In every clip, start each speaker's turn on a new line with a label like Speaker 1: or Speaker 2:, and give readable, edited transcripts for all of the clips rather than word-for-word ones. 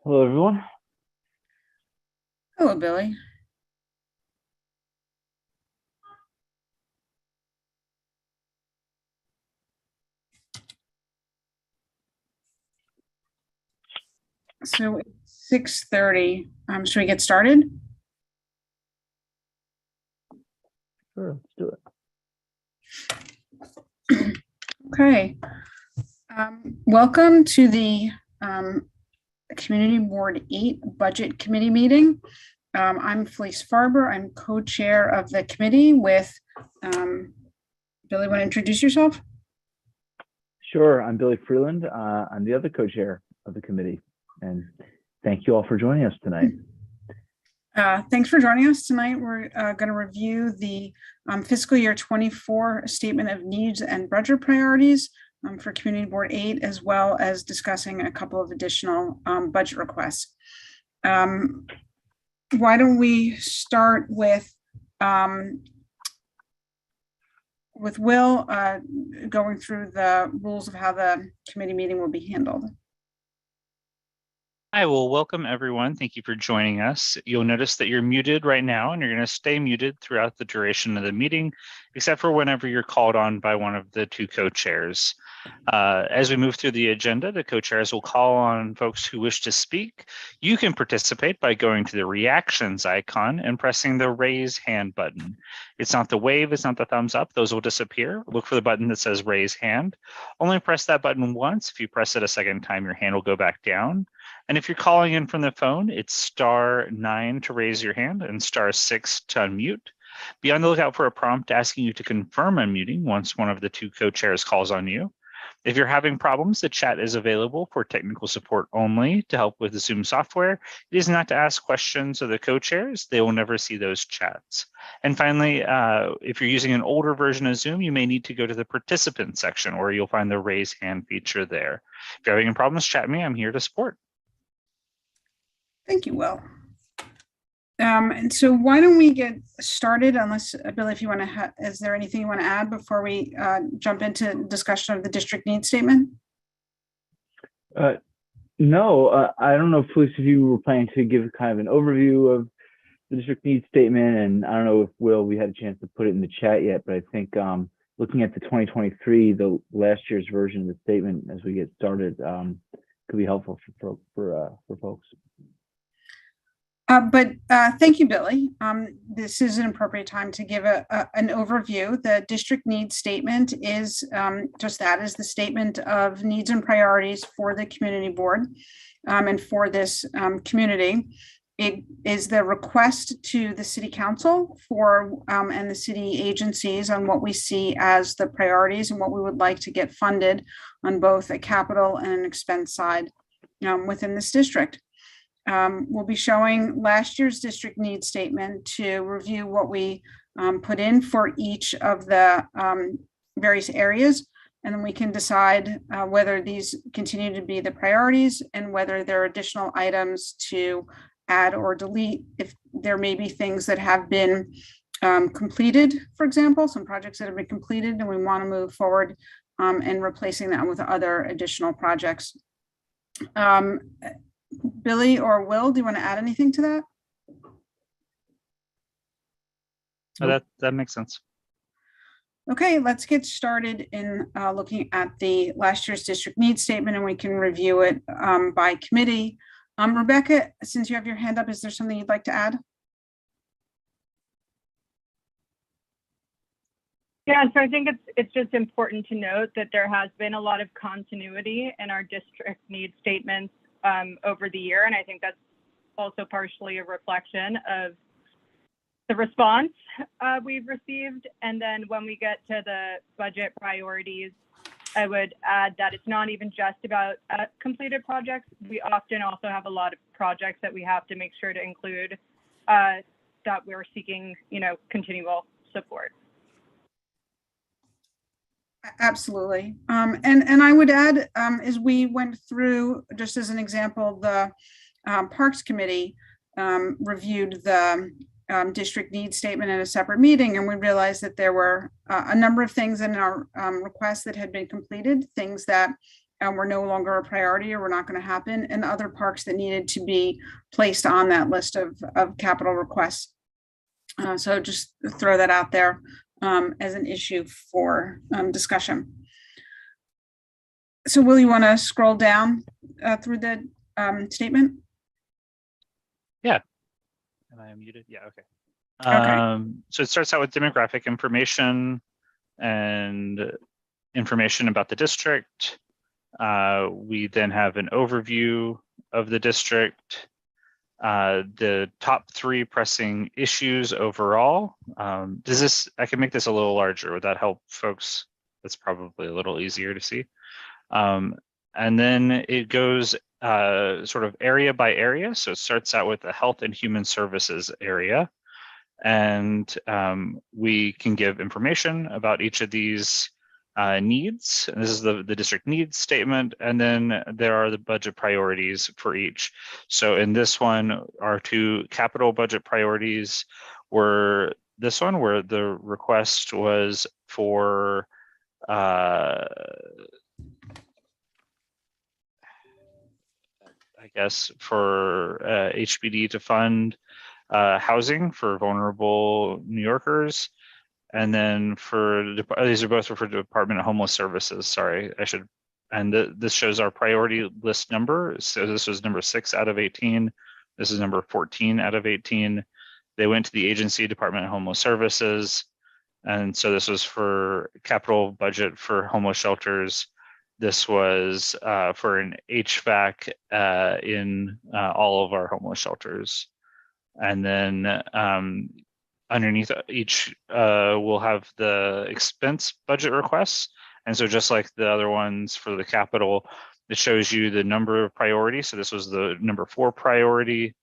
Speaker 1: Hello, everyone.
Speaker 2: Hello, Billy. So it's 6:30. Should we get started?
Speaker 1: Sure, let's do it.
Speaker 2: Okay. Welcome to the Community Board 8 Budget Committee meeting. I'm Felice Farber. I'm co-chair of the committee with Billy. Want to introduce yourself?
Speaker 1: Sure, I'm Billy Freeland. I'm the other co-chair of the committee, and thank you all for joining us tonight.
Speaker 2: Thanks for joining us tonight. We're going to review the fiscal year 24 statement of needs and budget priorities for Community Board 8, as well as discussing a couple of additional budget requests. Why don't we start with Will going through the rules of how the committee meeting will be handled.
Speaker 3: Hi, well, welcome everyone. Thank you for joining us. You'll notice that you're muted right now, and you're going to stay muted throughout the duration of the meeting, except for whenever you're called on by one of the two co-chairs. As we move through the agenda, the co-chairs will call on folks who wish to speak. You can participate by going to the reactions icon and pressing the raise hand button. It's not the wave, it's not the thumbs up, those will disappear. Look for the button that says raise hand. Only press that button once. If you press it a second time, your hand will go back down. And if you're calling in from the phone, it's *9 to raise your hand and *6 to unmute. Be on the lookout for a prompt asking you to confirm unmuting once one of the two co-chairs calls on you. If you're having problems, the chat is available for technical support only to help with the Zoom software. It is not to ask questions of the co-chairs. They will never see those chats. And finally, if you're using an older version of Zoom, you may need to go to the participant section where you'll find the raise hand feature there. If you're having any problems, chat me. I'm here to support.
Speaker 2: Thank you, Will. And so why don't we get started, unless, Billy, if you want to, is there anything you want to add before we jump into discussion of the district needs statement?
Speaker 1: No, I don't know, Felice, if you were planning to give kind of an overview of the district needs statement, and I don't know if, Will, we had a chance to put it in the chat yet, but I think looking at the 2023, the last year's version of the statement as we get started could be helpful for folks.
Speaker 2: Thank you, Billy. This is an appropriate time to give an overview. The district needs statement is just that, is the statement of needs and priorities for the community board and for this community. It is the request to the city council for and the city agencies on what we see as the priorities and what we would like to get funded on both a capital and an expense side within this district. We'll be showing last year's district needs statement to review what we put in for each of the various areas, and then we can decide whether these continue to be the priorities and whether there are additional items to add or delete if there may be things that have been completed, for example, some projects that have been completed and we want to move forward and replacing that with other additional projects. Billy or Will, do you want to add anything to that?
Speaker 3: Oh, that makes sense.
Speaker 2: Okay, let's get started in looking at the last year's district needs statement, and we can review it by committee. Rebecca, since you have your hand up, is there something you'd like to add?
Speaker 4: Yeah, so I think it's just important to note that there has been a lot of continuity in our district needs statements over the year, and I think that's also partially a reflection of the response we've received. And then when we get to the budget priorities, I would add that it's not even just about completed projects. We often also have a lot of projects that we have to make sure to include that we're seeking, continual support.
Speaker 2: Absolutely. And I would add, as we went through, just as an example, the Parks Committee reviewed the district needs statement in a separate meeting, and we realized that there were a number of things in our requests that had been completed, things that were no longer a priority or were not going to happen, and other parks that needed to be placed on that list of capital requests. So just throw that out there as an issue for discussion. So Will, you want to scroll down through the statement?
Speaker 3: Yeah. Am I muted? Yeah, okay.
Speaker 2: Okay.
Speaker 3: So it starts out with demographic information and information about the district. We then have an overview of the district, the top 3 pressing issues overall. I can make this a little larger. Would that help folks? That's probably a little easier to see. And then it goes sort of area by area. So it starts out with the health and human services area. And we can give information about each of these needs. And this is the district needs statement. And then there are the budget priorities for each. So in this one, our 2 capital budget priorities were this one, where the request was for I guess for HPD to fund housing for vulnerable New Yorkers. And then for, these are both for Department of Homeless Services, sorry, I should, and this shows our priority list number. So this was number 6 out of 18. This is number 14 out of 18. They went to the agency, Department of Homeless Services. And so this was for capital budget for homeless shelters. This was for an HVAC in all of our homeless shelters. And then underneath each, we'll have the expense budget requests. And so just like the other ones for the capital, it shows you the number of priorities. So this was the number 4 priority,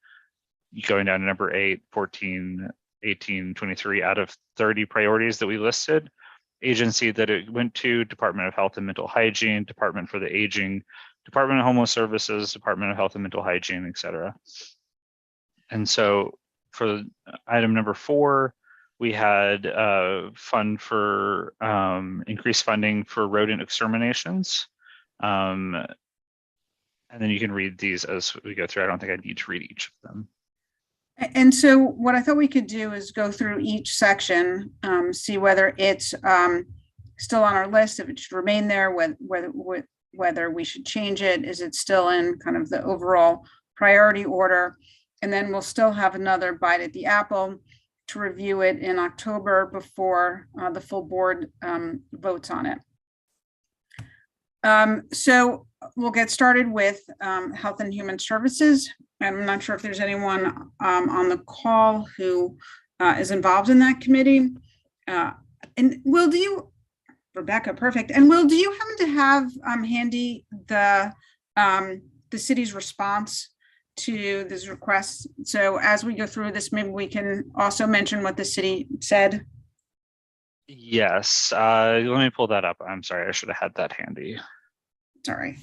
Speaker 3: going down to number 8, 14, 18, 23 out of 30 priorities that we listed. Agency that it went to, Department of Health and Mental Hygiene, Department for the Aging, Department of Homeless Services, Department of Health and Mental Hygiene, et cetera. And so for item number 4, we had fund for increased funding for rodent exterminations. And then you can read these as we go through. I don't think I need to read each of them.
Speaker 2: And so what I thought we could do is go through each section, see whether it's still on our list, if it should remain there, whether we should change it, is it still in kind of the overall priority order? And then we'll still have another bite at the apple to review it in October before the full board votes on it. So we'll get started with Health and Human Services. I'm not sure if there's anyone on the call who is involved in that committee. And Will, Rebecca, perfect. And Will, do you happen to have handy the city's response to this request? So as we go through this, maybe we can also mention what the city said.
Speaker 3: Yes, let me pull that up. I'm sorry, I should have had that handy.
Speaker 2: Sorry.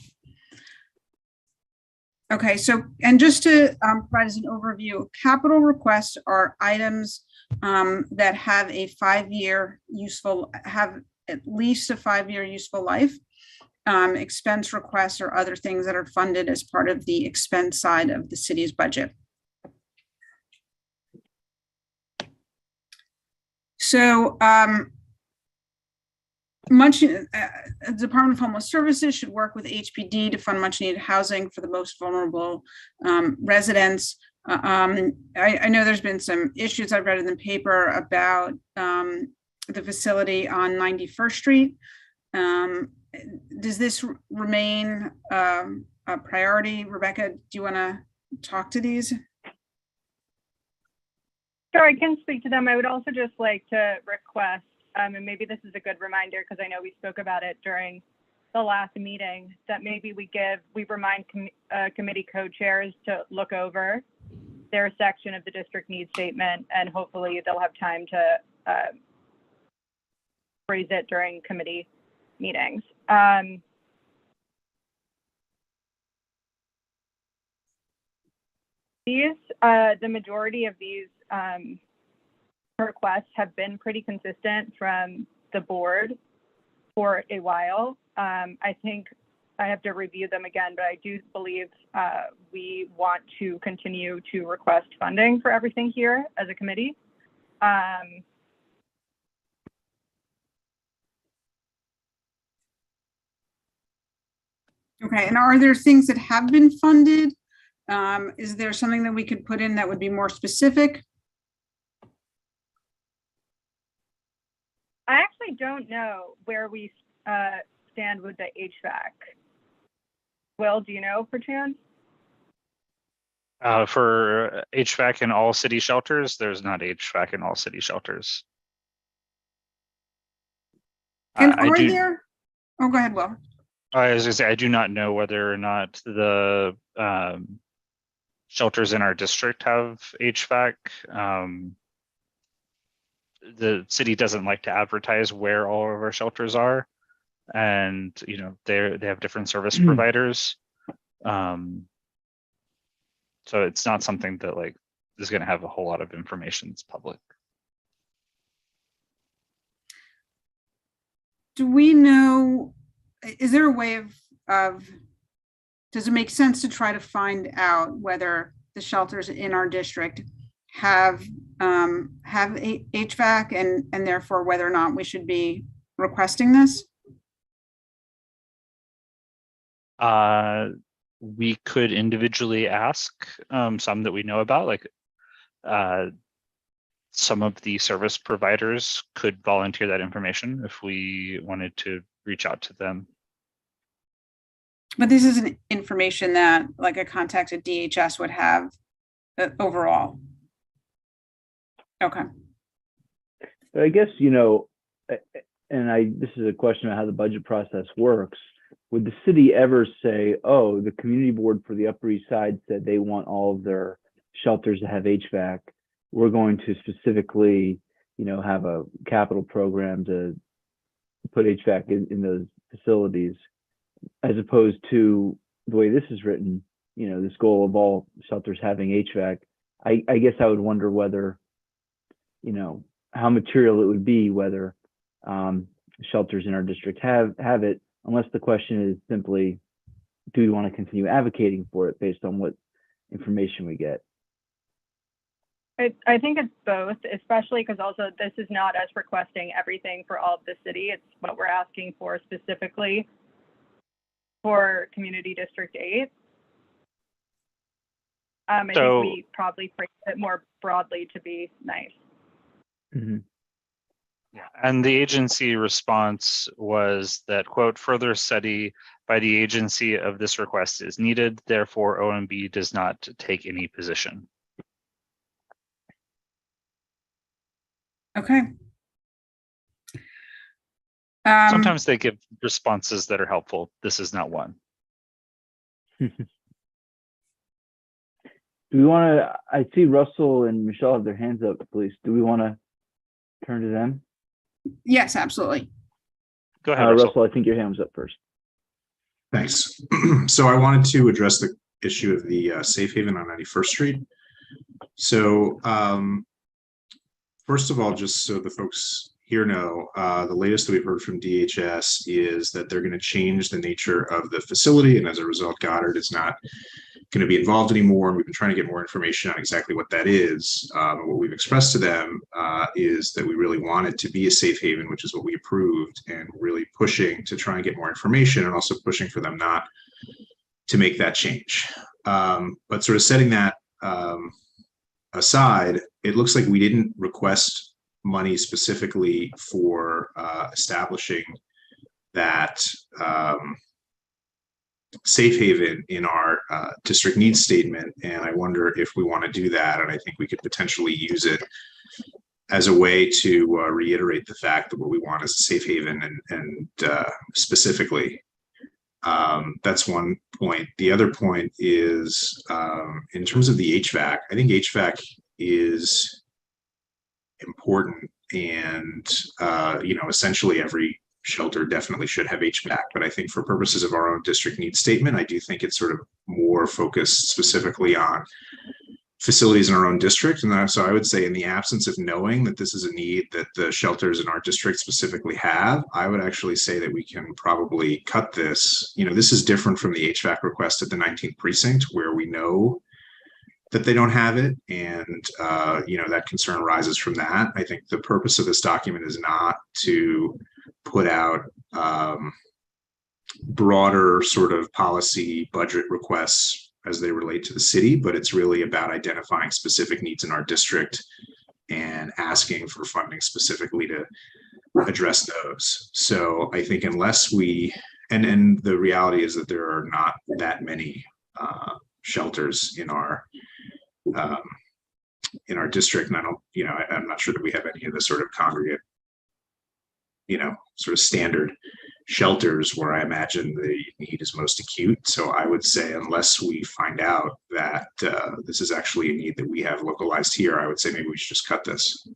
Speaker 2: Okay, so, and just to provide as an overview, capital requests are items that have a 5-year useful, have at least a 5-year useful life. Expense requests are other things that are funded as part of the expense side of the city's budget. So Department of Homeless Services should work with HPD to fund much needed housing for the most vulnerable residents. I know there's been some issues I've read in the paper about the facility on 91st Street. Does this remain a priority? Rebecca, do you want to talk to these?
Speaker 4: Sure, I can speak to them. I would also just like to request, and maybe this is a good reminder because I know we spoke about it during the last meeting, that maybe we remind committee co-chairs to look over their section of the district needs statement, and hopefully they'll have time to phrase it during committee meetings. The majority of these requests have been pretty consistent from the board for a while. I think I have to review them again, but I do believe we want to continue to request funding for everything here as a committee.
Speaker 2: Okay, and are there things that have been funded? Is there something that we could put in that would be more specific?
Speaker 4: I actually don't know where we stand with the HVAC. Will, do you know per chance?
Speaker 3: For HVAC in all city shelters, there's not HVAC in all city shelters.
Speaker 2: And
Speaker 3: I
Speaker 2: are
Speaker 3: do.
Speaker 2: there? Oh, go ahead, Will.
Speaker 3: I was gonna say, I do not know whether or not the shelters in our district have HVAC. The city doesn't like to advertise where all of our shelters are, and they have different service providers. So it's not something that like is going to have a whole lot of information that's public.
Speaker 2: Do we know, is there a way of, does it make sense to try to find out whether the shelters in our district have HVAC and therefore whether or not we should be requesting this?
Speaker 3: We could individually ask some that we know about, like some of the service providers could volunteer that information if we wanted to reach out to them.
Speaker 2: But this isn't information that like a contact at DHS would have overall. Okay.
Speaker 1: But I guess, this is a question about how the budget process works. Would the city ever say, oh, the community board for the Upper East Side said they want all of their shelters to have HVAC. We're going to specifically, have a capital program to put HVAC in those facilities, as opposed to the way this is written, this goal of all shelters having HVAC. I guess I would wonder whether, how material it would be, whether shelters in our district have it, unless the question is simply, do we want to continue advocating for it based on what information we get?
Speaker 4: I think it's both, especially because also this is not us requesting everything for all of the city. It's what we're asking for specifically for Community District 8. I think we probably phrase it more broadly to be nice.
Speaker 1: Mm-hmm.
Speaker 3: Yeah, and the agency response was that, quote, further study by the agency of this request is needed. Therefore, OMB does not take any position.
Speaker 2: Okay.
Speaker 3: Sometimes they give responses that are helpful. This is not one.
Speaker 1: Do we want to, I see Russell and Michelle have their hands up, please. Do we want to turn to them?
Speaker 2: Yes, absolutely.
Speaker 3: Go ahead, Russell.
Speaker 1: I think your hand was up first.
Speaker 5: Thanks. So I wanted to address the issue of the safe haven on 91st Street. So first of all, just so the folks here know, the latest that we've heard from DHS is that they're going to change the nature of the facility, and as a result, Goddard is not going to be involved anymore. And we've been trying to get more information on exactly what that is. What we've expressed to them is that we really want it to be a safe haven, which is what we approved, and really pushing to try and get more information, and also pushing for them not to make that change. But sort of setting that aside, it looks like we didn't request money specifically for establishing that safe haven in our district needs statement, and I wonder if we want to do that. And I think we could potentially use it as a way to reiterate the fact that what we want is a safe haven, and specifically. That's one point. The other point is in terms of the HVAC. I think HVAC is important, and essentially every shelter definitely should have HVAC, but I think for purposes of our own district needs statement, I do think it's sort of more focused specifically on facilities in our own district. And so I would say, in the absence of knowing that this is a need that the shelters in our district specifically have, I would actually say that we can probably cut this. This is different from the HVAC request at the 19th precinct, where we know that they don't have it. And, that concern arises from that. I think the purpose of this document is not to put out broader sort of policy budget requests as they relate to the city, but it's really about identifying specific needs in our district and asking for funding specifically to address those. So I think unless we, and the reality is that there are not that many shelters in our district, and I'm not sure that we have any of the sort of congregate, sort of standard shelters where I imagine the need is most acute. So I would say, unless we find out that this is actually a need that we have localized here, I would say maybe we should just cut this.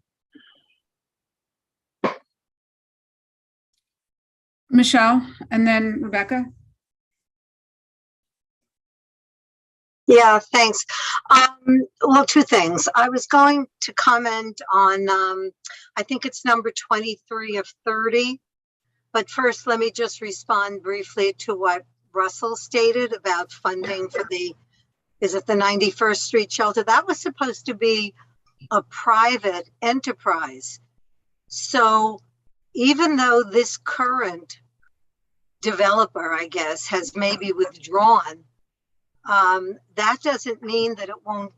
Speaker 2: Michelle, and then Rebecca.
Speaker 6: Yeah, thanks. Well, two things. I was going to comment on, I think it's number 23 of 30. But first, let me just respond briefly to what Russell stated about funding for the 91st Street shelter? That was supposed to be a private enterprise. So even though this current developer, I guess, has maybe withdrawn, that doesn't mean that it won't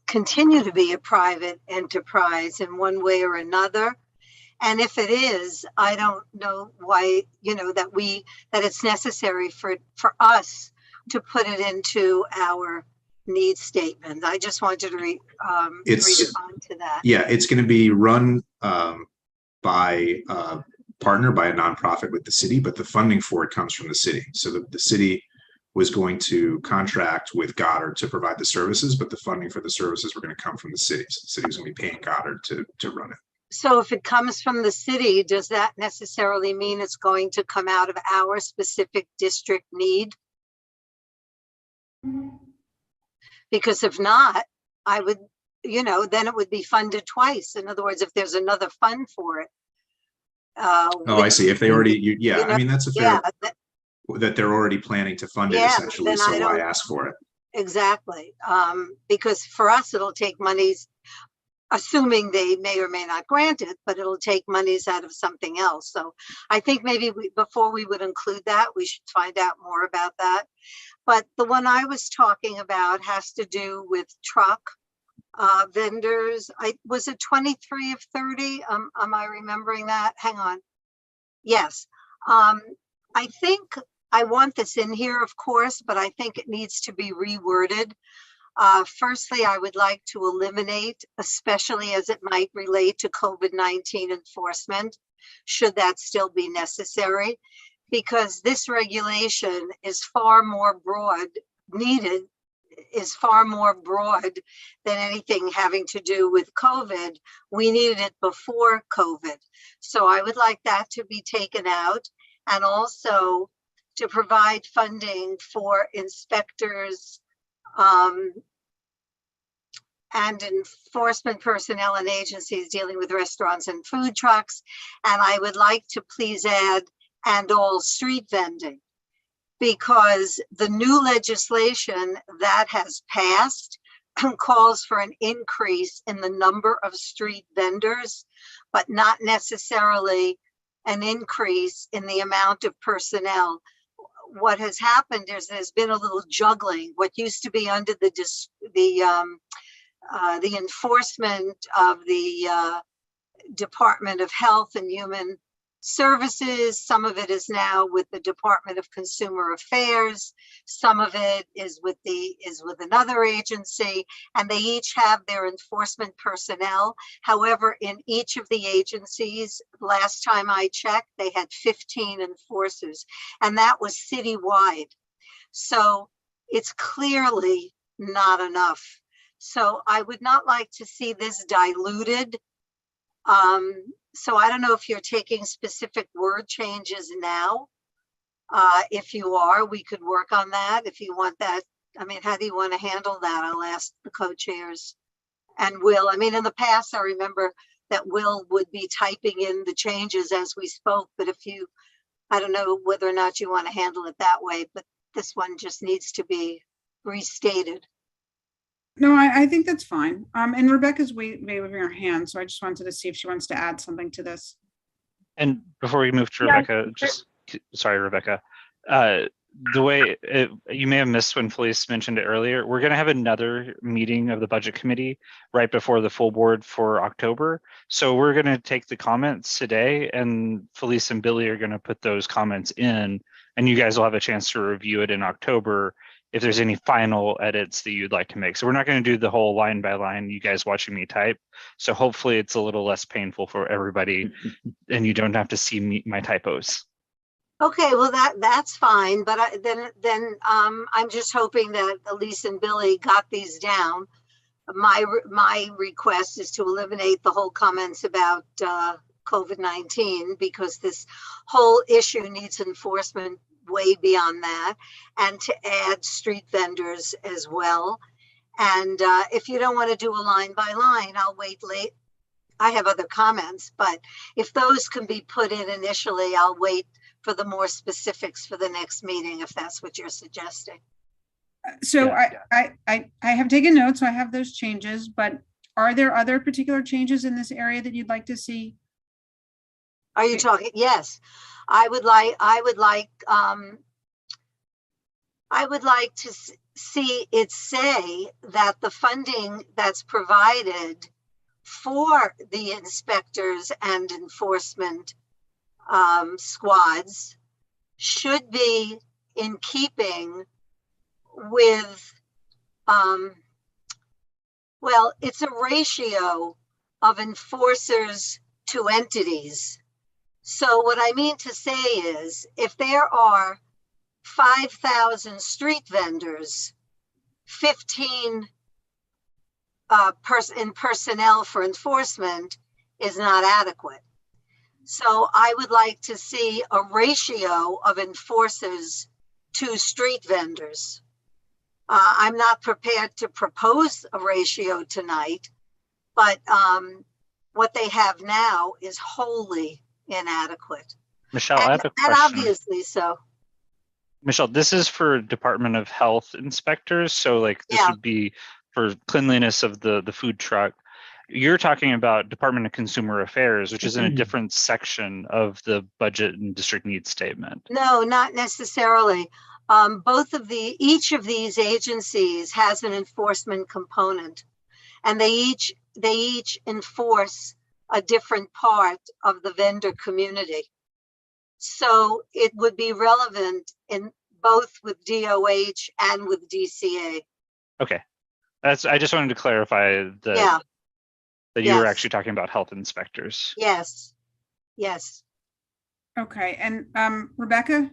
Speaker 6: continue to be a private enterprise in one way or another. And if it is, I don't know why, that it's necessary for us to put it into our needs statement. I just wanted to respond to that.
Speaker 5: Yeah, it's going to be run by a partner, by a nonprofit with the city, but the funding for it comes from the city. So the city was going to contract with Goddard to provide the services, but the funding for the services were going to come from the city. So the city was going to be paying Goddard to run it.
Speaker 6: So if it comes from the city, does that necessarily mean it's going to come out of our specific district need? Because if not, I would, then it would be funded twice. In other words, if there's another fund for it.
Speaker 5: I see. If they already, I mean, that's a fair, that they're already planning to fund it essentially. So why ask for it?
Speaker 6: Exactly. Because for us, it'll take monies, assuming they may or may not grant it, but it'll take monies out of something else. So I think maybe before we would include that, we should find out more about that. But the one I was talking about has to do with truck vendors. Was it 23 of 30? Am I remembering that? Hang on. Yes. I think I want this in here, of course, but I think it needs to be reworded. Firstly, I would like to eliminate, especially as it might relate to COVID-19 enforcement, should that still be necessary, because this regulation is far more broad, is far more broad than anything having to do with COVID. We needed it before COVID. So I would like that to be taken out, and also to provide funding for inspectors and enforcement personnel and agencies dealing with restaurants and food trucks. And I would like to please add, and all street vending, because the new legislation that has passed calls for an increase in the number of street vendors, but not necessarily an increase in the amount of personnel. What has happened is there's been a little juggling. What used to be under the enforcement of the Department of Health and Human Services, some of it is now with the Department of Consumer Affairs, some of it is with another agency, and they each have their enforcement personnel. However, in each of the agencies, last time I checked, they had 15 enforcers, and that was citywide. So it's clearly not enough. So I would not like to see this diluted. So I don't know if you're taking specific word changes now. If you are, we could work on that. If you want that I mean, how do you want to handle that? I'll ask the co-chairs and Will. I mean, in the past, I remember that Will would be typing in the changes as we spoke, but if you, I don't know whether or not you want to handle it that way, but this one just needs to be restated.
Speaker 2: No, I think that's fine. And Rebecca's waving her hand, so I just wanted to see if she wants to add something to this.
Speaker 3: And before we move to
Speaker 4: Yeah,
Speaker 3: Rebecca, sorry, Rebecca, the way you may have missed when Felice mentioned it earlier, we're going to have another meeting of the budget committee right before the full board for October. So we're going to take the comments today, and Felice and Billy are going to put those comments in, and you guys will have a chance to review it in October if there's any final edits that you'd like to make. So we're not going to do the whole line by line, you guys watching me type. So hopefully it's a little less painful for everybody and you don't have to see my typos.
Speaker 6: Okay, well, that's fine, but I'm just hoping that Elise and Billy got these down. My request is to eliminate the whole comments about COVID-19 because this whole issue needs enforcement way beyond that, and to add street vendors as well. And if you don't want to do a line by line, I'll wait late. I have other comments, but if those can be put in initially, I'll wait for the more specifics for the next meeting, if that's what you're suggesting.
Speaker 2: So I have taken notes, so I have those changes, but are there other particular changes in this area that you'd like to see?
Speaker 6: Are you talking? Yes, I would like to see it say that the funding that's provided for the inspectors and enforcement squads should be in keeping with, well, it's a ratio of enforcers to entities. So what I mean to say is, if there are 5,000 street vendors, 15 in personnel for enforcement is not adequate. So I would like to see a ratio of enforcers to street vendors. I'm not prepared to propose a ratio tonight, but what they have now is wholly inadequate.
Speaker 3: Michelle, I have a question.
Speaker 6: And obviously so.
Speaker 3: Michelle, this is for Department of Health inspectors. So like this would be for cleanliness of the food truck. You're talking about Department of Consumer Affairs, which is in a different section of the budget and district needs statement.
Speaker 6: No, not necessarily. Each of these agencies has an enforcement component, and they each enforce a different part of the vendor community. So it would be relevant in both with DOH and with DCA.
Speaker 3: Okay, I just wanted to clarify that you were actually talking about health inspectors.
Speaker 6: Yes.
Speaker 2: Okay, and Rebecca?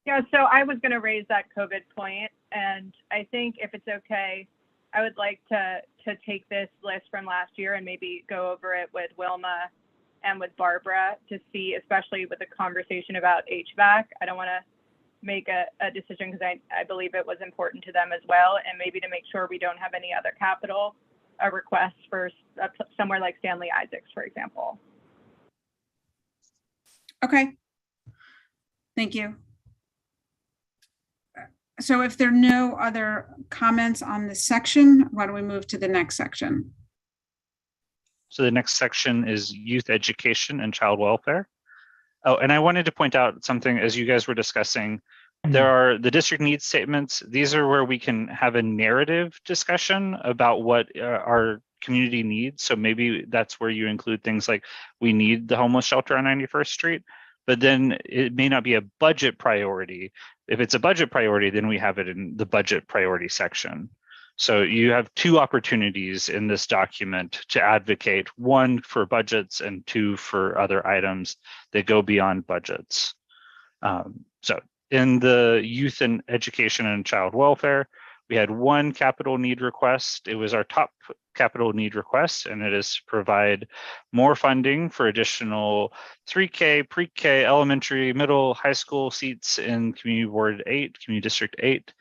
Speaker 4: Yeah, so I was going to raise that COVID point, and I think if it's okay, I would like to take this list from last year and maybe go over it with Wilma and with Barbara to see, especially with the conversation about HVAC. I don't want to make a decision because I believe it was important to them as well, and maybe to make sure we don't have any other capital requests for somewhere like Stanley Isaacs, for example.
Speaker 2: Okay, thank you. So if there are no other comments on this section, why don't we move to the next section?
Speaker 3: So the next section is youth education and child welfare. Oh, and I wanted to point out something as you guys were discussing. There are the district needs statements. These are where we can have a narrative discussion about what our community needs. So maybe that's where you include things like we need the homeless shelter on 91st Street, but then it may not be a budget priority. If it's a budget priority, then we have it in the budget priority section. So you have two opportunities in this document to advocate, one for budgets and two for other items that go beyond budgets. So in the youth and education and child welfare, we had one capital need request. It was our top capital need request, and it is to provide more funding for additional 3K, pre-K, elementary, middle, high school seats in Community Board 8, Community District 8.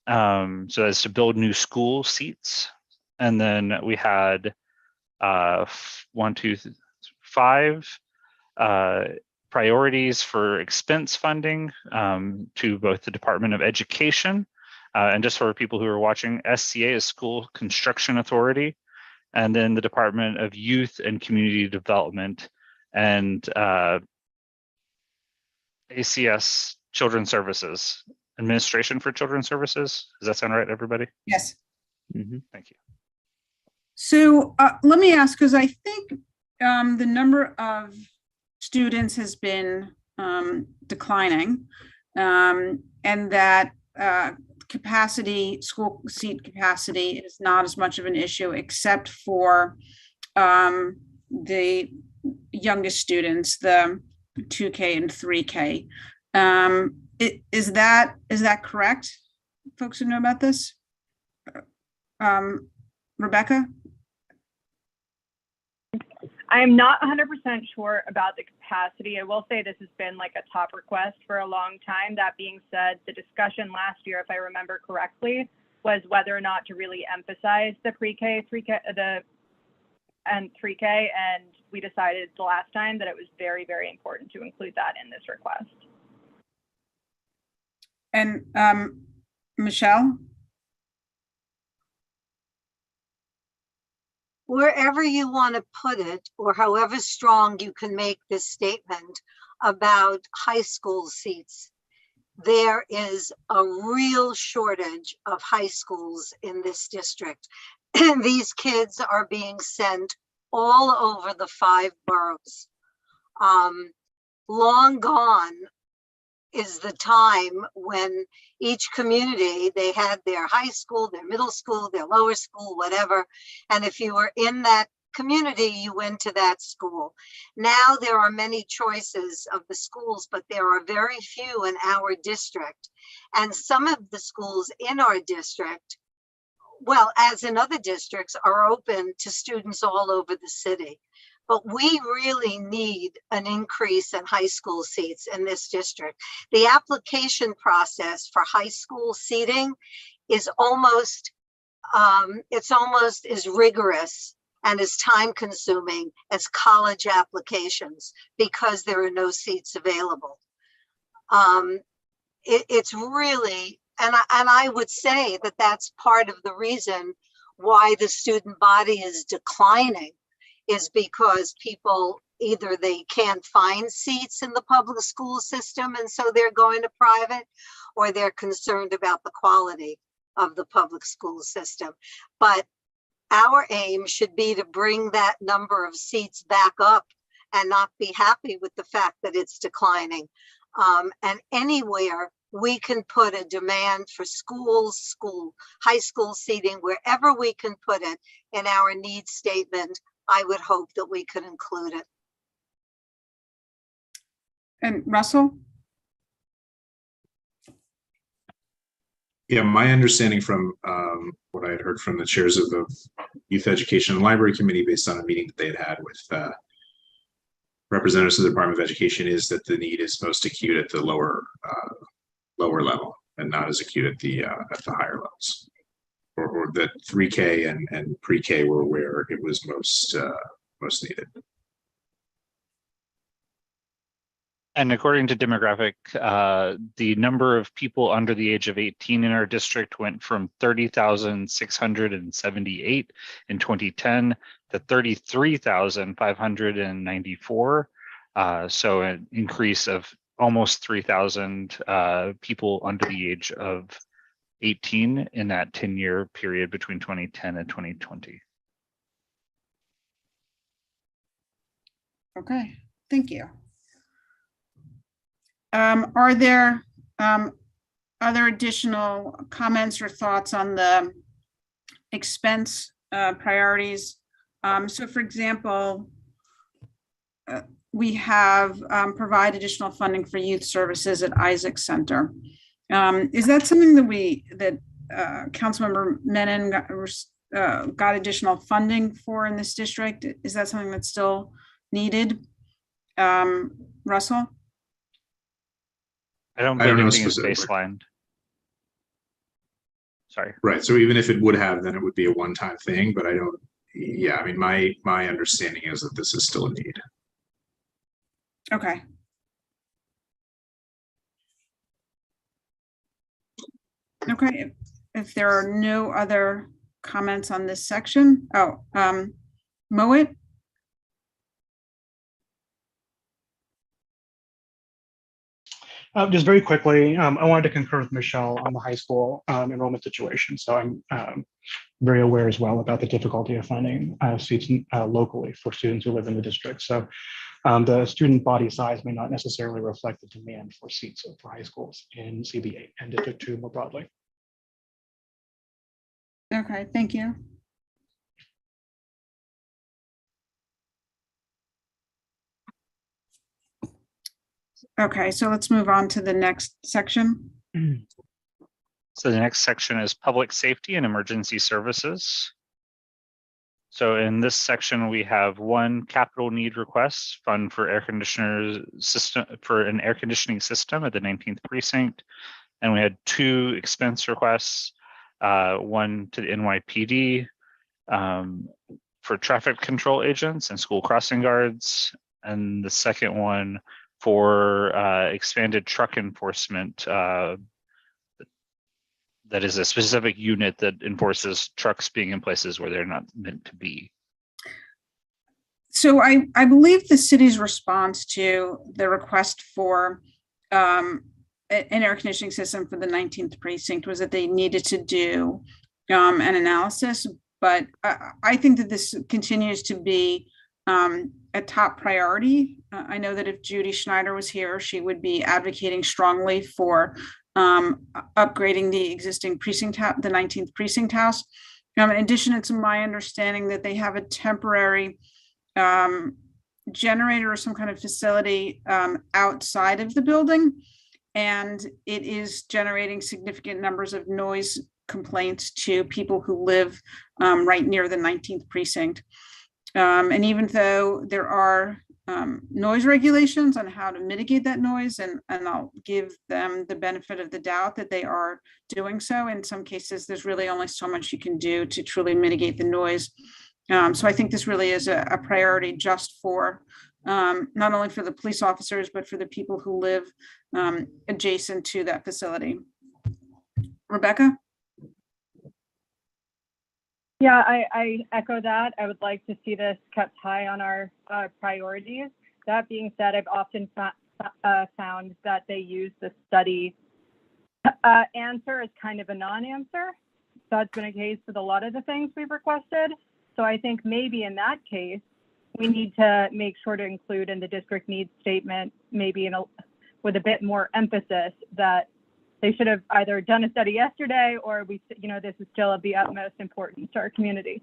Speaker 3: So that's to build new school seats. And then we had 5 priorities for expense funding to both the Department of Education and just for people who are watching, SCA is School Construction Authority, and then the Department of Youth and Community Development, and ACS Children's Services, Administration for Children's Services. Does that sound right, everybody?
Speaker 2: Yes.
Speaker 3: Thank you.
Speaker 2: So let me ask, because I think the number of students has been declining, and that capacity, school seat capacity is not as much of an issue, except for the youngest students, the 2K and 3K. Is that correct? Folks who know about this? Rebecca?
Speaker 4: I am not 100% sure about the capacity. I will say this has been like a top request for a long time. That being said, the discussion last year, if I remember correctly, was whether or not to really emphasize the pre-K, 3K, and 3K, and we decided the last time that it was very, very important to include that in this request.
Speaker 2: And Michelle?
Speaker 6: Wherever you want to put it, or however strong you can make this statement about high school seats, there is a real shortage of high schools in this district. And these kids are being sent all over the 5 boroughs. Long gone is the time when each community, they had their high school, their middle school, their lower school, whatever. And if you were in that community, you went to that school. Now there are many choices of the schools, but there are very few in our district. And some of the schools in our district, well, as in other districts, are open to students all over the city. But we really need an increase in high school seats in this district. The application process for high school seating is almost, it's almost as rigorous and as time consuming as college applications because there are no seats available. It's really, and I would say that that's part of the reason why the student body is declining, is because people either they can't find seats in the public school system and so they're going to private, or they're concerned about the quality of the public school system. But our aim should be to bring that number of seats back up and not be happy with the fact that it's declining. And anywhere we can put a demand for schools, high school seating, wherever we can put it in our needs statement, I would hope that we could include it.
Speaker 2: And Russell?
Speaker 5: Yeah, my understanding from what I had heard from the chairs of the Youth Education and Library Committee, based on a meeting that they had with representatives of the Department of Education, is that the need is most acute at the lower level and not as acute at the higher levels. Or that 3K and pre-K were where it was most needed.
Speaker 3: And according to demographic, the number of people under the age of 18 in our district went from 30,678 in 2010 to 33,594. So an increase of almost 3,000 people under the age of 18 in that 10-year period between 2010 and 2020.
Speaker 2: Okay, thank you. Are there other additional comments or thoughts on the expense priorities? So for example, we have provide additional funding for youth services at Isaac Center. Is that something that Councilmember Menon got additional funding for in this district? Is that something that's still needed? Russell?
Speaker 3: I don't believe anything is baselined. Sorry.
Speaker 5: Right. So even if it would have, then it would be a one-time thing. But I don't. Yeah. I mean, my understanding is that this is still a need.
Speaker 2: Okay. Okay, if there are no other comments on this section, Moet?
Speaker 7: Just very quickly, I wanted to concur with Michelle on the high school enrollment situation. So I'm very aware as well about the difficulty of finding seats locally for students who live in the district. So the student body size may not necessarily reflect the demand for seats for high schools in CB8 and District 2 more broadly.
Speaker 2: Okay, thank you. Okay, so let's move on to the next section.
Speaker 3: So the next section is public safety and emergency services. So in this section, we have one capital need request, fund for air conditioners system for an air conditioning system at the 19th precinct. And we had two expense requests, one to the NYPD for traffic control agents and school crossing guards. And the second one for expanded truck enforcement. That is a specific unit that enforces trucks being in places where they're not meant to be.
Speaker 2: So I believe the city's response to the request for an air conditioning system for the 19th precinct was that they needed to do an analysis, but I think that this continues to be a top priority. I know that if Judy Schneider was here, she would be advocating strongly for upgrading the existing precinct, the 19th precinct house. In addition, it's my understanding that they have a temporary generator or some kind of facility outside of the building, and it is generating significant numbers of noise complaints to people who live right near the 19th precinct. And even though there are noise regulations on how to mitigate that noise, and I'll give them the benefit of the doubt that they are doing so. In some cases, there's really only so much you can do to truly mitigate the noise. So I think this really is a priority just for not only for the police officers, but for the people who live adjacent to that facility. Rebecca?
Speaker 4: Yeah, I echo that. I would like to see this kept high on our priorities. That being said, I've often found that they use the study answer as kind of a non-answer. That's been a case with a lot of the things we've requested. So I think maybe in that case, we need to make sure to include in the district needs statement, maybe with a bit more emphasis, that they should have either done a study yesterday, or this is still of the utmost importance to our community.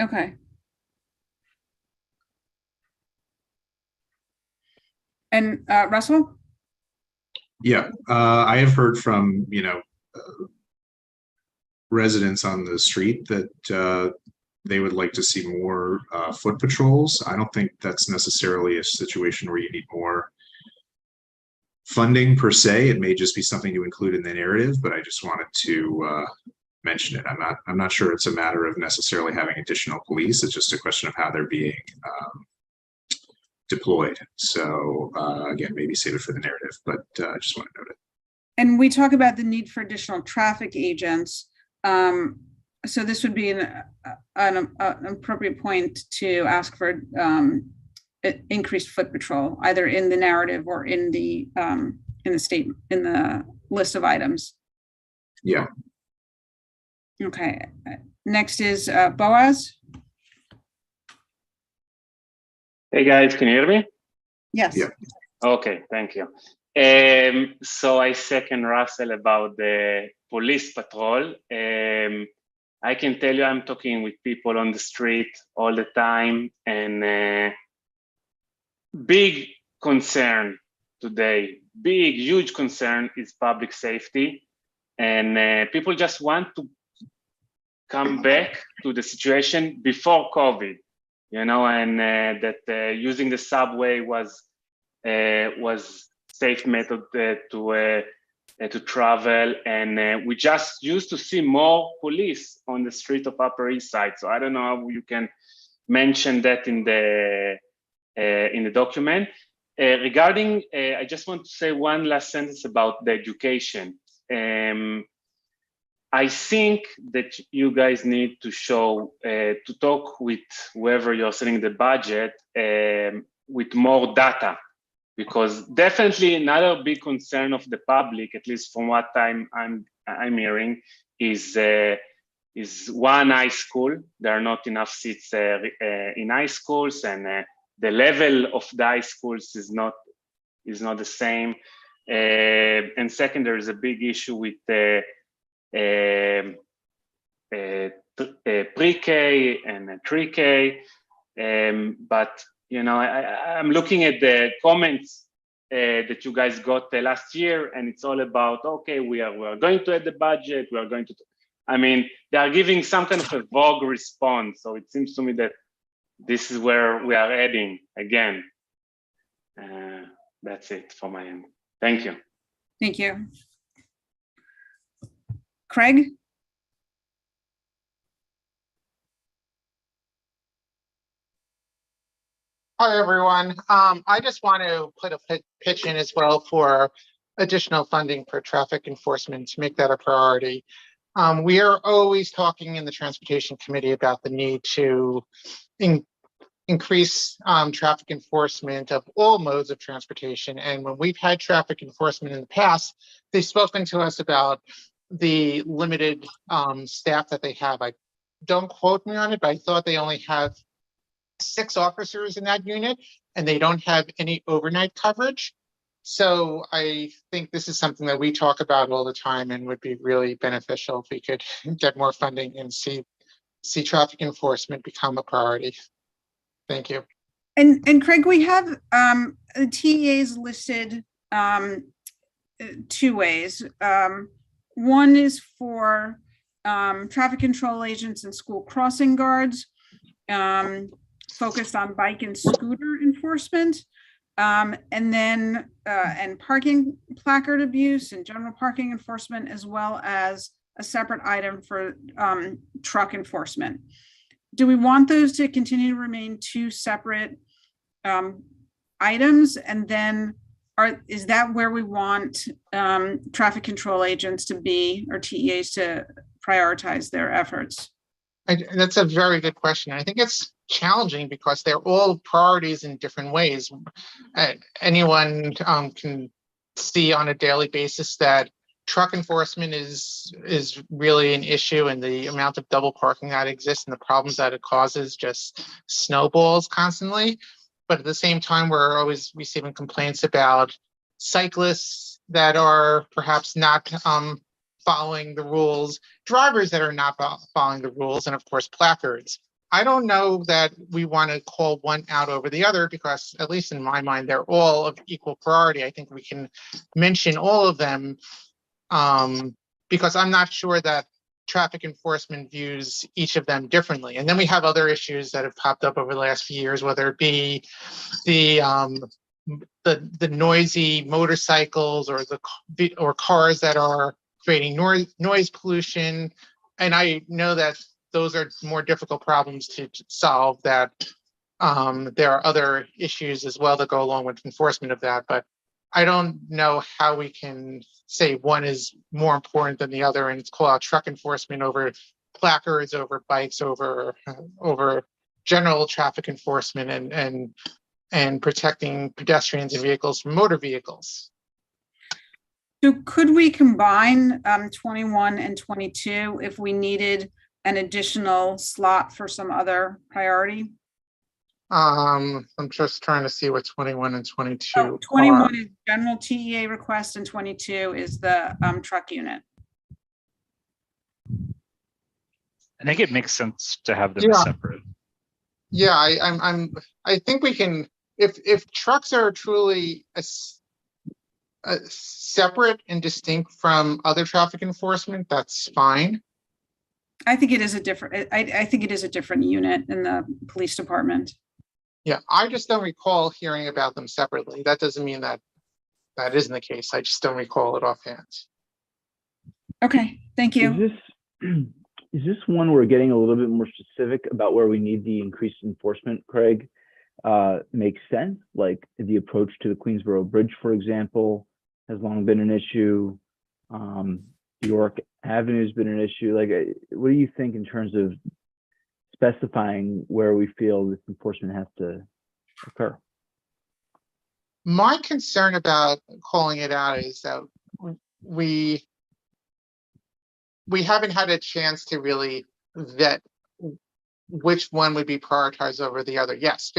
Speaker 2: Okay. And Russell?
Speaker 5: Yeah, I have heard from, residents on the street that they would like to see more foot patrols. I don't think that's necessarily a situation where you need more funding per se. It may just be something to include in the narrative, but I just wanted to mention it. I'm not sure it's a matter of necessarily having additional police. It's just a question of how they're being deployed. So again, maybe save it for the narrative, but I just want to note it.
Speaker 2: And we talk about the need for additional traffic agents. So this would be an appropriate point to ask for increased foot patrol, either in the narrative or in the statement, in the list of items.
Speaker 5: Yeah.
Speaker 2: Okay. Next is Boaz.
Speaker 8: Hey guys, can you hear me?
Speaker 2: Yes.
Speaker 5: Yeah.
Speaker 8: Okay, thank you. So I second Russell about the police patrol. I can tell you I'm talking with people on the street all the time, and big concern today, huge concern is public safety. And people just want to come back to the situation before COVID, and that using the subway was safe method to to travel, and we just used to see more police on the street of Upper East Side. So I don't know how you can mention that in the document. Regarding, I just want to say one last sentence about the education. I think that you guys need to show, to talk with whoever you're setting the budget with more data, because definitely another big concern of the public, at least from what I'm hearing, is one high school. There are not enough seats in high schools, and the level of the high schools is not the same. And second, there is a big issue with pre-K and 3K, but you know, I'm looking at the comments that you guys got last year, and it's all about, okay, we are going to add the budget, we are going to. I mean, they are giving some kind of a vague response, so it seems to me that this is where we are adding again. That's it for my end. Thank you.
Speaker 2: Thank you. Craig?
Speaker 9: Hi, everyone. I just want to put a pitch in as well for additional funding for traffic enforcement to make that a priority. We are always talking in the Transportation Committee about the need to increase traffic enforcement of all modes of transportation. And when we've had traffic enforcement in the past, they've spoken to us about the limited staff that they have. I don't quote me on it, but I thought they only have 6 officers in that unit, and they don't have any overnight coverage. So I think this is something that we talk about all the time and would be really beneficial if we could get more funding and see traffic enforcement become a priority. Thank you.
Speaker 2: And Craig, we have the TEAs listed 2 ways. One is for traffic control agents and school crossing guards, focused on bike and scooter enforcement, and then and parking placard abuse and general parking enforcement, as well as a separate item for truck enforcement. Do we want those to continue to remain 2 separate items? And then is that where we want traffic control agents to be, or TEAs to prioritize their efforts?
Speaker 9: That's a very good question. I think it's challenging because they're all priorities in different ways. Anyone can see on a daily basis that truck enforcement is really an issue, and the amount of double parking that exists and the problems that it causes just snowballs constantly. But at the same time, we're always receiving complaints about cyclists that are perhaps not following the rules, drivers that are not following the rules, and of course, placards. I don't know that we want to call one out over the other because, at least in my mind, they're all of equal priority. I think we can mention all of them because I'm not sure that traffic enforcement views each of them differently. And then we have other issues that have popped up over the last few years, whether it be the noisy motorcycles or cars that are creating noise pollution. And I know that those are more difficult problems to solve, that there are other issues as well that go along with enforcement of that. But I don't know how we can say one is more important than the other and call out truck enforcement over placards, over bikes, over general traffic enforcement and protecting pedestrians and vehicles from motor vehicles.
Speaker 2: So could we combine 21 and 22 if we needed an additional slot for some other priority?
Speaker 9: I'm just trying to see what 21 and 22
Speaker 2: so 21 are. Is general TEA request, and 22 is the truck unit.
Speaker 3: I think it makes sense to have them separate.
Speaker 9: Yeah, I think we can, if trucks are truly separate and distinct from other traffic enforcement, that's fine.
Speaker 2: I think it is a different. I think it is a different unit in the police department.
Speaker 9: Yeah, I just don't recall hearing about them separately. That doesn't mean that that isn't the case. I just don't recall it offhand.
Speaker 2: Okay, thank you.
Speaker 1: Is this one we're getting a little bit more specific about where we need the increased enforcement, Craig? Makes sense, like the approach to the Queensboro Bridge, for example, has long been an issue. York Avenue has been an issue. Like, what do you think in terms of specifying where we feel this enforcement has to occur?
Speaker 9: My concern about calling it out is that we haven't had a chance to really vet which one would be prioritized over the other. Yes,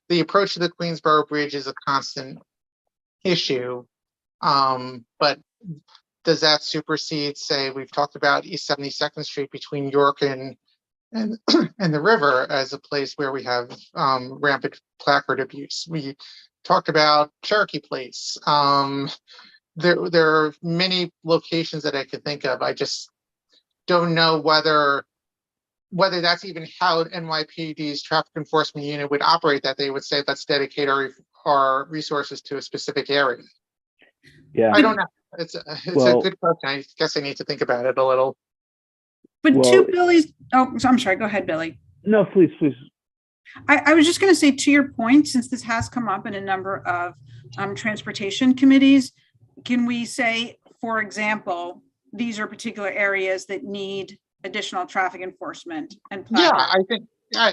Speaker 9: the approach to the Queensboro Bridge is a constant issue, but does that supersede, say, we've talked about East 72nd Street between York and and the river as a place where we have rampant placard abuse. We talked about Cherokee Place. There are many locations that I could think of. I just don't know whether that's even how NYPD's traffic enforcement unit would operate, that they would say, let's dedicate our resources to a specific area.
Speaker 1: Yeah,
Speaker 9: I don't know. It's a good question. I guess I need to think about it a little.
Speaker 2: But to Billy's, I'm sorry, go ahead, Billy.
Speaker 1: No, please.
Speaker 2: I was just going to say, to your point, since this has come up in a number of transportation committees, can we say, for example, these are particular areas that need additional traffic enforcement and
Speaker 9: Yeah, I think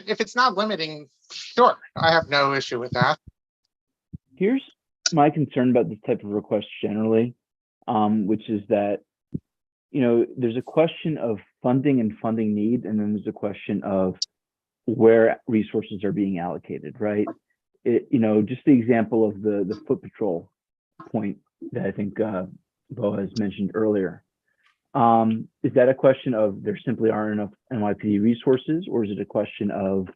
Speaker 9: if it's not limiting, sure, I have no issue with that.
Speaker 1: Here's my concern about this type of request generally, which is that, there's a question of funding and funding need, and then there's a question of where resources are being allocated, right? Just the example of the foot patrol point that I think Bo has mentioned earlier. Is that a question of there simply aren't enough NYPD resources, or is it a question of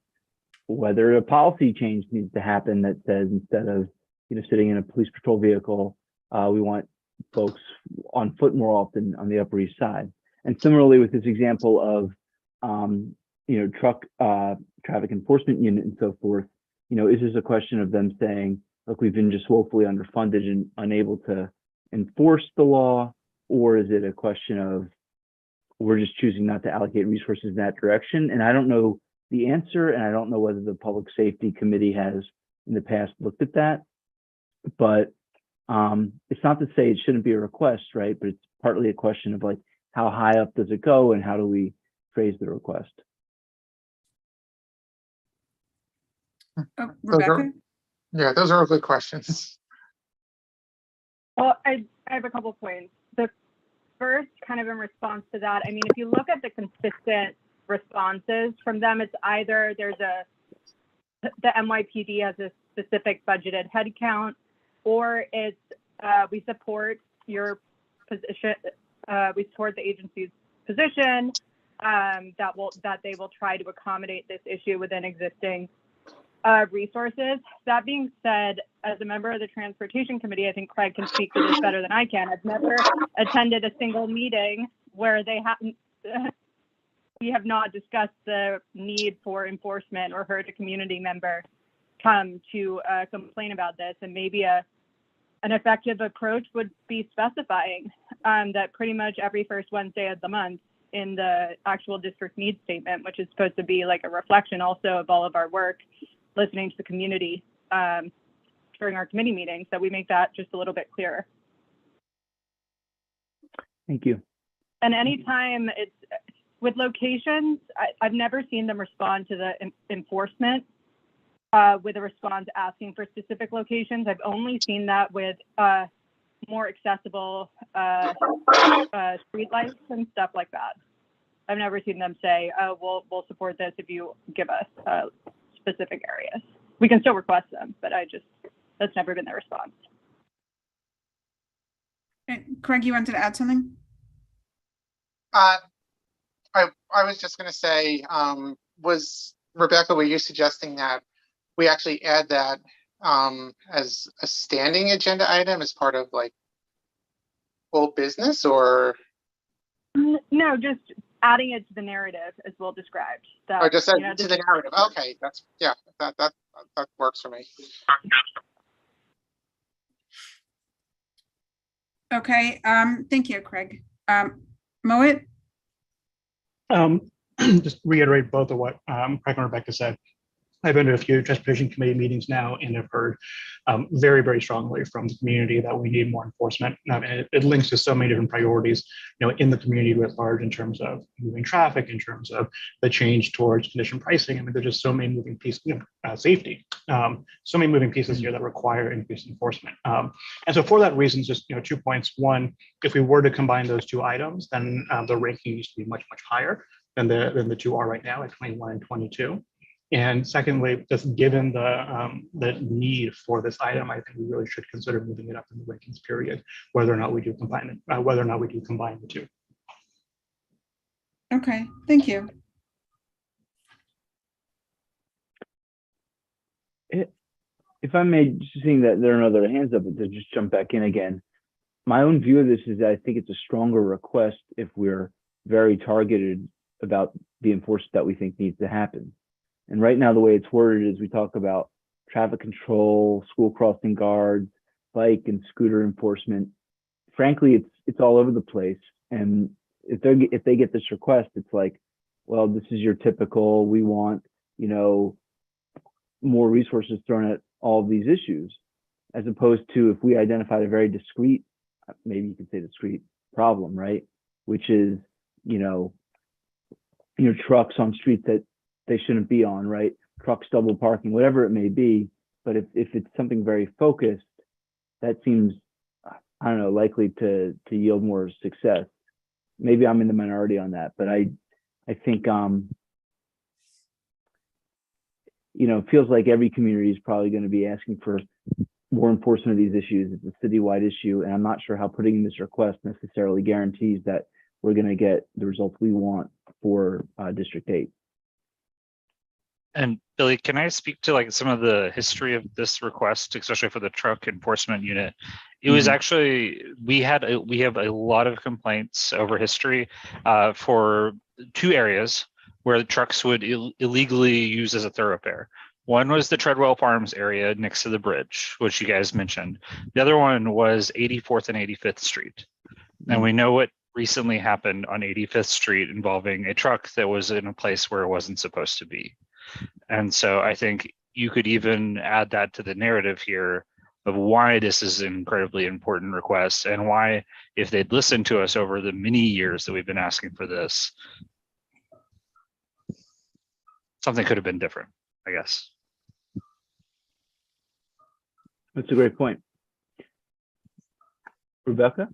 Speaker 1: whether a policy change needs to happen that says, instead of sitting in a police patrol vehicle, we want folks on foot more often on the Upper East Side? And similarly with this example of truck traffic enforcement unit and so forth, is this a question of them saying, look, we've been just woefully underfunded and unable to enforce the law? Or is it a question of we're just choosing not to allocate resources in that direction? And I don't know the answer, and I don't know whether the Public Safety Committee has in the past looked at that. But it's not to say it shouldn't be a request, right? But it's partly a question of, like, how high up does it go and how do we phrase the request?
Speaker 2: Rebecca?
Speaker 9: Those are good questions.
Speaker 4: Well, I have a couple points. The first, kind of in response to that, I mean, if you look at the consistent responses from them, it's either the NYPD has a specific budgeted headcount, or it's we support your position, we support the agency's position, that they will try to accommodate this issue within existing resources. That being said, as a member of the Transportation Committee, I think Craig can speak to this better than I can. I've never attended a single meeting where we have not discussed the need for enforcement or heard a community member come to complain about this. And maybe an effective approach would be specifying that pretty much every first Wednesday of the month in the actual district needs statement, which is supposed to be like a reflection also of all of our work, listening to the community during our committee meetings, that we make that just a little bit clearer.
Speaker 1: Thank you.
Speaker 4: And anytime it's with locations, I've never seen them respond to the enforcement with a response asking for specific locations. I've only seen that with more accessible street lights and stuff like that. I've never seen them say, oh, we'll support this if you give us specific areas. We can still request them, but that's never been their response.
Speaker 2: Craig, you wanted to add something?
Speaker 9: I was just going to say, Rebecca, were you suggesting that we actually add that as a standing agenda item as part of like full business, or?
Speaker 4: No, just adding it to the narrative as well described.
Speaker 9: Or just add to the narrative. Okay, that works for me.
Speaker 2: Okay, thank you, Craig. Moet?
Speaker 7: Just reiterate both of what Craig and Rebecca said. I've been to a few transportation committee meetings now and have heard very, very strongly from the community that we need more enforcement. And it links to so many different priorities, in the community at large in terms of moving traffic, in terms of the change towards condition pricing. I mean, there's just so many moving pieces, safety, so many moving pieces here that require increased enforcement. And so for that reason, just 2 points. One, if we were to combine those two items, then the ranking needs to be much, much higher than the two are right now at 21 and 22. And secondly, just given the need for this item, I think we really should consider moving it up in the rankings period, whether or not we do combine the two.
Speaker 2: Okay, thank you.
Speaker 1: If I may, just seeing that there are no other hands up, to just jump back in again. My own view of this is that I think it's a stronger request if we're very targeted about the enforcement that we think needs to happen. And right now, the way it's worded is we talk about traffic control, school crossing guards, bike and scooter enforcement. Frankly, it's all over the place. And if they get this request, it's like, well, this is your typical, we want, more resources thrown at all of these issues, as opposed to if we identified a very discrete, maybe you could say discrete problem, right? Which is, trucks on streets that they shouldn't be on, right? Trucks double parking, whatever it may be. But if it's something very focused, that seems, I don't know, likely to yield more success. Maybe I'm in the minority on that, but I think, it feels like every community is probably going to be asking for more enforcement of these issues. It's a citywide issue, and I'm not sure how putting in this request necessarily guarantees that we're going to get the results we want for District 8.
Speaker 3: And Billy, can I speak to some of the history of this request, especially for the truck enforcement unit? It was actually, we have a lot of complaints over history for two areas where the trucks would illegally use as a thoroughfare. One was the Treadwell Farms area next to the bridge, which you guys mentioned. The other one was 84th and 85th Street. And we know what recently happened on 85th Street involving a truck that was in a place where it wasn't supposed to be. And so I think you could even add that to the narrative here of why this is an incredibly important request, and why, if they'd listened to us over the many years that we've been asking for this, something could have been different, I guess.
Speaker 1: That's a great point. Rebecca?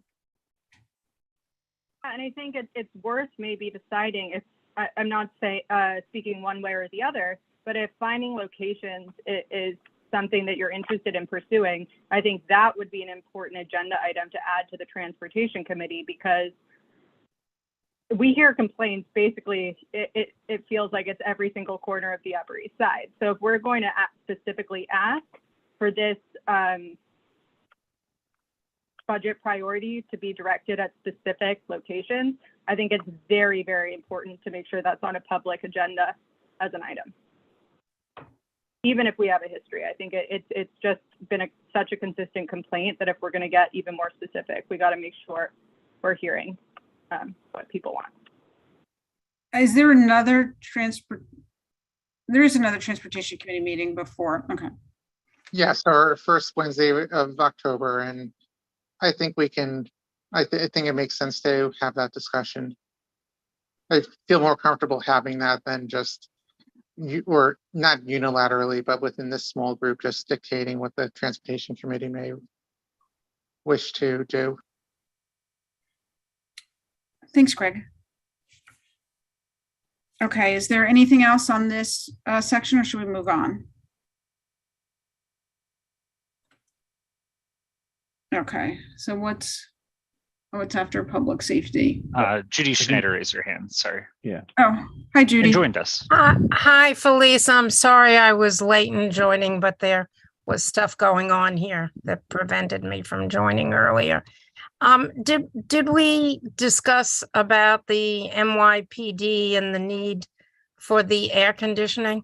Speaker 4: And I think it's worth maybe deciding if, I'm not speaking one way or the other, but if finding locations is something that you're interested in pursuing, I think that would be an important agenda item to add to the Transportation Committee, because we hear complaints, basically, it feels like it's every single corner of the Upper East Side. So if we're going to specifically ask for this budget priority to be directed at specific locations, I think it's very, very important to make sure that's on a public agenda as an item. Even if we have a history, I think it's just been such a consistent complaint that if we're going to get even more specific, we got to make sure we're hearing what people want.
Speaker 2: Is there another there is another Transportation Committee meeting before? Okay.
Speaker 9: Yes, our first Wednesday of October, and I think we can, I think it makes sense to have that discussion. I feel more comfortable having that than just, or not unilaterally, but within this small group, just dictating what the Transportation Committee may wish to do.
Speaker 2: Thanks, Greg. Okay, is there anything else on this section, or should we move on? Okay, so what's after public safety?
Speaker 3: Judy Schneider raised her hand, sorry.
Speaker 1: Yeah.
Speaker 2: Oh, hi, Judy.
Speaker 3: And joined us.
Speaker 10: Hi, Felice. I'm sorry I was late in joining, but there was stuff going on here that prevented me from joining earlier. Did we discuss about the NYPD and the need for the air conditioning?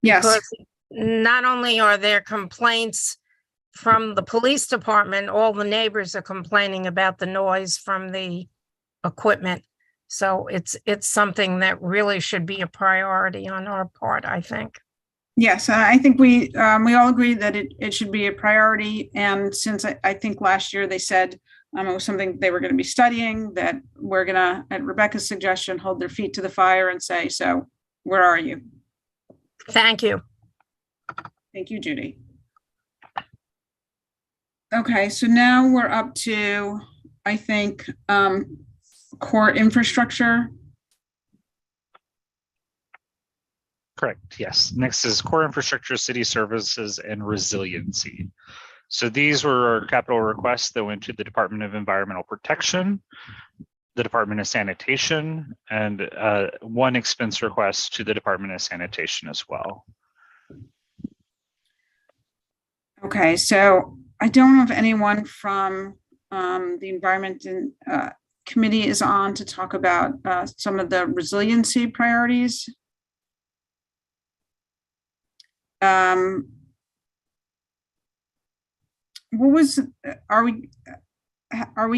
Speaker 2: Yes.
Speaker 10: Because not only are there complaints from the police department, all the neighbors are complaining about the noise from the equipment. So it's something that really should be a priority on our part, I think.
Speaker 2: Yes, I think we all agree that it should be a priority. And since I think last year they said it was something they were going to be studying, that we're going to, at Rebecca's suggestion, hold their feet to the fire and say, so where are you?
Speaker 10: Thank you.
Speaker 2: Thank you, Judy. Okay, so now we're up to, I think, core infrastructure.
Speaker 3: Correct. Yes. Next is core infrastructure, city services, and resiliency. So these were our capital requests that went to the Department of Environmental Protection, the Department of Sanitation, and one expense request to the Department of Sanitation as well.
Speaker 2: Okay, so I don't know if anyone from the Environment and Committee is on to talk about some of the resiliency priorities. What was, are we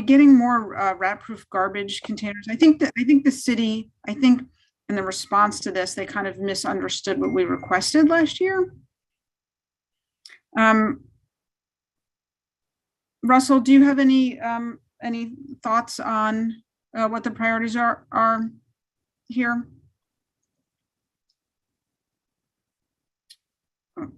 Speaker 2: getting more rat-proof garbage containers? I think the city, in the response to this, they kind of misunderstood what we requested last year. Russell, do you have any thoughts on what the priorities are here? Oh,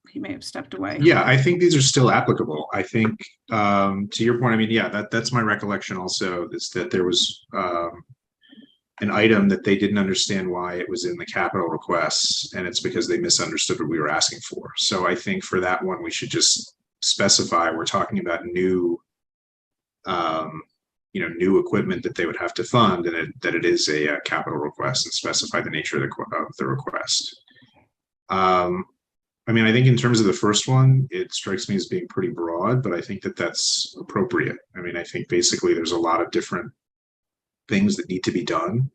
Speaker 2: he may have stepped away.
Speaker 5: Yeah, I think these are still applicable. I think to your point, I mean, yeah, that's my recollection also, is that there was an item that they didn't understand why it was in the capital requests, and it's because they misunderstood what we were asking for. So I think for that one, we should just specify we're talking about new new equipment that they would have to fund, and that it is a capital request, and specify the nature of the request. I mean, I think in terms of the first one, it strikes me as being pretty broad, but I think that that's appropriate. I mean, I think basically there's a lot of different things that need to be done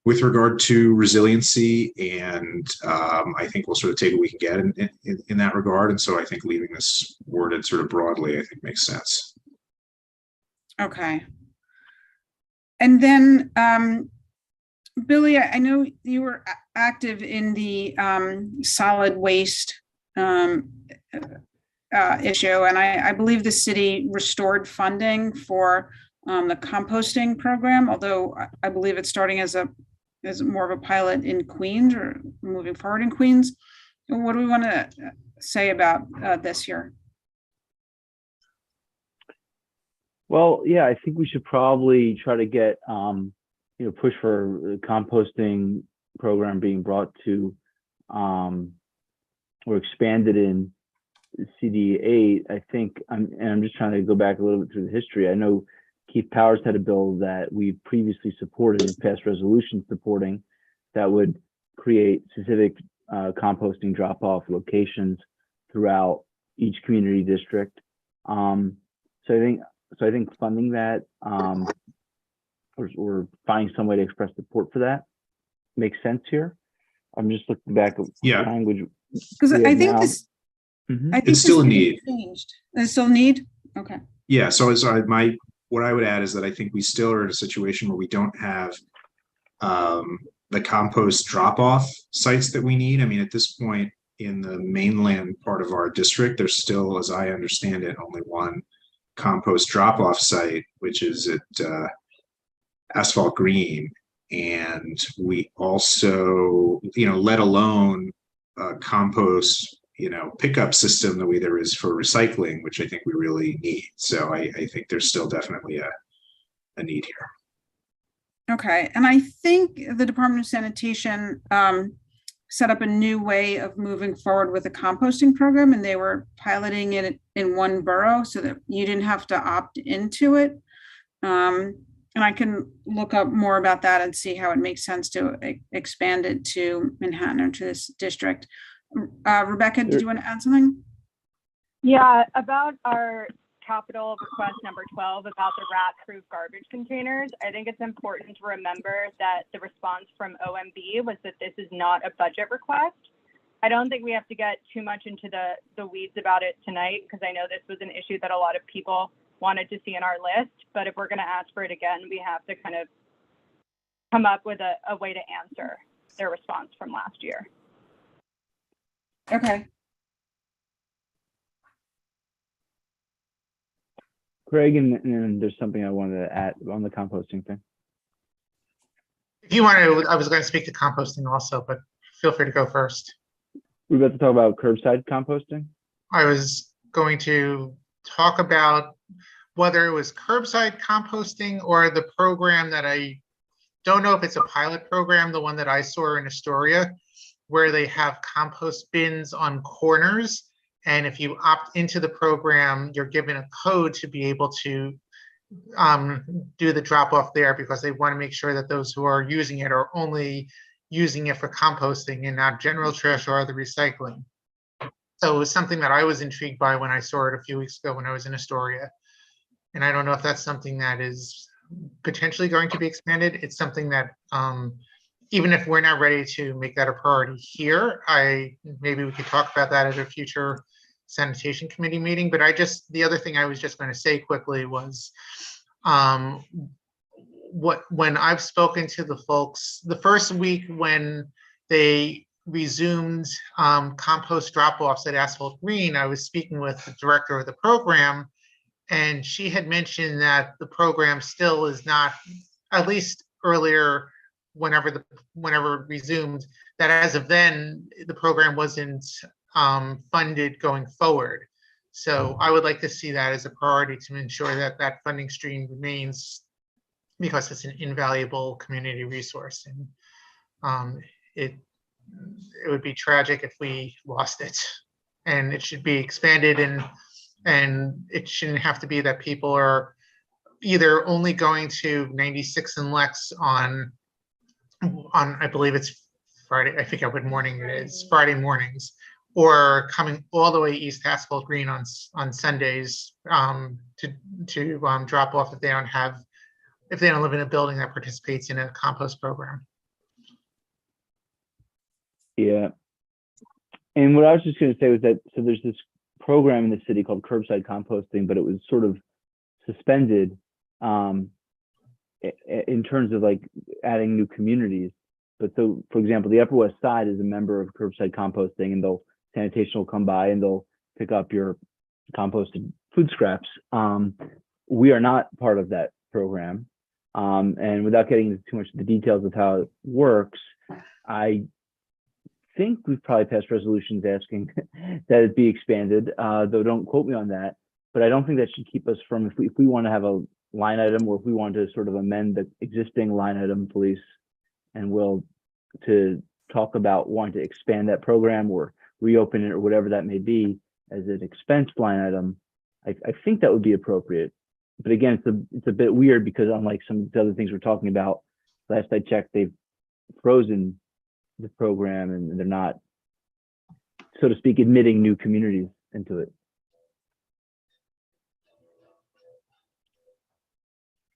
Speaker 5: with regard to resiliency, and I think we'll sort of take what we can get in that regard. And so I think leaving this worded sort of broadly, I think makes sense.
Speaker 2: Okay. And then, Billy, I know you were active in the solid waste issue, and I believe the city restored funding for the composting program, although I believe it's starting as more of a pilot in Queens, or moving forward in Queens. What do we want to say about this here?
Speaker 1: Well, yeah, I think we should probably try to get, push for the composting program being brought to, or expanded in CB8. I think, I'm just trying to go back a little bit through the history. I know Keith Powers had a bill that we previously supported and passed resolution supporting, that would create specific composting drop-off locations throughout each community district. So I think funding that, or finding some way to express support for that makes sense here. I'm just looking back at language.
Speaker 2: Because I think this,
Speaker 5: it's still a need.
Speaker 2: Changed. It's still a need. Okay.
Speaker 5: Yeah. So what I would add is that I think we still are in a situation where we don't have the compost drop-off sites that we need. I mean, at this point in the mainland part of our district, there's still, as I understand it, only one compost drop-off site, which is at Asphalt Green. And we also, let alone compost, pickup system the way there is for recycling, which I think we really need. So I think there's still definitely a need here.
Speaker 2: Okay. And I think the Department of Sanitation set up a new way of moving forward with a composting program, and they were piloting it in one borough so that you didn't have to opt into it. And I can look up more about that and see how it makes sense to expand it to Manhattan or to this district. Rebecca, did you want to add something?
Speaker 4: Yeah, about our capital request number 12 about the rat-proof garbage containers. I think it's important to remember that the response from OMB was that this is not a budget request. I don't think we have to get too much into the weeds about it tonight, because I know this was an issue that a lot of people wanted to see in our list. But if we're going to ask for it again, we have to kind of come up with a way to answer their response from last year.
Speaker 2: Okay.
Speaker 1: Craig, and there's something I wanted to add on the composting thing.
Speaker 9: If you want to, I was going to speak to composting also, but feel free to go first.
Speaker 1: We're about to talk about curbside composting.
Speaker 9: I was going to talk about whether it was curbside composting or the program that I don't know if it's a pilot program, the one that I saw in Astoria, where they have compost bins on corners. And if you opt into the program, you're given a code to be able to do the drop off there, because they want to make sure that those who are using it are only using it for composting and not general trash or other recycling. So it was something that I was intrigued by when I saw it a few weeks ago when I was in Astoria. And I don't know if that's something that is potentially going to be expanded. It's something that even if we're not ready to make that a priority here, maybe we could talk about that at a future sanitation committee meeting. But the other thing I was just going to say quickly was when I've spoken to the folks, the first week when they resumed compost drop-offs at Asphalt Green, I was speaking with the director of the program, and she had mentioned that the program still is not, at least earlier, whenever it resumed, that as of then, the program wasn't funded going forward. So I would like to see that as a priority to ensure that that funding stream remains, because it's an invaluable community resource. And it would be tragic if we lost it. And it should be expanded, and it shouldn't have to be that people are either only going to 96 and Lex on I believe it's Friday, I forget what morning it is, Friday mornings, or coming all the way East Asphalt Green on Sundays to drop off if they don't live in a building that participates in a compost program. Yeah.
Speaker 1: And what I was just going to say was that, so there's this program in the city called curbside composting, but it was sort of suspended in terms of like adding new communities. But so, for example, the Upper West Side is a member of curbside composting, and sanitation will come by and they'll pick up your composted food scraps. We are not part of that program. And without getting into too much of the details of how it works, I think we've probably passed resolutions asking that it be expanded, though don't quote me on that. But I don't think that should keep us from, if we want to have a line item, or if we want to sort of amend the existing line item, police and will, to talk about wanting to expand that program or reopen it or whatever that may be as an expense line item, I think that would be appropriate. But again, it's a bit weird, because unlike some of the other things we're talking about, last I checked, they've frozen the program and they're not, so to speak, admitting new communities into it.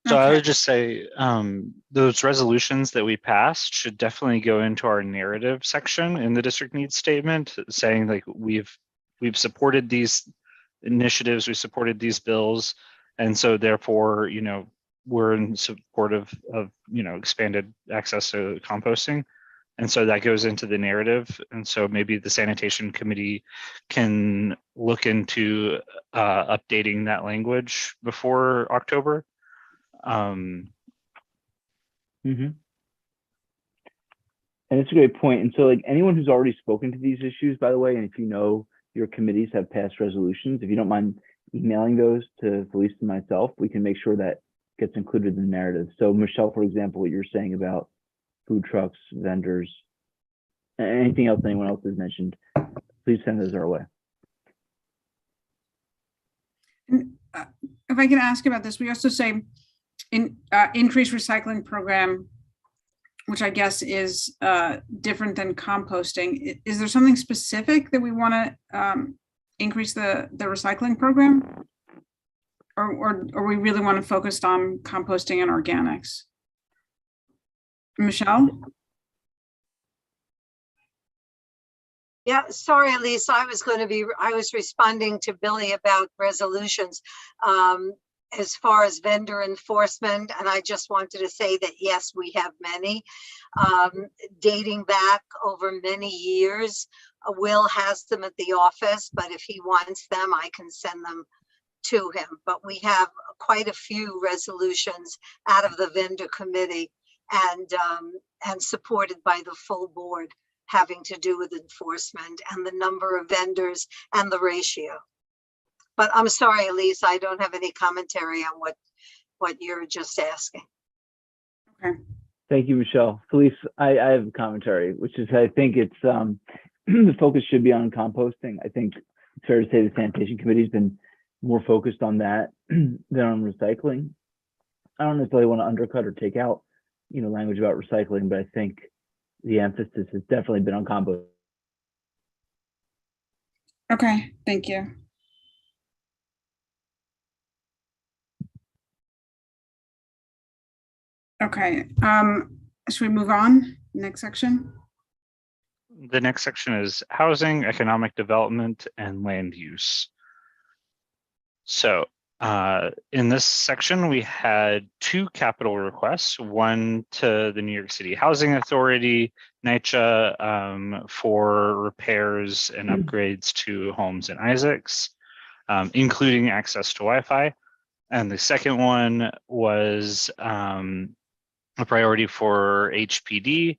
Speaker 3: So I would just say those resolutions that we passed should definitely go into our narrative section in the district needs statement, saying like we've supported these initiatives, we supported these bills, and so therefore, we're in support of expanded access to composting. And so that goes into the narrative. And so maybe the sanitation committee can look into updating that language before October.
Speaker 1: And it's a great point. And so like anyone who's already spoken to these issues, by the way, and if you know your committees have passed resolutions, if you don't mind emailing those to Felice and myself, we can make sure that gets included in the narrative. So Michelle, for example, what you're saying about food trucks, vendors, anything else anyone else has mentioned, please send those our way.
Speaker 2: And, if I can ask about this, we also say increased recycling program, which I guess is different than composting. Is there something specific that we want to increase the recycling program, or we really want to focus on composting and organics? Michelle?
Speaker 6: Yeah, sorry, Elise. I was responding to Billy about resolutions. as far as vendor enforcement, and I just wanted to say that, yes, we have many, dating back over many years. Will has them at the office, but if he wants them, I can send them to him. But we have quite a few resolutions out of the vendor committee and supported by the full board having to do with enforcement and the number of vendors and the ratio. But I'm sorry, Elise, I don't have any commentary on what you're just asking.
Speaker 2: Okay.
Speaker 1: Thank you, Michelle. Felice, I have a commentary, which is I think it's the focus should be on composting. I think it's fair to say the sanitation committee's been more focused on that than on recycling. I don't necessarily want to undercut or take out, language about recycling, but I think the emphasis has definitely been on compost.
Speaker 2: Okay, thank you. Okay, should we move on? Next section?
Speaker 3: The next section is housing, economic development, and land use. So in this section, we had two capital requests, one to the New York City Housing Authority, NYCHA, for repairs and upgrades to homes in Isaacs, including access to Wi-Fi. And the second one was a priority for HPD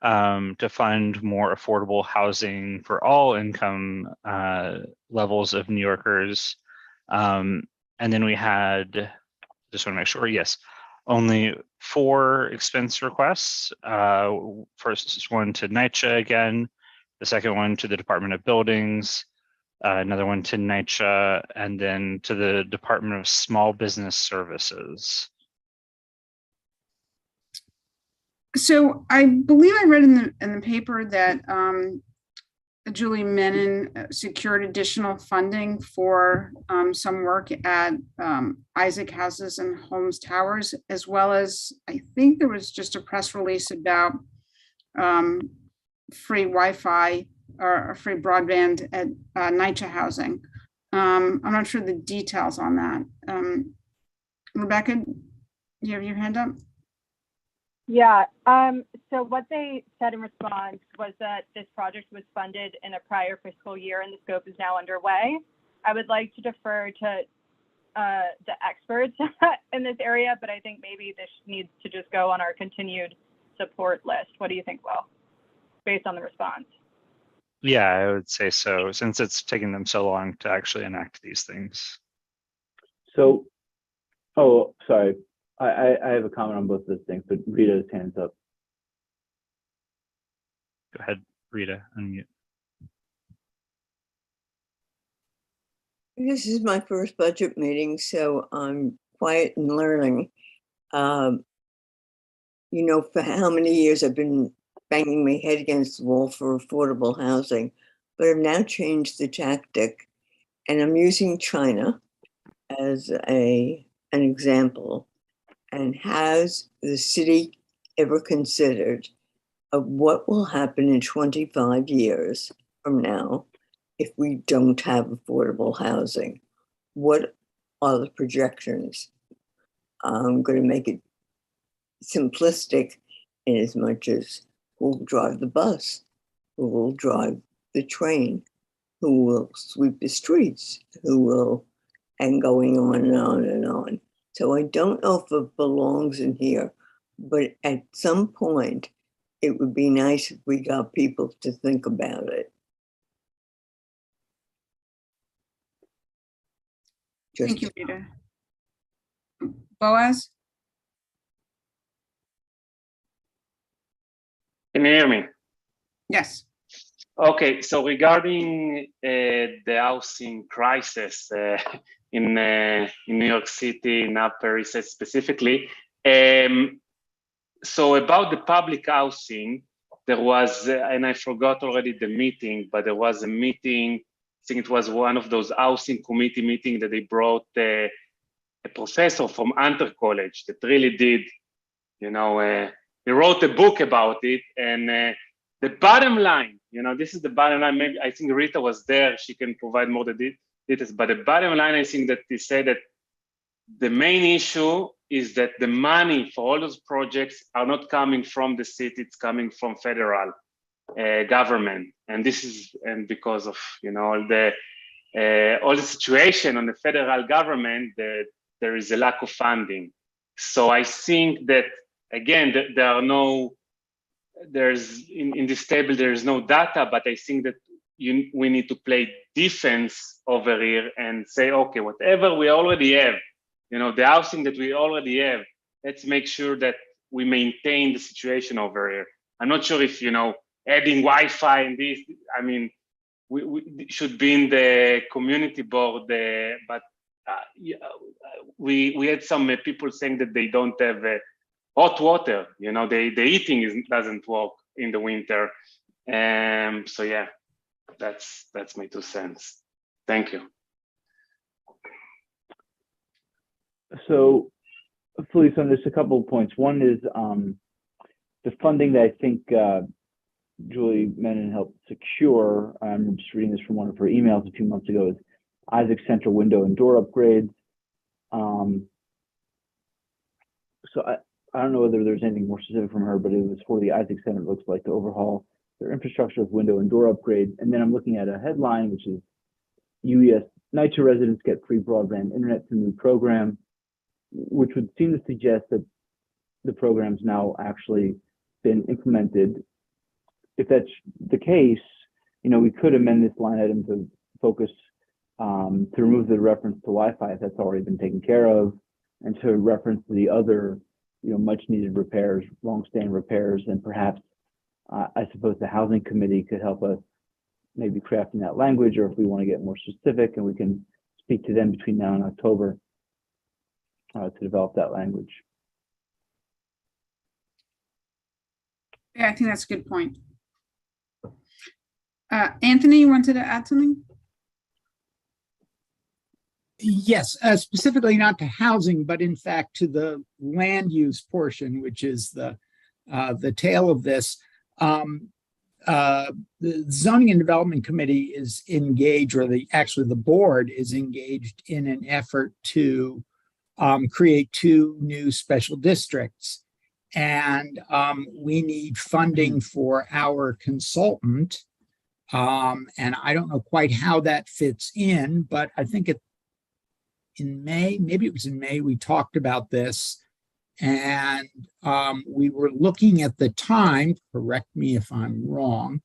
Speaker 3: to fund more affordable housing for all income levels of New Yorkers. And then we had, just want to make sure, yes, only 4 expense requests. First one to NYCHA again, the second one to the Department of Buildings, another one to NYCHA, and then to the Department of Small Business Services.
Speaker 2: So I believe I read in the paper that Julie Menon secured additional funding for some work at Isaac Houses and Homes Towers, as well as I think there was just a press release about free Wi-Fi or free broadband at NYCHA housing. I'm not sure the details on that. Rebecca, you have your hand up?
Speaker 4: Yeah, so what they said in response was that this project was funded in a prior fiscal year and the scope is now underway. I would like to defer to the experts in this area, but I think maybe this needs to just go on our continued support list. What do you think, Will, based on the response?
Speaker 3: Yeah, I would say so, since it's taking them so long to actually enact these things.
Speaker 1: So, oh, sorry. I have a comment on both of those things, but Rita's hands up.
Speaker 3: Go ahead, Rita, unmute.
Speaker 11: This is my first budget meeting, so I'm quiet and learning. For how many years I've been banging my head against the wall for affordable housing, but I've now changed the tactic, and I'm using China as an example. And has the city ever considered of what will happen in 25 years from now if we don't have affordable housing? What are the projections? I'm going to make it simplistic in as much as who will drive the bus, who will drive the train, who will sweep the streets, and going on and on and on. So I don't know if it belongs in here, but at some point, it would be nice if we got people to think about it.
Speaker 2: Thank you, Rita. Boaz?
Speaker 8: Can you hear me?
Speaker 2: Yes.
Speaker 8: Okay, so regarding the housing crisis in New York City, in Upper East Side specifically, so about the public housing, there was, and I forgot already the meeting, but there was a meeting, I think it was one of those housing committee meetings that they brought a professor from Hunter College that really did, he wrote a book about it, and the bottom line, this is the bottom line. Maybe I think Rita was there. She can provide more details. But the bottom line, I think that he said that the main issue is that the money for all those projects are not coming from the city, it's coming from federal government. And this is because of all the situation on the federal government, there is a lack of funding. So I think that again, in this table there is no data, but I think that we need to play defense over here and say, okay, whatever we already have, the housing that we already have, let's make sure that we maintain the situation over here. I'm not sure if, adding Wi-Fi and this, I mean, we should be in the community board, but we had some people saying that they don't have hot water, the heating doesn't work in the winter. So yeah, that's my 2 cents. Thank you.
Speaker 1: So, Felice, on this, a couple of points. One is the funding that I think Julie Menon helped secure. I'm just reading this from one of her emails a few months ago. Is Isaac Central window and door upgrades. So I don't know whether there's anything more specific from her, but it was for the Isaac Center. It looks like to overhaul their infrastructure with window and door upgrades. And then I'm looking at a headline, which is UES NYCHA residents get free broadband internet through new program, which would seem to suggest that the program's now actually been implemented. If that's the case, we could amend this line item to focus to remove the reference to Wi-Fi if that's already been taken care of, and to reference the other, much needed repairs, long-standing repairs, and perhaps I suppose the housing committee could help us maybe crafting that language, or if we want to get more specific, and we can speak to them between now and October to develop that language.
Speaker 2: Yeah, I think that's a good point. Anthony, you wanted to add something?
Speaker 12: Yes, specifically not to housing, but in fact to the land use portion, which is the tail of this. The Zoning and Development Committee is engaged, or the board is engaged in an effort to create 2 new special districts. And we need funding for our consultant. And I don't know quite how that fits in, but I think in May, maybe it was in May, we talked about this. And we were looking at the time, correct me if I'm wrong,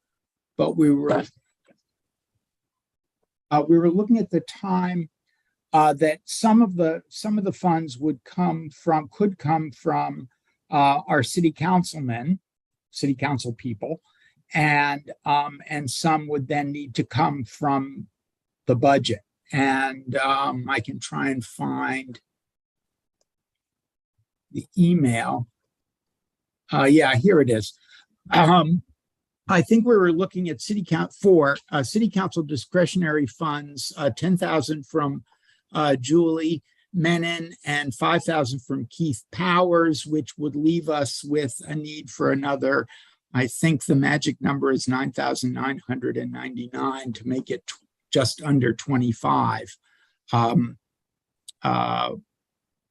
Speaker 12: but we were looking at the time that some of the funds could come from our city council people, and some would then need to come from the budget. And I can try and find the email. Yeah, here it is. I think we were looking at city council discretionary funds, 10,000 from Julie Menon and 5,000 from Keith Powers, which would leave us with a need for another. I think the magic number is 9,999 to make it just under 25,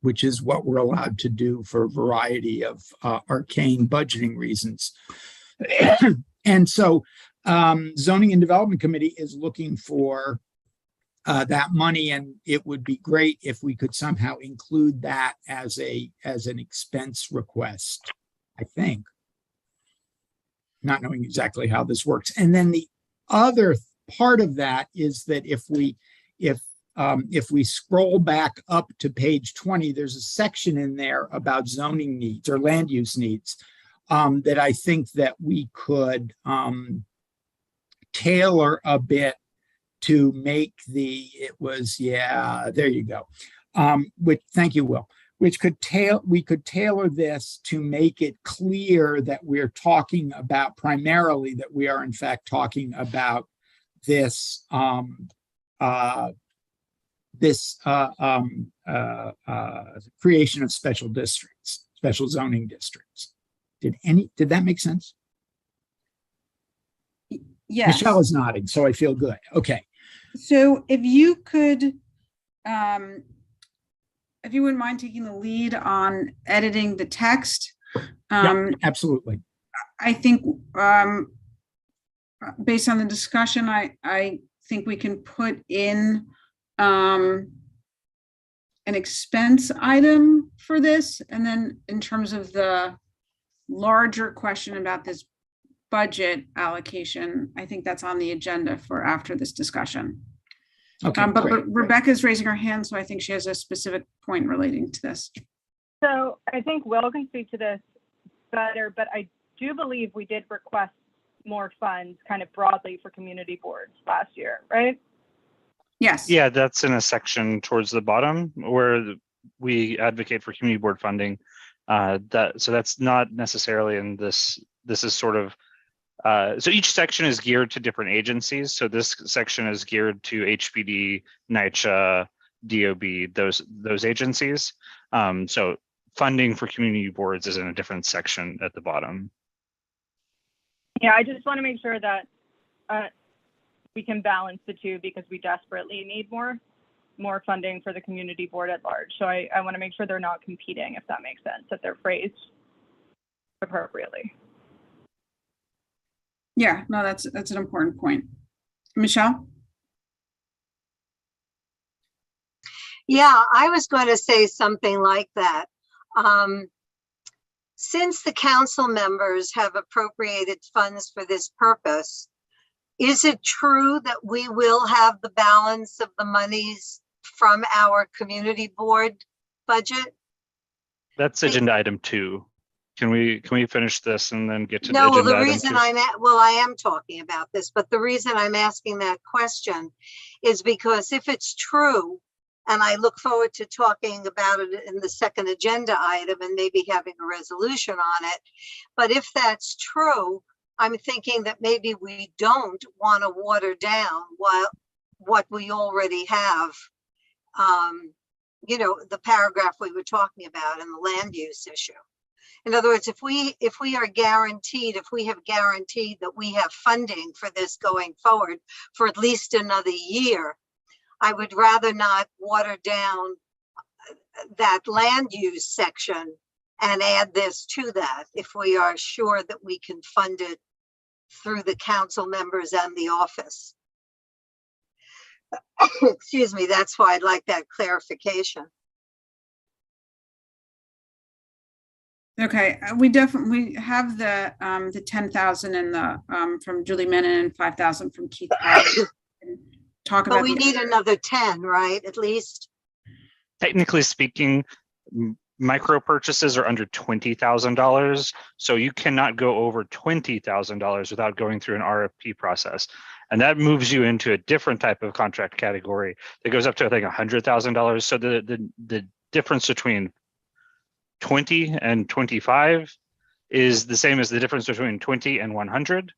Speaker 12: which is what we're allowed to do for a variety of arcane budgeting reasons. And so Zoning and Development Committee is looking for that money, and it would be great if we could somehow include that as an expense request, I think. Not knowing exactly how this works. And then the other part of that is that if we scroll back up to page 20, there's a section in there about zoning needs or land use needs that I think that we could tailor a bit to make there you go. Which, thank you, Will. We could tailor this to make it clear that we're talking about primarily that we are in fact talking about this creation of special districts, special zoning districts. Did that make sense?
Speaker 2: Yes.
Speaker 12: Michelle is nodding, so I feel good. Okay.
Speaker 2: So if you could if you wouldn't mind taking the lead on editing the text.
Speaker 12: Yeah, absolutely.
Speaker 2: I think based on the discussion, I think we can put in an expense item for this. And then in terms of the larger question about this budget allocation, I think that's on the agenda for after this discussion.
Speaker 12: Okay,
Speaker 2: But
Speaker 12: great.
Speaker 2: Rebecca's raising her hand, so I think she has a specific point relating to this.
Speaker 4: So I think Will can speak to this better, but I do believe we did request more funds kind of broadly for community boards last year, right?
Speaker 2: Yes.
Speaker 3: Yeah, that's in a section towards the bottom where we advocate for community board funding. So that's not necessarily in this. This is sort of so each section is geared to different agencies. So this section is geared to HPD, NYCHA, DOB, those agencies. So funding for community boards is in a different section at the bottom.
Speaker 4: Yeah, I just want to make sure that we can balance the two because we desperately need more funding for the community board at large. So I want to make sure they're not competing, if that makes sense, that they're phrased appropriately.
Speaker 2: Yeah, no, that's an important point. Michelle?
Speaker 6: Yeah, I was going to say something like that. Since the council members have appropriated funds for this purpose, is it true that we will have the balance of the monies from our community board budget?
Speaker 3: That's agenda item 2. Can we finish this and then get to
Speaker 6: No, well,
Speaker 3: agenda
Speaker 6: the
Speaker 3: item
Speaker 6: reason
Speaker 3: 2?
Speaker 6: I am talking about this, but the reason I'm asking that question is because if it's true, and I look forward to talking about it in the second agenda item and maybe having a resolution on it. But if that's true, I'm thinking that maybe we don't want to water down what we already have. You know, the paragraph we were talking about in the land use issue. In other words, if we have guaranteed that we have funding for this going forward for at least another year, I would rather not water down that land use section and add this to that if we are sure that we can fund it through the council members and the office. Excuse me, that's why I'd like that clarification.
Speaker 2: Okay, we definitely have the 10,000 in the from Julie Menon and 5,000 from Keith Howard. Talk about.
Speaker 6: But we need another 10, right? At least.
Speaker 3: Technically speaking, micro purchases are under $20,000, so you cannot go over $20,000 without going through an RFP process, and that moves you into a different type of contract category that goes up to, I think, $100,000. So the difference between 20 and 25 is the same as the difference between 20 and 100.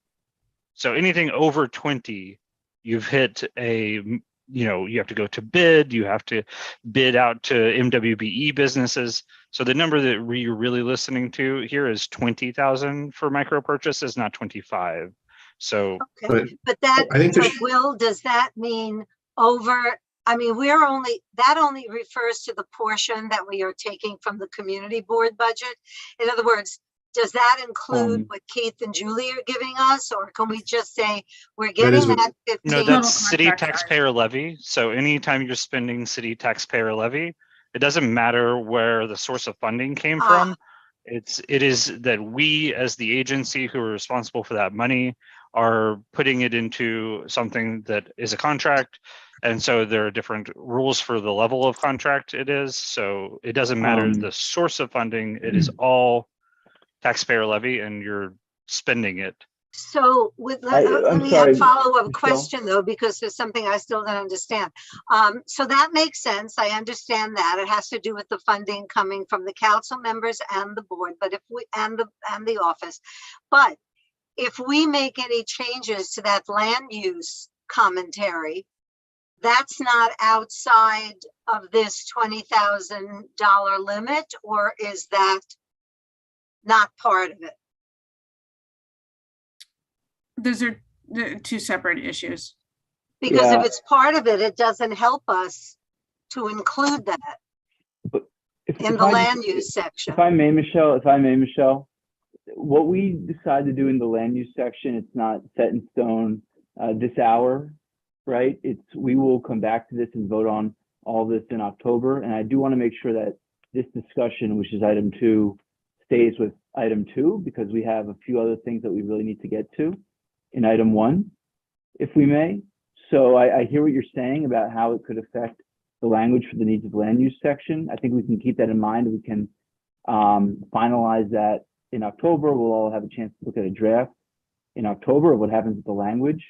Speaker 3: So anything over 20, you've hit a, you know, you have to go to bid, you have to bid out to MWBE businesses. So the number that you're really listening to here is 20,000 for micro purchases, not 25. So,
Speaker 6: okay. But that,
Speaker 5: I think
Speaker 6: Will, does that mean over? I mean, that only refers to the portion that we are taking from the community board budget. In other words, does that include what Keith and Julie are giving us, or can we just say we're getting that 15?
Speaker 3: No, that's city taxpayer levy. So anytime you're spending city taxpayer levy, it doesn't matter where the source of funding came from. It is that we, as the agency who are responsible for that money, are putting it into something that is a contract. And so there are different rules for the level of contract it is. So it doesn't matter the source of funding, it is all taxpayer levy and you're spending it.
Speaker 6: So let me have a follow-up question though, because there's something I still don't understand. So that makes sense. I understand that it has to do with the funding coming from the council members and the board, but if we and the office. But if we make any changes to that land use commentary, that's not outside of this $20,000 limit, or is that not part of it?
Speaker 2: Those are two separate issues.
Speaker 6: Because if it's part of it, it doesn't help us to include that. in the land use section.
Speaker 1: If I may, Michelle, what we decide to do in the land use section, it's not set in stone this hour, right? We will come back to this and vote on all this in October. And I do want to make sure that this discussion, which is item 2, stays with item 2, because we have a few other things that we really need to get to in item 1, if we may. So I hear what you're saying about how it could affect the language for the needs of land use section. I think we can keep that in mind. We can finalize that in October. We'll all have a chance to look at a draft in October of what happens with the language.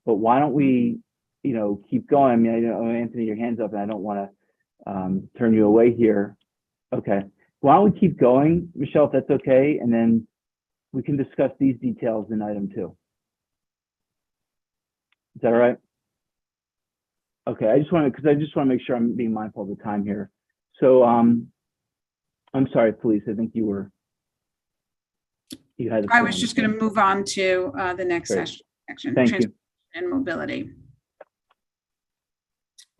Speaker 1: But why don't we, keep going? I mean, I know, Anthony, your hand's up, and I don't want to turn you away here. Okay. Why don't we keep going, Michelle, if that's okay, and then we can discuss these details in item 2. Is that all right? Okay, I just want to make sure I'm being mindful of the time here. So I'm sorry, Felice, I think you had.
Speaker 2: I was just going to move on to the next section.
Speaker 1: Thank you.
Speaker 2: And mobility.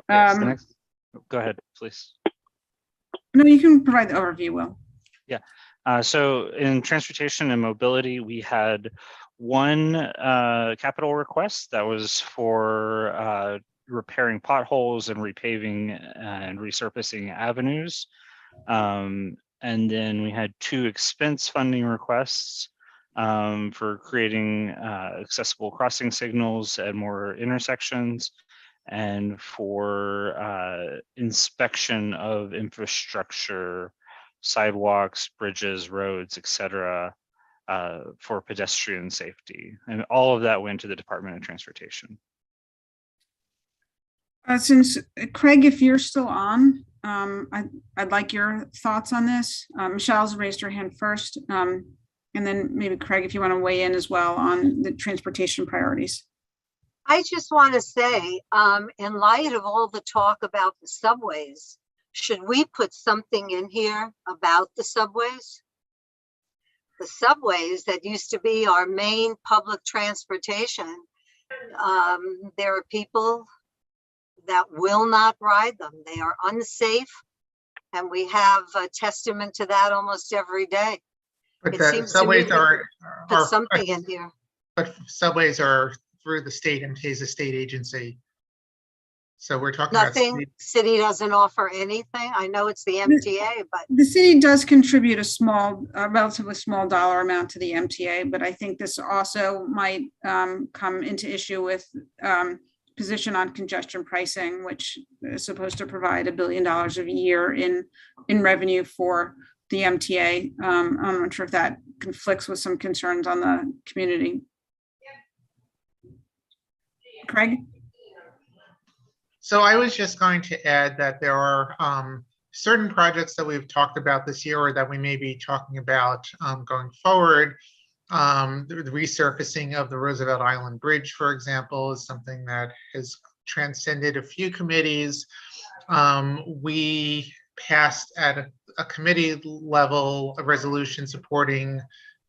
Speaker 3: Yes, go ahead, please.
Speaker 2: No, you can provide the overview, Will.
Speaker 3: Yeah. So in transportation and mobility, we had one capital request that was for repairing potholes and repaving and resurfacing avenues. And then we had 2 expense funding requests for creating accessible crossing signals at more intersections, and for inspection of infrastructure, sidewalks, bridges, roads, etc., for pedestrian safety. And all of that went to the Department of Transportation.
Speaker 2: Since Craig, if you're still on, I'd like your thoughts on this. Michelle's raised her hand first, and then maybe Craig, if you want to weigh in as well on the transportation priorities.
Speaker 6: I just want to say, in light of all the talk about the subways, should we put something in here about the subways? The subways that used to be our main public transportation, there are people that will not ride them. They are unsafe, and we have a testament to that almost every day.
Speaker 9: But
Speaker 6: It seems to me
Speaker 9: subways
Speaker 6: we
Speaker 9: are
Speaker 6: put something in here.
Speaker 9: But subways are through the state. MTA is a state agency. So we're talking
Speaker 6: Nothing,
Speaker 9: about
Speaker 6: city doesn't offer anything. I know it's the MTA, but
Speaker 2: The city does contribute a relatively small dollar amount to the MTA, but I think this also might come into issue with position on congestion pricing, which is supposed to provide $1 billion a year in revenue for the MTA. I'm not sure if that conflicts with some concerns on the community. Craig?
Speaker 9: So I was just going to add that there are certain projects that we've talked about this year, or that we may be talking about going forward. The resurfacing of the Roosevelt Island Bridge, for example, is something that has transcended a few committees. We passed at a committee level a resolution supporting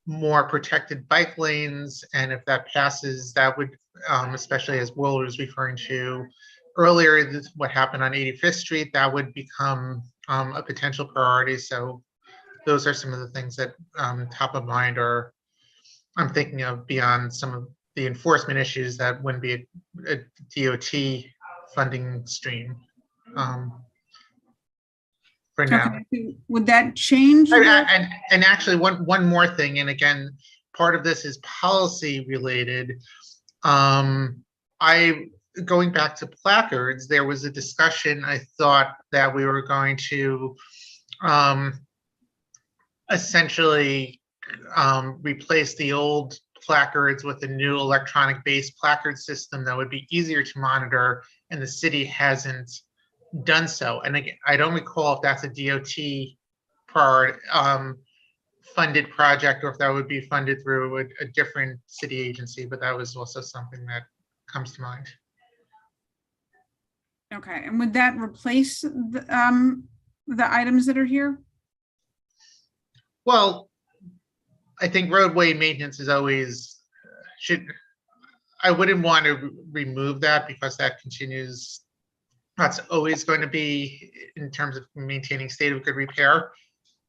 Speaker 9: more protected bike lanes, and if that passes, that would, especially as Will was referring to earlier, what happened on 85th Street, that would become a potential priority. So those are some of the things that top of mind are I'm thinking of beyond some of the enforcement issues that wouldn't be a DOT funding stream for now.
Speaker 2: Okay. Would that change?
Speaker 9: And actually one more thing, and again, part of this is policy related. Going back to placards, there was a discussion, I thought, that we were going to essentially replace the old placards with a new electronic based placard system that would be easier to monitor, and the city hasn't done so. And again, I don't recall if that's a DOT funded project, or if that would be funded through a different city agency, but that was also something that comes to mind.
Speaker 2: Okay, and would that replace the items that are here?
Speaker 9: Well, I think roadway maintenance is always I wouldn't want to remove that, because that continues that's always going to be, in terms of maintaining state of good repair,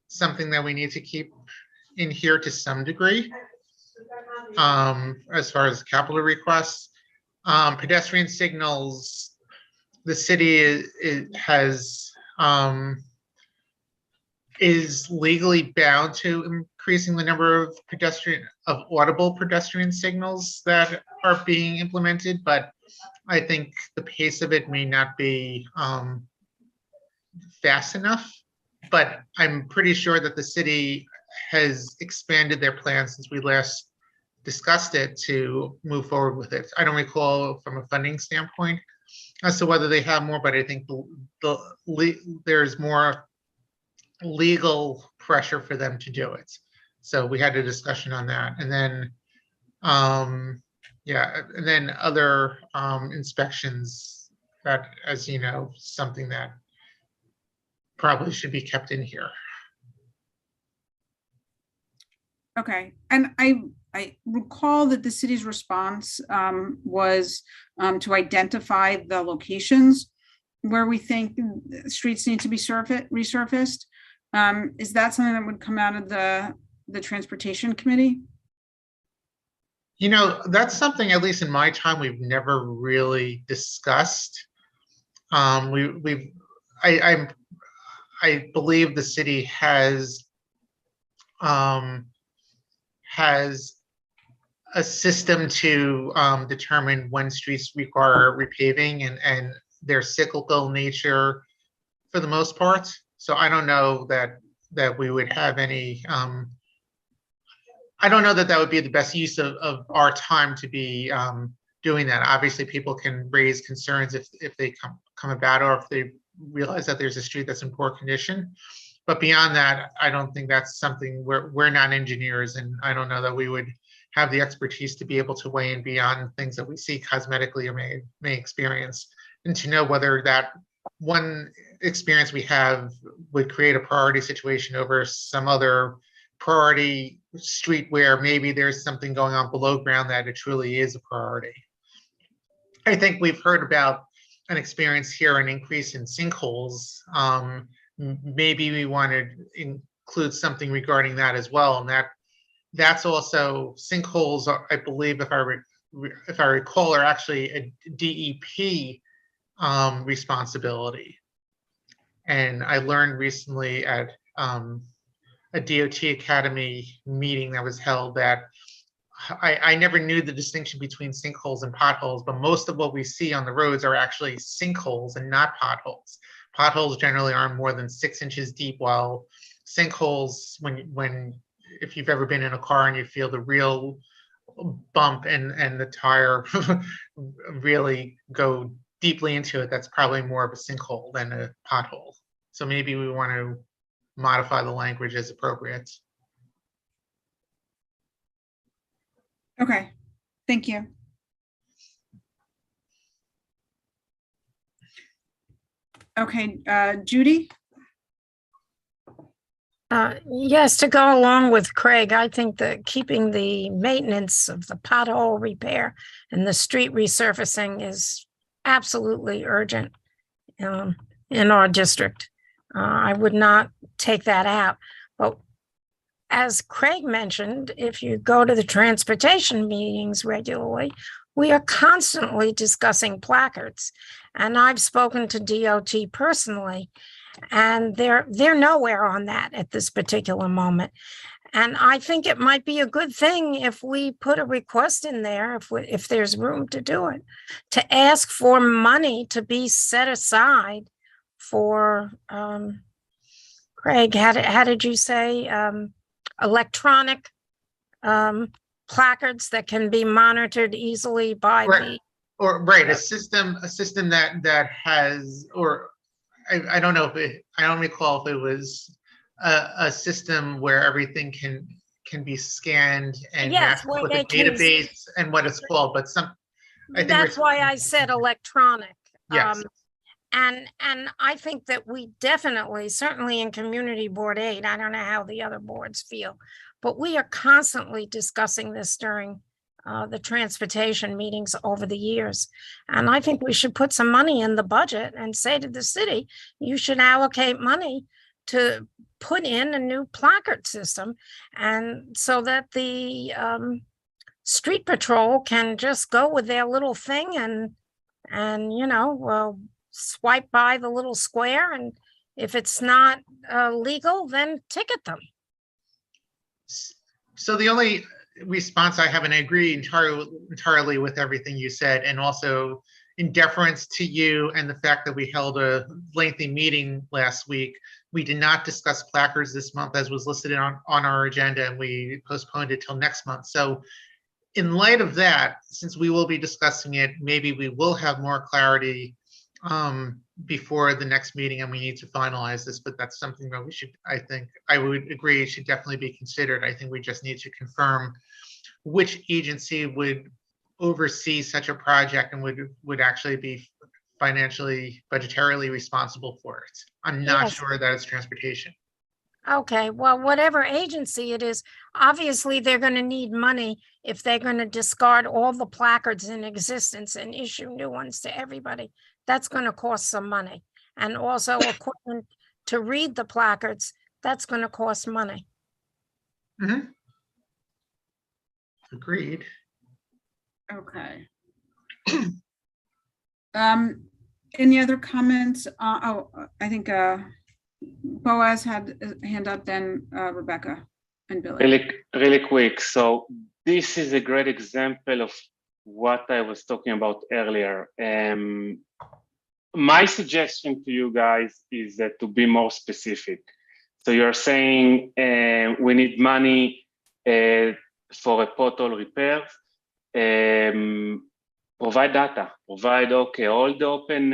Speaker 9: something that we need to keep in here to some degree. As far as capital requests, pedestrian signals, the city is legally bound to increasing the number of audible pedestrian signals that are being implemented, but I think the pace of it may not be fast enough. But I'm pretty sure that the city has expanded their plans since we last discussed it to move forward with it. I don't recall from a funding standpoint as to whether they have more, but I think there's more legal pressure for them to do it. So we had a discussion on that. And then, yeah, and then other inspections that, as you know, something that probably should be kept in here.
Speaker 2: Okay, and I recall that the city's response was to identify the locations where we think streets need to be resurfaced. Is that something that would come out of the transportation committee?
Speaker 9: You know, that's something, at least in my time, we've never really discussed. I believe the city has a system to determine when streets require repaving and their cyclical nature for the most part. So I don't know that we would have any, I don't know that that would be the best use of our time to be doing that. Obviously, people can raise concerns if they come about, or if they realize that there's a street that's in poor condition. But beyond that, I don't think that's something we're not engineers, and I don't know that we would have the expertise to be able to weigh in beyond things that we see cosmetically or may experience, and to know whether that one experience we have would create a priority situation over some other priority street where maybe there's something going on below ground that it truly is a priority. I think we've heard about an experience here, an increase in sinkholes. Maybe we want to include something regarding that as well, and that's also, sinkholes are, I believe, if I recall, are actually a DEP responsibility. And I learned recently at a DOT Academy meeting that was held that I never knew the distinction between sinkholes and potholes, but most of what we see on the roads are actually sinkholes and not potholes. Potholes generally aren't more than 6 inches deep, while sinkholes, if you've ever been in a car and you feel the real bump and the tire really go deeply into it, that's probably more of a sinkhole than a pothole. So maybe we want to modify the language as appropriate.
Speaker 2: Okay, thank you. Okay, Judy?
Speaker 10: Yes, to go along with Craig, I think that keeping the maintenance of the pothole repair and the street resurfacing is absolutely urgent in our district. I would not take that out. But as Craig mentioned, if you go to the transportation meetings regularly, we are constantly discussing placards. And I've spoken to DOT personally, and they're nowhere on that at this particular moment. And I think it might be a good thing if we put a request in there, if there's room to do it, to ask for money to be set aside for, Craig, how did you say, electronic placards that can be monitored easily by
Speaker 9: right. A system that has, or I don't know if I don't recall if it was a system where everything can be scanned and matched with a database and what it's called, but
Speaker 10: that's why I said electronic.
Speaker 9: Yes.
Speaker 10: And I think that we definitely, certainly in Community Board 8, I don't know how the other boards feel, but we are constantly discussing this during the transportation meetings over the years. And I think we should put some money in the budget and say to the city, you should allocate money to put in a new placard system, and so that the street patrol can just go with their little thing and swipe by the little square, and if it's not legal, then ticket them.
Speaker 9: So the only response I have, and I agree entirely with everything you said, and also in deference to you and the fact that we held a lengthy meeting last week, we did not discuss placards this month as was listed on our agenda, and we postponed it till next month. So in light of that, since we will be discussing it, maybe we will have more clarity before the next meeting, and we need to finalize this, but that's something that we should, I think, I would agree, it should definitely be considered. I think we just need to confirm which agency would oversee such a project and would actually be financially, budgetarily responsible for it. I'm not
Speaker 10: Yes.
Speaker 9: sure that it's transportation.
Speaker 10: Okay, well, whatever agency it is, obviously they're going to need money if they're going to discard all the placards in existence and issue new ones to everybody. That's going to cost some money. And also equipment to read the placards, that's going to cost money.
Speaker 9: Mm-hmm. Agreed.
Speaker 2: Okay. Any other comments? I think Boaz had a hand up, then Rebecca and Billy.
Speaker 8: Really quick. So this is a great example of what I was talking about earlier. My suggestion to you guys is that to be more specific. So you're saying we need money for a pothole repair. Provide data. Provide all the open,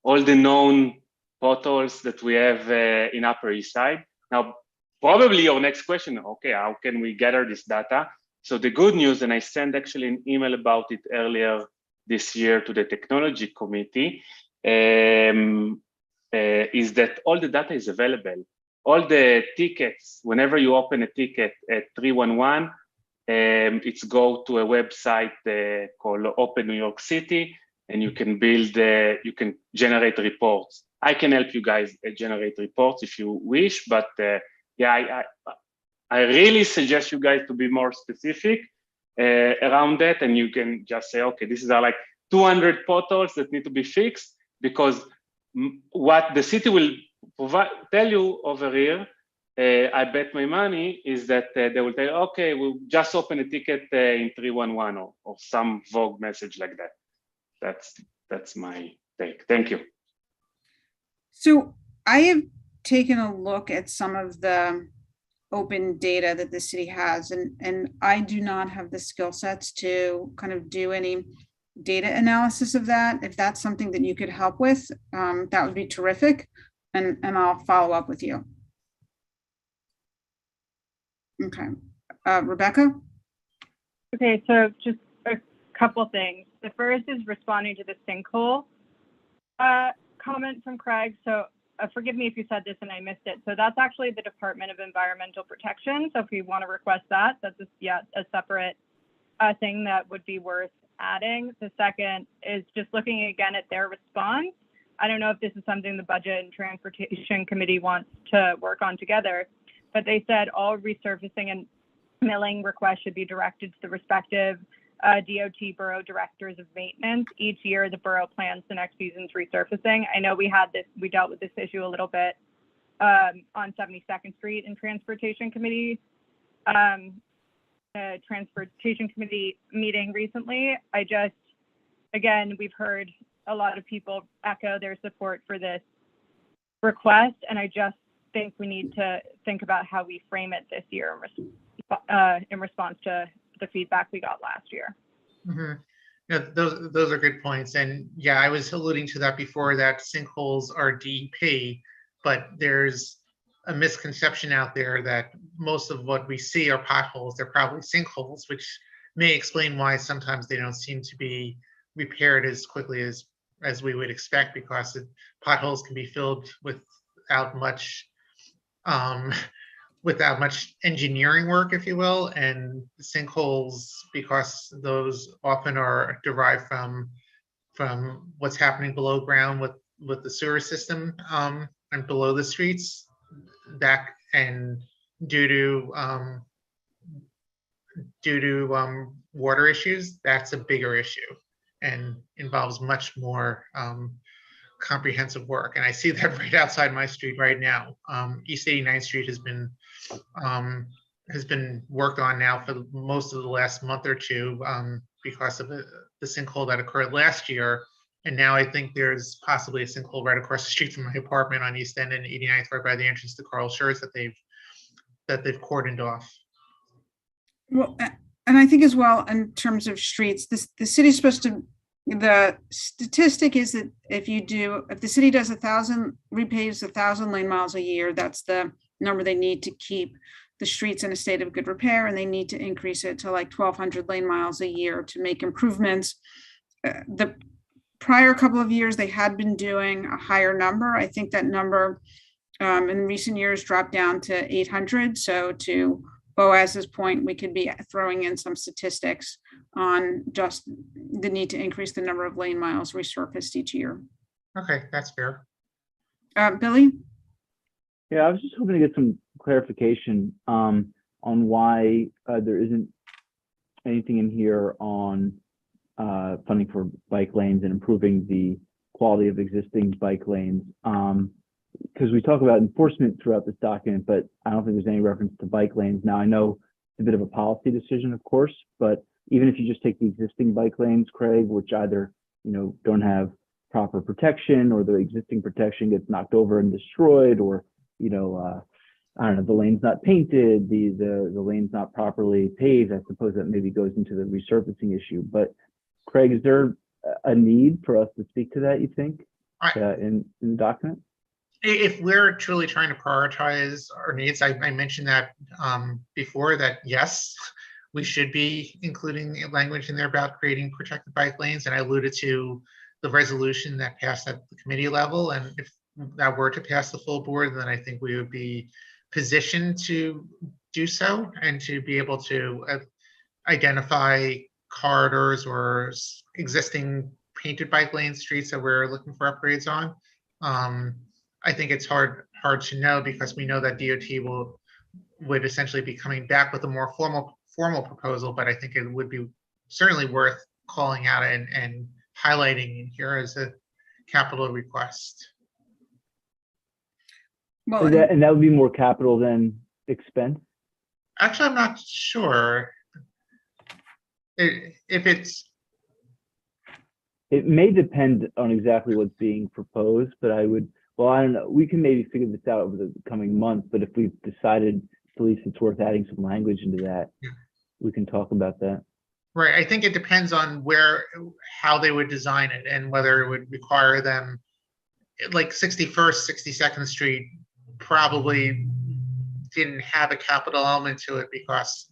Speaker 8: all the known potholes that we have in Upper East Side. Now, probably your next question, okay, how can we gather this data? So the good news, and I sent actually an email about it earlier this year to the technology committee, is that all the data is available. All the tickets, whenever you open a ticket at 311, it's go to a website called Open New York City, and you can build, you can generate reports. I can help you guys generate reports if you wish, but yeah, I really suggest you guys to be more specific around that, and you can just say, okay, this is like 200 potholes that need to be fixed, because what the city will tell you over here, I bet my money, is that they will tell you, okay, we'll just open a ticket in 311 or some vague message like that. That's my take. Thank you.
Speaker 2: So I have taken a look at some of the open data that the city has, and I do not have the skill sets to kind of do any data analysis of that. If that's something that you could help with, that would be terrific, and I'll follow up with you. Okay, Rebecca?
Speaker 4: Okay, so just a couple things. The first is responding to the sinkhole comment from Craig. So forgive me if you said this and I missed it. So that's actually the Department of Environmental Protection. So if you want to request that, that's a separate thing that would be worth adding. The second is just looking again at their response. I don't know if this is something the Budget and Transportation Committee wants to work on together, but they said all resurfacing and milling requests should be directed to the respective DOT borough directors of maintenance. Each year, the borough plans the next season's resurfacing. I know we dealt with this issue a little bit on 72nd Street in Transportation Committee, Transportation Committee meeting recently. Again, we've heard a lot of people echo their support for this request, and I just think we need to think about how we frame it this year in response to the feedback we got last year.
Speaker 9: Mm-hmm. Yeah, those are good points. And yeah, I was alluding to that before, that sinkholes are DEP, but there's a misconception out there that most of what we see are potholes. They're probably sinkholes, which may explain why sometimes they don't seem to be repaired as quickly as we would expect, because the potholes can be filled without much without much engineering work, if you will, and sinkholes, because those often are derived from what's happening below ground with the sewer system and below the streets, that and due to water issues, that's a bigger issue and involves much more comprehensive work. And I see that right outside my street right now. East 89th Street has been worked on now for most of the last month or two because of the sinkhole that occurred last year. And now I think there's possibly a sinkhole right across the street from my apartment on East End and 89th, right by the entrance to Carl Schurz, that they've cordoned off.
Speaker 2: Well, and I think as well, in terms of streets, the city's supposed to, the statistic is that if the city does repaves 1,000 lane miles a year, that's the number they need to keep the streets in a state of good repair, and they need to increase it to like 1,200 lane miles a year to make improvements. The prior couple of years, they had been doing a higher number. I think that number in recent years dropped down to 800. So to Boaz's point, we could be throwing in some statistics on just the need to increase the number of lane miles resurfaced each year.
Speaker 9: Okay, that's fair.
Speaker 2: Billy?
Speaker 1: Yeah, I was just hoping to get some clarification on why there isn't anything in here on funding for bike lanes and improving the quality of existing bike lanes. Because we talk about enforcement throughout this document, but I don't think there's any reference to bike lanes. Now, I know it's a bit of a policy decision, of course, but even if you just take the existing bike lanes, Craig, which either, don't have proper protection, or the existing protection gets knocked over and destroyed, or, I don't know, the lane's not painted, the lane's not properly paved, I suppose that maybe goes into the resurfacing issue. But Craig, is there a need for us to speak to that, you think, in the document?
Speaker 9: If we're truly trying to prioritize our needs, I mentioned that before, that yes, we should be including language in there about creating protected bike lanes. And I alluded to the resolution that passed at the committee level. And if that were to pass the full board, then I think we would be positioned to do so and to be able to identify corridors or existing painted bike lane streets that we're looking for upgrades on. I think it's hard to know, because we know that DOT would essentially be coming back with a more formal proposal, but I think it would be certainly worth calling out and highlighting in here as a capital request.
Speaker 2: Well,
Speaker 1: and that would be more capital than expense?
Speaker 9: Actually, I'm not sure if it's.
Speaker 1: It may depend on exactly what's being proposed, but I don't know. We can maybe figure this out over the coming months, but if we've decided at least it's worth adding some language into that, we can talk about that.
Speaker 9: Right. I think it depends on how they would design it, and whether it would require them, like 61st, 62nd Street probably didn't have a capital element to it because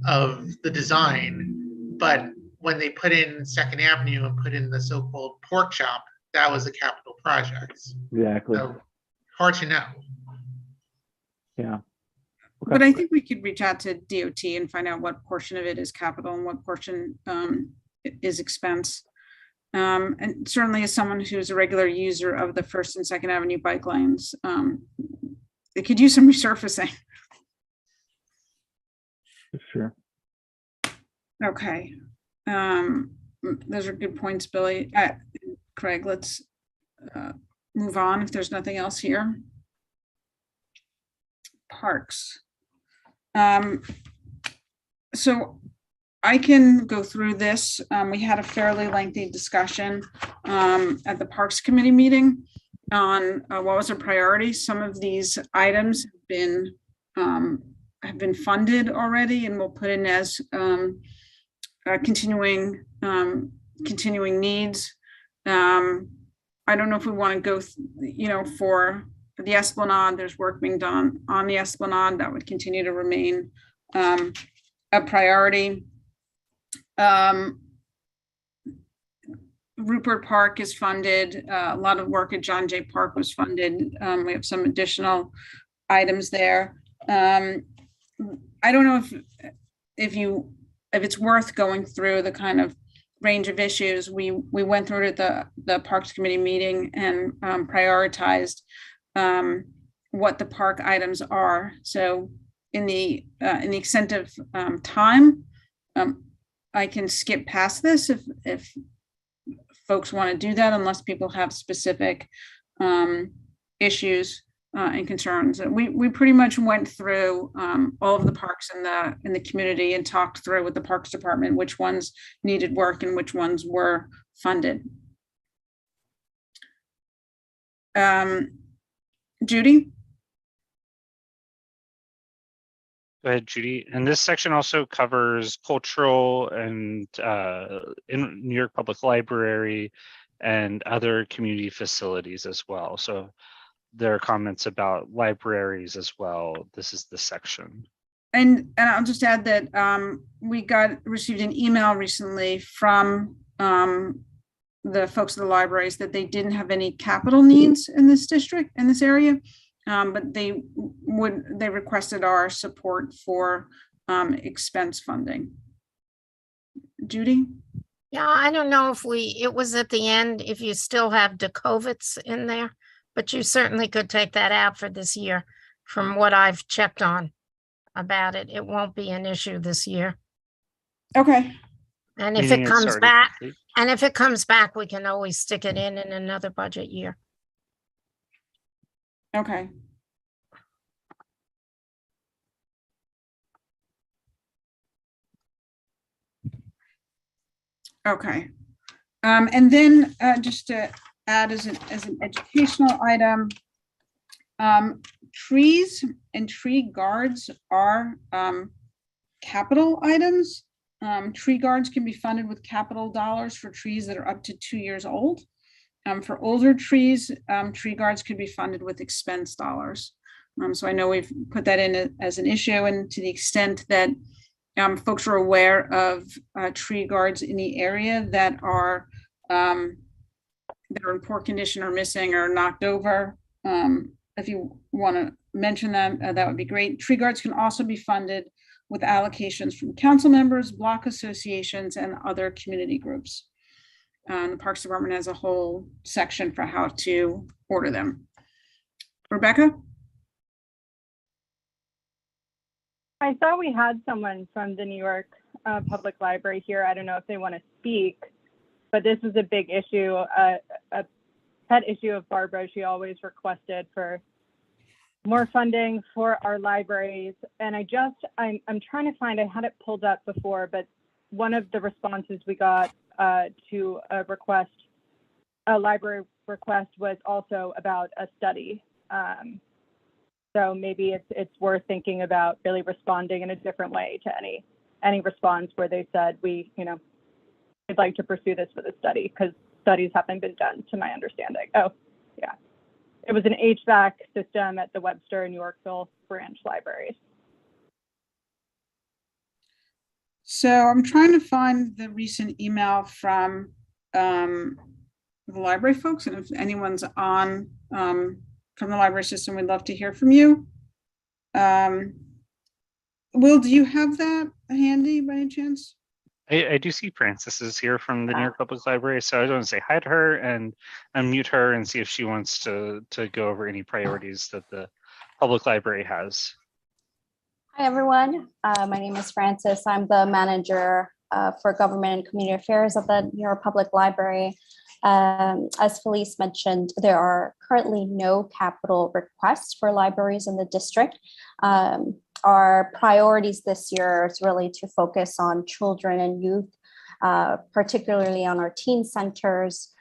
Speaker 9: of the design. But when they put in 2nd Avenue and put in the so-called pork chop, that was a capital project.
Speaker 1: Exactly.
Speaker 9: So hard to know.
Speaker 1: Yeah. Okay.
Speaker 2: But I think we could reach out to DOT and find out what portion of it is capital and what portion is expense. And certainly as someone who's a regular user of the 1st and 2nd Avenue bike lanes, they could use some resurfacing.
Speaker 1: For sure.
Speaker 2: Okay. Those are good points, Billy. Craig, let's move on if there's nothing else here. Parks. So I can go through this. We had a fairly lengthy discussion at the Parks Committee meeting on what was a priority. Some of these items have been funded already, and we'll put in as continuing needs. I don't know if we want to go, for the Esplanade, there's work being done on the Esplanade that would continue to remain a priority. Rupert Park is funded. A lot of work at John Jay Park was funded. We have some additional items there. I don't know if it's worth going through the kind of range of issues. We went through it at the Parks Committee meeting and prioritized what the park items are. So in the extent of time, I can skip past this if folks want to do that, unless people have specific issues and concerns. We pretty much went through all of the parks in the community and talked through with the Parks Department which ones needed work and which ones were funded. Judy?
Speaker 3: Go ahead, Judy. And this section also covers cultural and in New York Public Library and other community facilities as well. So there are comments about libraries as well. This is the section.
Speaker 2: And I'll just add that we received an email recently from the folks at the libraries that they didn't have any capital needs in this district, in this area. But they requested our support for expense funding. Judy?
Speaker 10: Yeah, I don't know if it was at the end, if you still have DeCovitz in there, but you certainly could take that out for this year. From what I've checked on about it, it won't be an issue this year.
Speaker 2: Okay.
Speaker 10: And if it comes back, we can always stick it in another budget year.
Speaker 2: Okay. Okay. And then just to add as an educational item, trees and tree guards are capital items. Tree guards can be funded with capital dollars for trees that are up to 2 years old. For older trees, tree guards could be funded with expense dollars. So I know we've put that in as an issue, and to the extent that folks are aware of tree guards in the area that are in poor condition or missing or knocked over, if you want to mention them, that would be great. Tree guards can also be funded with allocations from council members, block associations, and other community groups. The Parks Department has a whole section for how to order them. Rebecca?
Speaker 4: I saw we had someone from the New York Public Library here. I don't know if they want to speak, but this is a big issue, a pet issue of Barbara. She always requested for more funding for our libraries. And I'm trying to find, I had it pulled up before, but one of the responses we got to a library request was also about a study. So maybe it's worth thinking about really responding in a different way to any response where they said we'd like to pursue this with a study, because studies haven't been done to my understanding. Oh, yeah. It was an HVAC system at the Webster and Yorkville branch libraries.
Speaker 2: So I'm trying to find the recent email from the library folks, and if anyone's on from the library system, we'd love to hear from you. Will, do you have that handy by any chance?
Speaker 3: I do see Frances is here from the New York Public Library, so I want to say hi to her and unmute her and see if she wants to go over any priorities that the public library has.
Speaker 13: Hi, everyone. My name is Frances. I'm the manager for government and community affairs at the New York Public Library. As Felice mentioned, there are currently no capital requests for libraries in the district. Our priorities this year is really to focus on children and youth, particularly on our teen centers.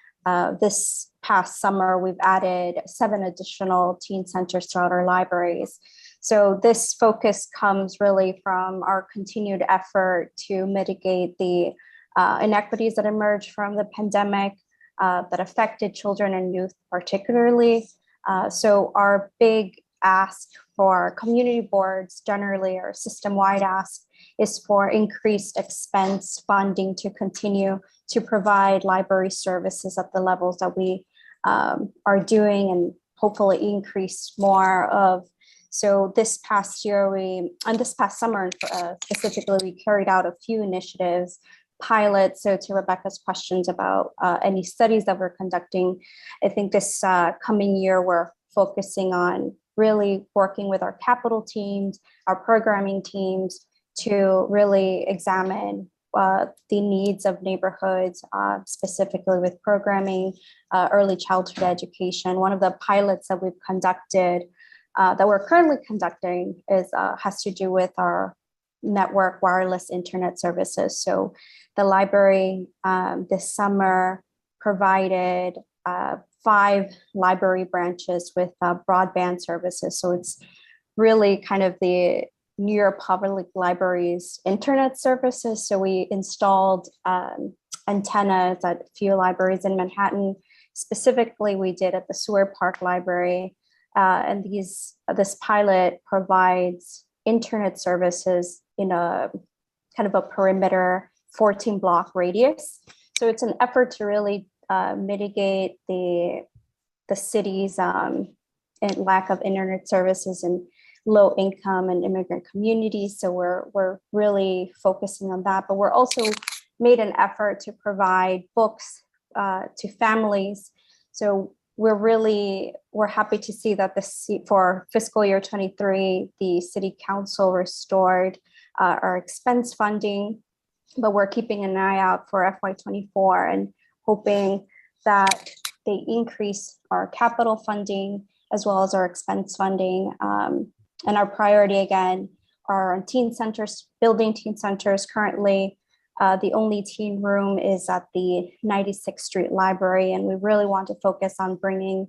Speaker 13: This past summer, we've added 7 additional teen centers throughout our libraries. So this focus comes really from our continued effort to mitigate the inequities that emerged from the pandemic that affected children and youth particularly. So our big ask for community boards generally, or system-wide ask, is for increased expense funding to continue to provide library services at the levels that we are doing, and hopefully increase more of So this past year, this past summer specifically, we carried out a few initiatives, pilots. So to Rebecca's questions about any studies that we're conducting, I think this coming year, we're focusing on really working with our capital teams, our programming teams to really examine the needs of neighborhoods, specifically with programming, early childhood education. One of the pilots that we've conducted, that we're currently conducting, has to do with our network wireless internet services. So the library this summer provided 5 library branches with broadband services. So it's really kind of the New York Public Library's internet services. So we installed antennas at a few libraries in Manhattan. Specifically, we did at the Seward Park Library. And this pilot provides internet services in a kind of a perimeter 14-block radius. So it's an effort to really mitigate the city's lack of internet services in low income and immigrant communities. So we're really focusing on that, but we're also made an effort to provide books to families. So we're happy to see that for fiscal year 23, the city council restored our expense funding, but we're keeping an eye out for FY24 and hoping that they increase our capital funding as well as our expense funding. And our priority, again, are on teen centers, building teen centers. Currently, the only teen room is at the 96th Street Library, and we really want to focus on bringing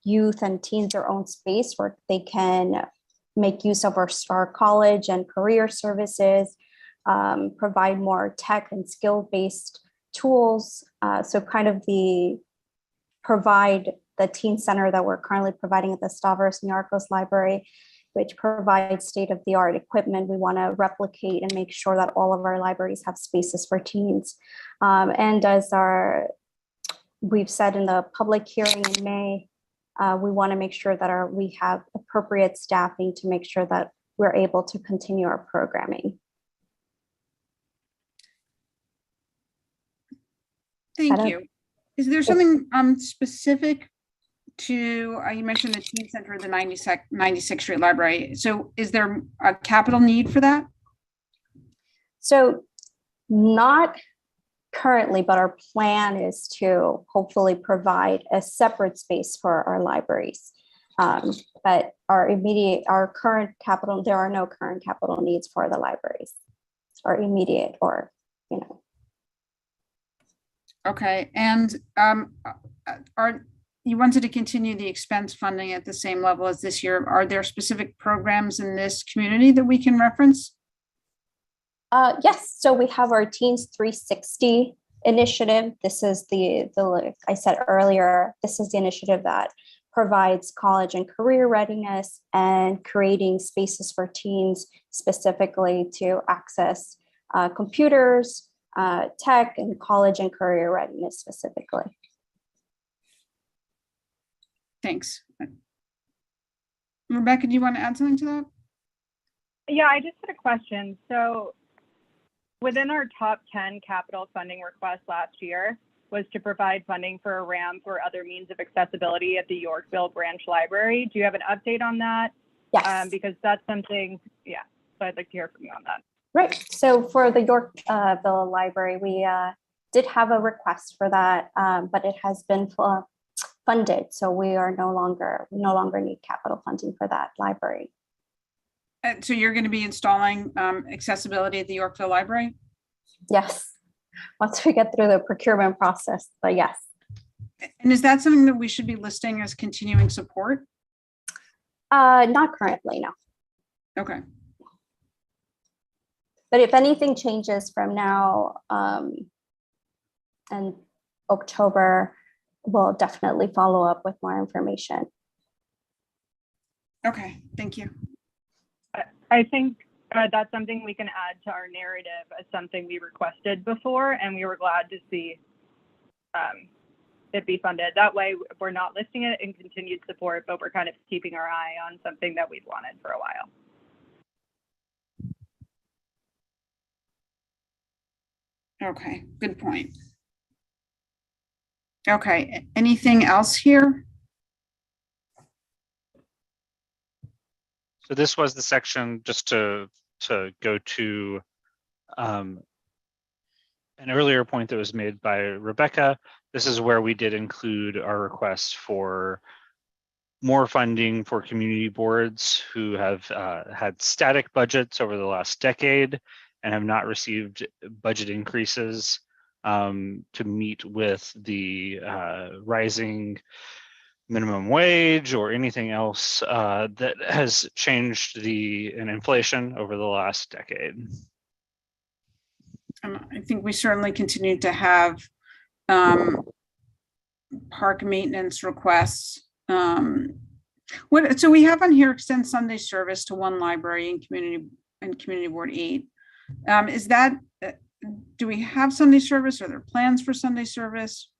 Speaker 13: youth and teens their own space where they can make use of our college and career services, provide more tech and skill-based tools. So kind of provide the teen center that we're currently providing at the Stavros Niarchos Library, which provides state-of-the-art equipment. We want to replicate and make sure that all of our libraries have spaces for teens. And as we've said in the public hearing in May, we want to make sure that we have appropriate staffing to make sure that we're able to continue our programming.
Speaker 2: Thank you. Is there something specific to, you mentioned the teen center at the 96th Street Library. So is there a capital need for that?
Speaker 13: So not currently, but our plan is to hopefully provide a separate space for our libraries. But our current capital, there are no current capital needs for the libraries, or immediate, or,
Speaker 2: Okay, and you wanted to continue the expense funding at the same level as this year. Are there specific programs in this community that we can reference?
Speaker 13: Yes, so we have our Teens 360 initiative. This is like I said earlier, this is the initiative that provides college and career readiness and creating spaces for teens specifically to access computers, tech, and college and career readiness specifically.
Speaker 2: Thanks. Rebecca, do you want to add something to that?
Speaker 4: Yeah, I just had a question. So within our top 10 capital funding requests last year was to provide funding for a ramp or other means of accessibility at the Yorkville Branch Library. Do you have an update on that?
Speaker 13: Yes.
Speaker 4: Because that's something, so I'd like to hear from you on that.
Speaker 13: Right. So for the Yorkville Library, we did have a request for that, but it has been funded. So we no longer need capital funding for that library.
Speaker 2: So you're going to be installing accessibility at the Yorkville Library?
Speaker 13: Yes. Once we get through the procurement process, but yes.
Speaker 2: And is that something that we should be listing as continuing support?
Speaker 13: Not currently, no.
Speaker 2: Okay.
Speaker 13: But if anything changes from now and October, we'll definitely follow up with more information.
Speaker 2: Okay, thank you.
Speaker 4: I think that's something we can add to our narrative as something we requested before, and we were glad to see it be funded. That way we're not listing it in continued support, but we're kind of keeping our eye on something that we've wanted for a while.
Speaker 2: Okay, good point. Okay, anything else here?
Speaker 3: So this was the section, just to go to an earlier point that was made by Rebecca. This is where we did include our request for more funding for community boards who have had static budgets over the last decade and have not received budget increases to meet with the rising minimum wage or anything else that has changed in inflation over the last decade.
Speaker 2: I think we certainly continue to have park maintenance requests. So we have on here extend Sunday service to one library and community board 8. Is that, do we have Sunday service? Are there plans for Sunday service?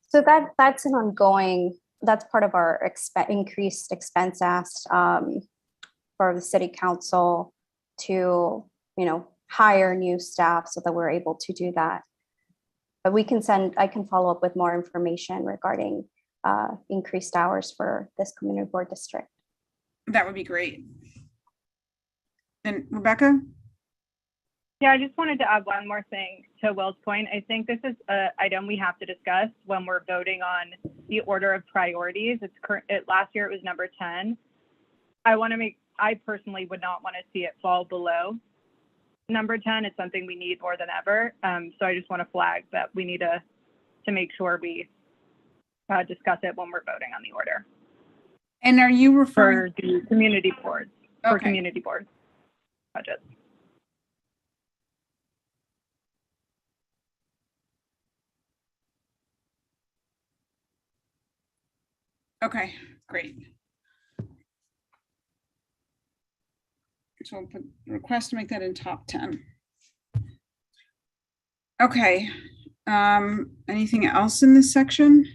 Speaker 13: So that's an ongoing, that's part of our increased expense asked for the city council to, hire new staff so that we're able to do that. But I can follow up with more information regarding increased hours for this community board district.
Speaker 2: That would be great. And Rebecca?
Speaker 4: Yeah, I just wanted to add one more thing to Will's point. I think this is an item we have to discuss when we're voting on the order of priorities. Last year it was number 10. I personally would not want to see it fall below number 10. It's something we need more than ever. So I just want to flag that we need to make sure we discuss it when we're voting on the order.
Speaker 2: And are you referring
Speaker 4: for the community boards, for
Speaker 2: Okay.
Speaker 4: community board budgets?
Speaker 2: Okay, great. So I'll put request to make that in top 10. Okay, anything else in this section?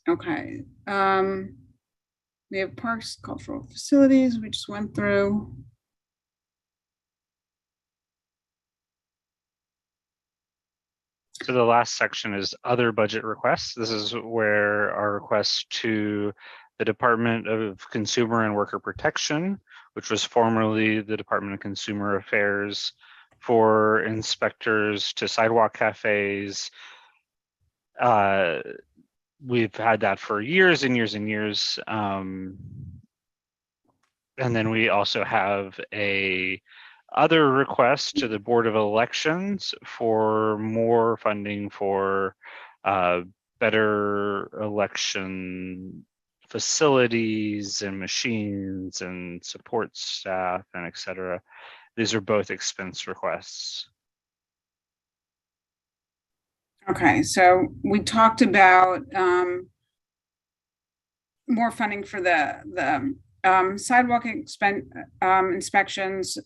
Speaker 2: Okay, we have parks, cultural facilities, we just went through.
Speaker 3: So the last section is other budget requests. This is where our requests to the Department of Consumer and Worker Protection, which was formerly the Department of Consumer Affairs, for inspectors to sidewalk cafes. We've had that for years and years and years. And then we also have other requests to the Board of Elections for more funding for better election facilities and machines and support staff and et cetera. These are both expense requests.
Speaker 2: Okay, so we talked about more funding for the sidewalk inspections.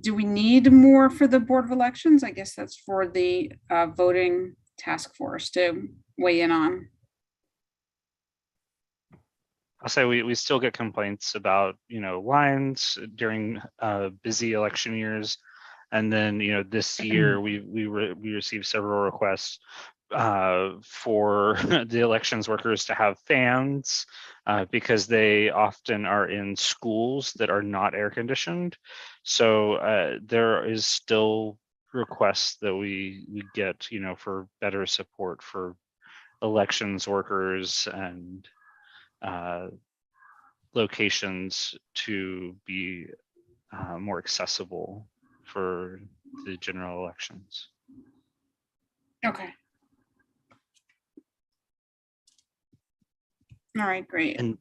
Speaker 2: Do we need more for the Board of Elections? I guess that's for the voting task force to weigh in on.
Speaker 3: I'll say we still get complaints about, lines during busy election years. And then, this year we received several requests for the elections workers to have fans because they often are in schools that are not air conditioned. So there is still requests that we get, for better support for elections workers and locations to be more accessible for the general elections.
Speaker 2: Okay. All right, great.
Speaker 3: And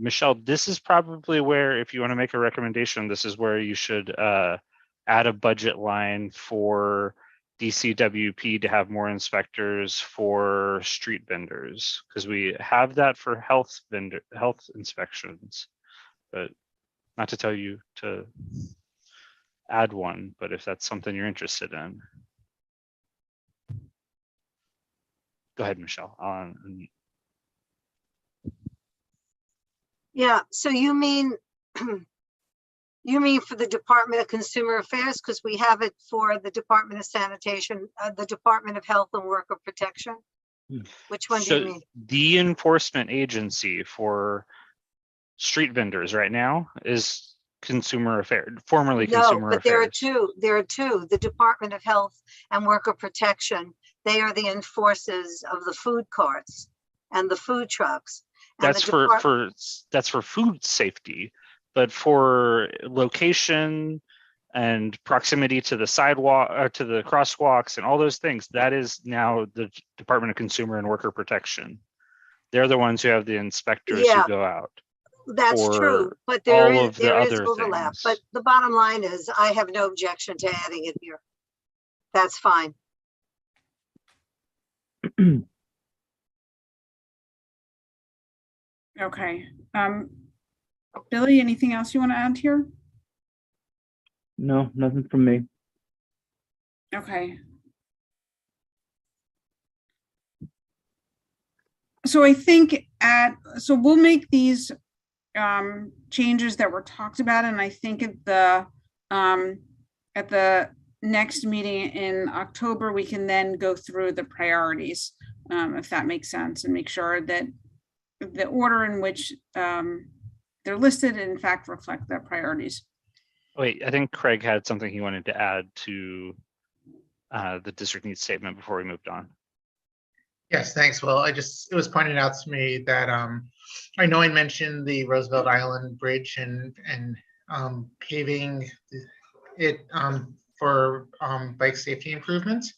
Speaker 3: Michelle, this is probably where, if you want to make a recommendation, this is where you should add a budget line for DCWP to have more inspectors for street vendors, because we have that for health inspections, but Not to tell you to add one, but if that's something you're interested in. Go ahead, Michelle.
Speaker 6: Yeah, so you mean you mean for the Department of Consumer Affairs, because we have it for the Department of Sanitation, the Department of Health and Worker Protection? Which one do you mean?
Speaker 3: The enforcement agency for street vendors right now is Consumer Affairs, formerly
Speaker 6: No,
Speaker 3: Consumer
Speaker 6: but
Speaker 3: Affairs.
Speaker 6: there are two. The Department of Health and Worker Protection, they are the enforcers of the food carts and the food trucks. And
Speaker 3: That's that's for food safety, but for location and proximity to the sidewalk or to the crosswalks and all those things, that is now the Department of Consumer and Worker Protection. They're the ones who have the inspectors who go out.
Speaker 6: That's true, but there is overlap.
Speaker 3: Things.
Speaker 6: But the bottom line is, I have no objection to adding it here. That's fine.
Speaker 2: Okay. Billy, anything else you want to add here?
Speaker 1: No, nothing from me.
Speaker 2: Okay. So I think so we'll make these changes that were talked about, and I think at the next meeting in October, we can then go through the priorities, if that makes sense, and make sure that the order in which they're listed in fact reflect the priorities.
Speaker 3: Wait, I think Craig had something he wanted to add to the district needs statement before we moved on.
Speaker 9: Yes, thanks, Will. It was pointed out to me that I know I mentioned the Roosevelt Island Bridge and paving it for bike safety improvements.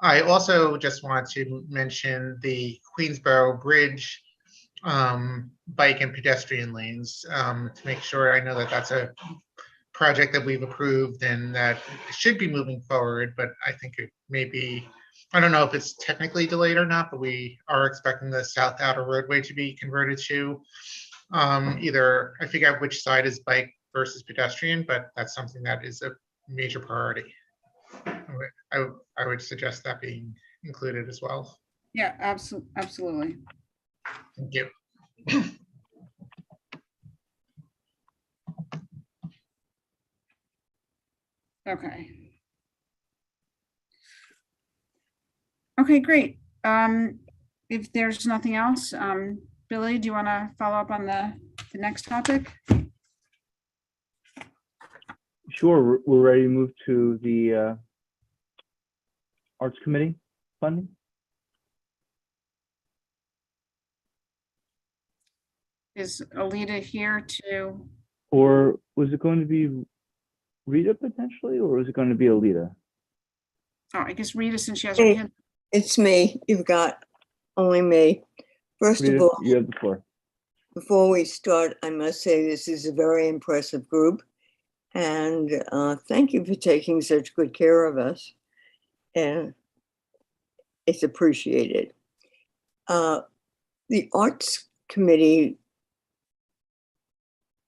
Speaker 9: I also just want to mention the Queensboro Bridge bike and pedestrian lanes to make sure I know that that's a project that we've approved and that should be moving forward, but I think it may be, I don't know if it's technically delayed or not, but we are expecting the South Outer Roadway to be converted to either, I forget which side is bike versus pedestrian, but that's something that is a major priority. I would suggest that being included as well.
Speaker 2: Yeah, absolutely.
Speaker 9: Thank you.
Speaker 2: Okay. Okay, great. If there's nothing else, Billy, do you want to follow up on the next topic?
Speaker 1: Sure, we're ready to move to the Arts Committee funding.
Speaker 2: Is Alita here to?
Speaker 1: Or was it going to be Rita potentially, or was it going to be Alita?
Speaker 2: Oh, I guess Rita, since she has her hand.
Speaker 11: It's me. You've got only me. First
Speaker 1: Rita,
Speaker 11: of all,
Speaker 1: you have the floor.
Speaker 11: before we start, I must say this is a very impressive group. And thank you for taking such good care of us. And it's appreciated. The Arts Committee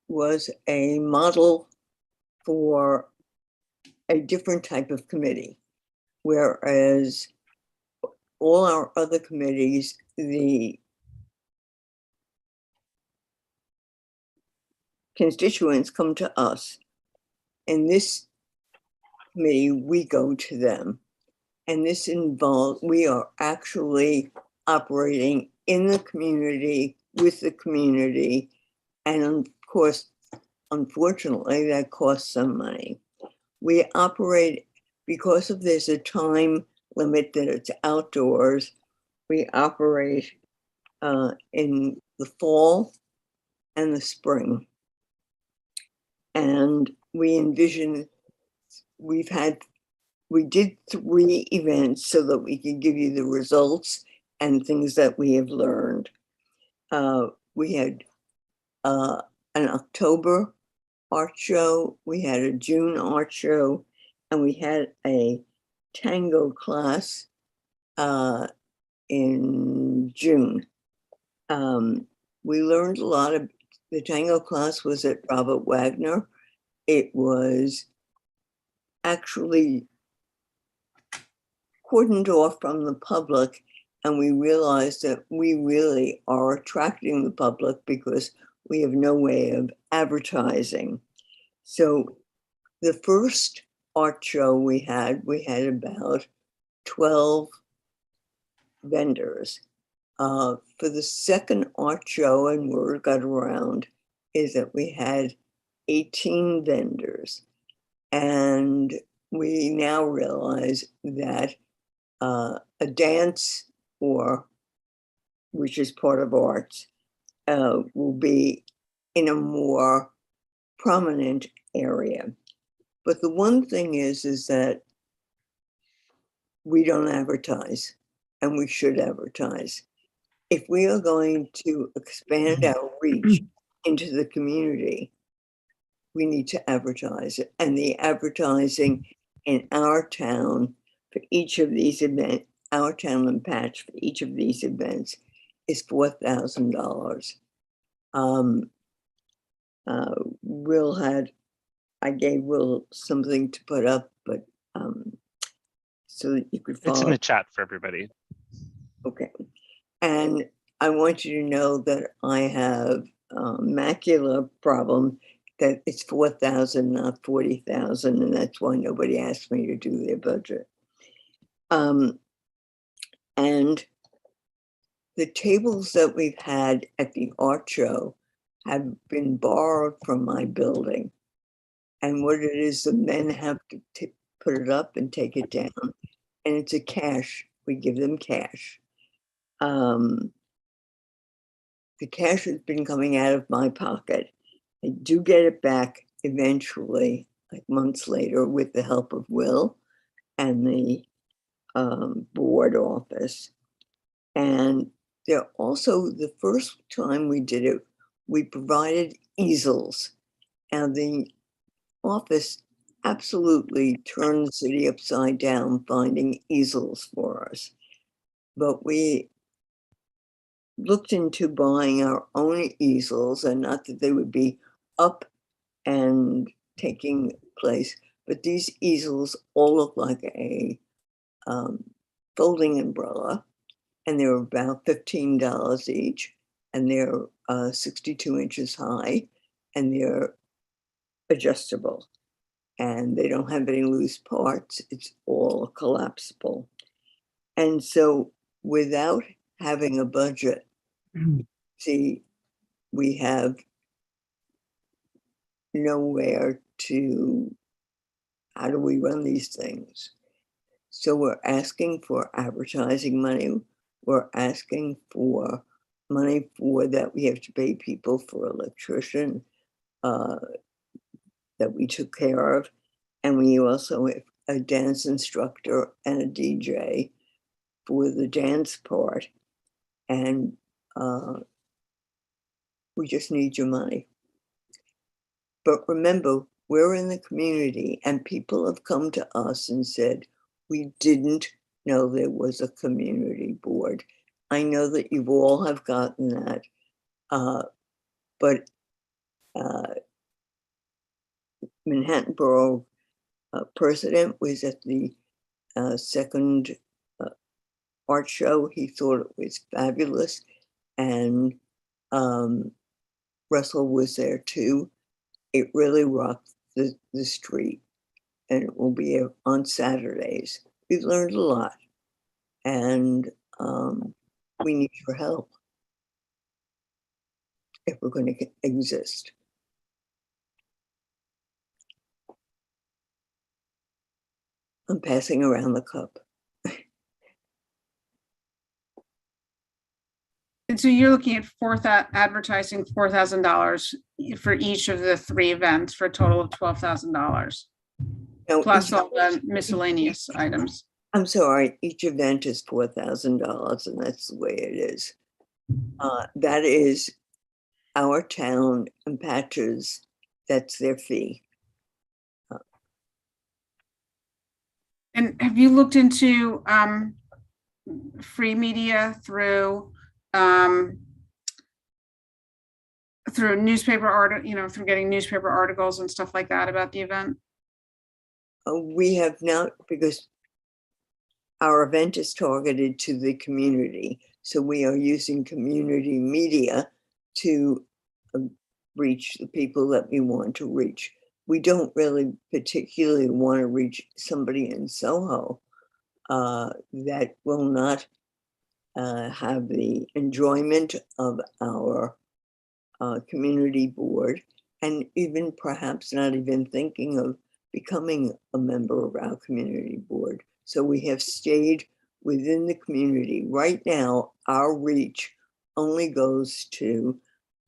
Speaker 11: was a model for a different type of committee, whereas all our other committees, the constituents come to us. In this committee, we go to them. And this involves, we are actually operating in the community, with the community. And of course, unfortunately, that costs some money. We operate, because of there's a time limit that it's outdoors, we operate in the fall and the spring. And we envision, we did 3 events so that we could give you the results and things that we have learned. We had an October art show, we had a June art show, and we had a tango class in June. We learned a lot the tango class was at Robert Wagner. It was actually cordoned off from the public, and we realized that we really are attracting the public because we have no way of advertising. So the first art show we had about 12 vendors. For the second art show, and word got around, is that we had 18 vendors. And we now realize that a dance, or which is part of arts, will be in a more prominent area. But the one thing is that we don't advertise, and we should advertise. If we are going to expand our reach into the community, we need to advertise it. And the advertising in our town for each of these events, our town and Patch for each of these events is $4,000. I gave Will something to put up, but so that you could follow.
Speaker 3: It's in the chat for everybody.
Speaker 11: Okay. And I want you to know that I have a macular problem, that it's 4,000, not 40,000. And that's why nobody asked me to do their budget. And the tables that we've had at the art show have been borrowed from my building. And what it is, the men have to put it up and take it down. And it's a cash. We give them cash. The cash has been coming out of my pocket. I do get it back eventually, like months later, with the help of Will and the board office. And they're also, the first time we did it, we provided easels. And the office absolutely turned the city upside down finding easels for us. But we looked into buying our own easels, and not that they would be up and taking place, but these easels all look like a folding umbrella, and they're about $15 each, and they're 62 inches high, and they're adjustable, and they don't have any loose parts. It's all collapsible. And so without having a budget, see, we have nowhere to, how do we run these things? So we're asking for advertising money. We're asking for money for that. We have to pay people for electrician that we took care of. And we also have a dance instructor and a DJ for the dance part. And we just need your money. But remember, we're in the community, and people have come to us and said, we didn't know there was a community board. I know that you all have gotten that, but Manhattan Borough president was at the second art show. He thought it was fabulous, and Russell was there too. It really rocked the street, and it will be on Saturdays. We've learned a lot, and we need your help if we're going to exist. I'm passing around the cup.
Speaker 2: And so you're looking at advertising $4,000 for each of the 3 events for a total of $12,000, plus all the miscellaneous items.
Speaker 11: I'm sorry, each event is $4,000, and that's the way it is. That is our town and Patches, that's their fee.
Speaker 2: And have you looked into free media through through newspaper through getting newspaper articles and stuff like that about the event?
Speaker 11: We have not, because our event is targeted to the community. So we are using community media to reach the people that we want to reach. We don't really particularly want to reach somebody in Soho that will not have the enjoyment of our community board, and even perhaps not even thinking of becoming a member of our community board. So we have stayed within the community. Right now, our reach only goes to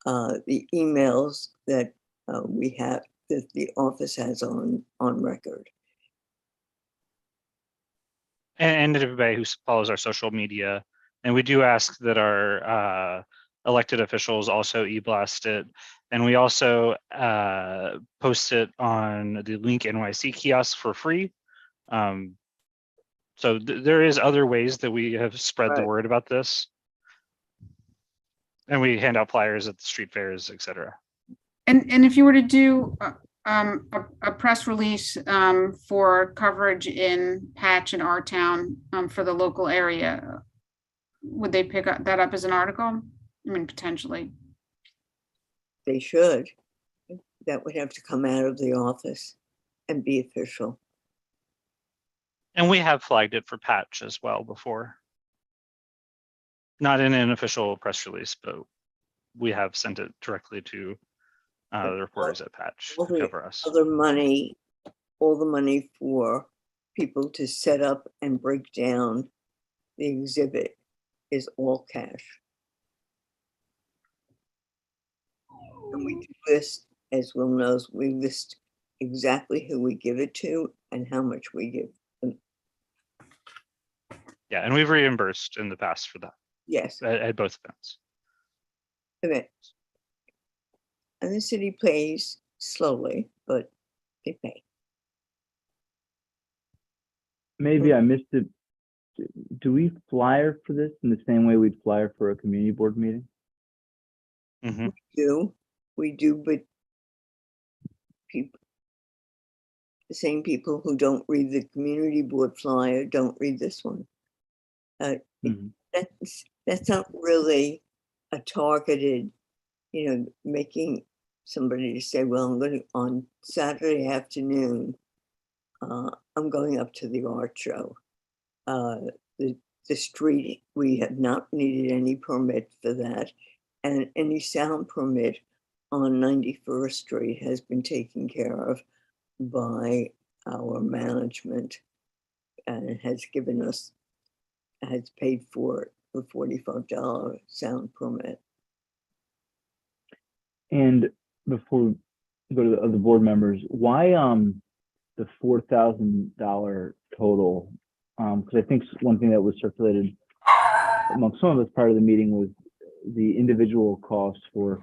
Speaker 11: the emails that we have, that the office has on record.
Speaker 3: And everybody who follows our social media. And we do ask that our elected officials also e-blast it. And we also post it on the Link NYC kiosk for free. So there is other ways that we have spread the word about this. And we hand out flyers at the street fairs, et cetera.
Speaker 2: And if you were to do a press release for coverage in Patch and our town for the local area, would they pick that up as an article? I mean, potentially.
Speaker 11: They should. That would have to come out of the office and be official.
Speaker 3: And we have flagged it for Patch as well before. Not in an official press release, but we have sent it directly to the reporters at Patch to cover us.
Speaker 11: All the money for people to set up and break down the exhibit is all cash. And we list, as Will knows, we list exactly who we give it to and how much we give them.
Speaker 3: Yeah, and we've reimbursed in the past for that.
Speaker 11: Yes.
Speaker 3: At both events.
Speaker 11: And the city pays slowly, but they pay.
Speaker 1: Maybe I missed it. Do we flyer for this in the same way we'd flyer for a community board meeting?
Speaker 3: Mm-hmm.
Speaker 11: We do, but the same people who don't read the community board flyer don't read this one. That's not really a targeted, making somebody to say, well, I'm going to, on Saturday afternoon, I'm going up to the art show. The street, we have not needed any permit for that. And any sound permit on 91st Street has been taken care of by our management and has paid for the $45 sound permit.
Speaker 1: And before we go to the other board members, why the $4,000 total? Because I think one thing that was circulated among some of us prior to the meeting was the individual costs for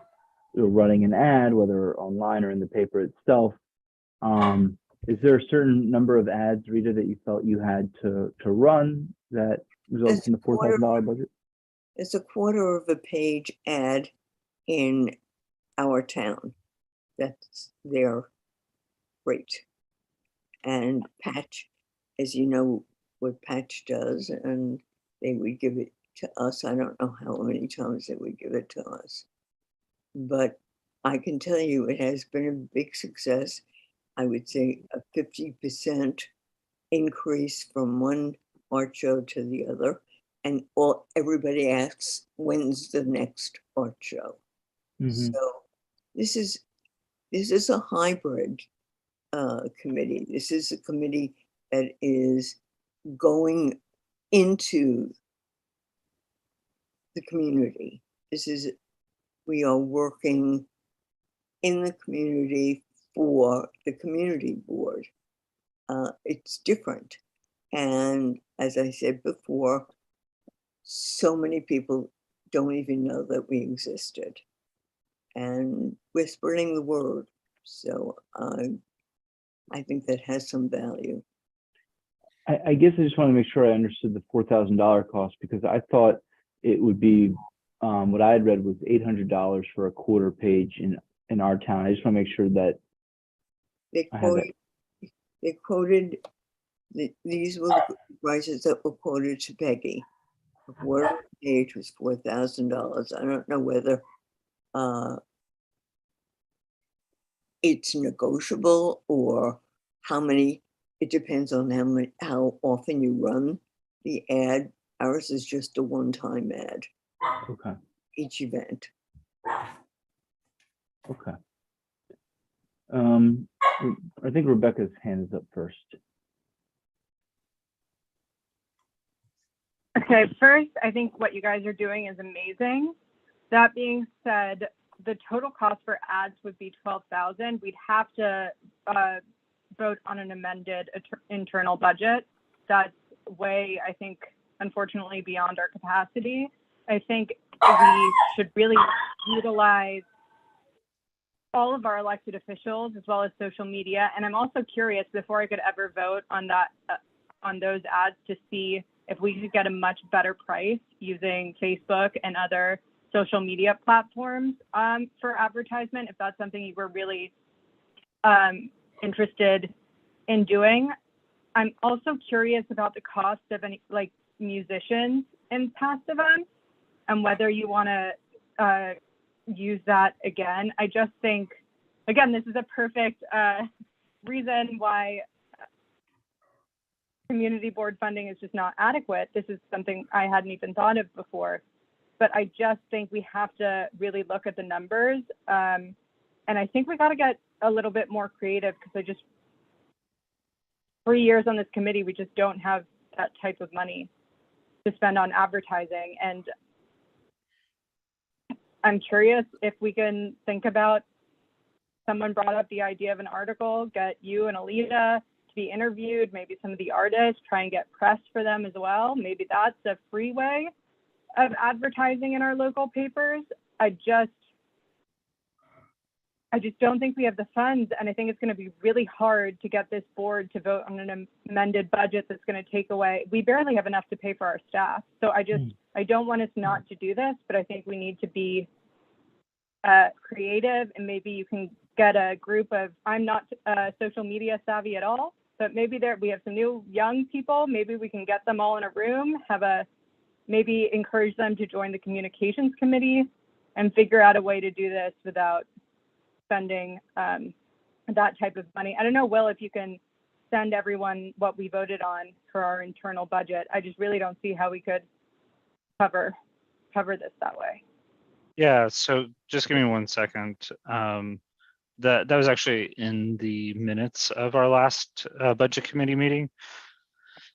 Speaker 1: running an ad, whether online or in the paper itself. Is there a certain number of ads, Rita, that you felt you had to run that results in the $4,000 budget?
Speaker 11: It's a quarter of a page ad in our town. That's their rate. And Patch, as you know, what Patch does, and they would give it to us. I don't know how many times they would give it to us, but I can tell you it has been a big success. I would say a 50% increase from one art show to the other. And everybody asks, when's the next art show? Mm-hmm. So this is a hybrid committee. This is a committee that is going into the community. We are working in the community for the community board. It's different. And as I said before, so many people don't even know that we existed. And we're spreading the word. So I think that has some value.
Speaker 1: I guess I just want to make sure I understood the $4,000 cost, because I thought it would be what I had read was $800 for a quarter page in our town. I just want to make sure that
Speaker 11: They
Speaker 1: I have
Speaker 11: quoted, they quoted, these were the prices that were quoted to Peggy. A quarter page was $4,000. I don't know whether it's negotiable or how many, it depends on how often you run the ad. Ours is just a one-time ad,
Speaker 1: okay.
Speaker 11: each event.
Speaker 1: Okay. I think Rebecca's hand is up first.
Speaker 4: Okay, first, I think what you guys are doing is amazing. That being said, the total cost for ads would be $12,000. We'd have to vote on an amended internal budget. That's way, I think, unfortunately, beyond our capacity. I think we should really utilize all of our elected officials as well as social media. And I'm also curious, before I could ever vote on that, on those ads, to see if we could get a much better price using Facebook and other social media platforms for advertisement, if that's something you were really interested in doing. I'm also curious about the cost of any like musicians in past events and whether you want to use that again. I just think, again, this is a perfect reason why community board funding is just not adequate. This is something I hadn't even thought of before, but I just think we have to really look at the numbers. And I think we got to get a little bit more creative, because 3 years on this committee, we just don't have that type of money to spend on advertising. And I'm curious if we can think about, someone brought up the idea of an article, get you and Alita to be interviewed, maybe some of the artists, try and get press for them as well. Maybe that's a free way of advertising in our local papers. I just don't think we have the funds, and I think it's going to be really hard to get this board to vote on an amended budget that's going to take away. We barely have enough to pay for our staff. So I don't want us not to do this, but I think we need to be creative, and maybe you can get a group of, I'm not social media savvy at all, but maybe we have some new young people. Maybe we can get them all in a room, maybe encourage them to join the communications committee and figure out a way to do this without spending that type of money. I don't know, Will, if you can send everyone what we voted on for our internal budget. I just really don't see how we could cover this that way.
Speaker 3: Yeah, so just give me 1 second. That was actually in the minutes of our last budget committee meeting.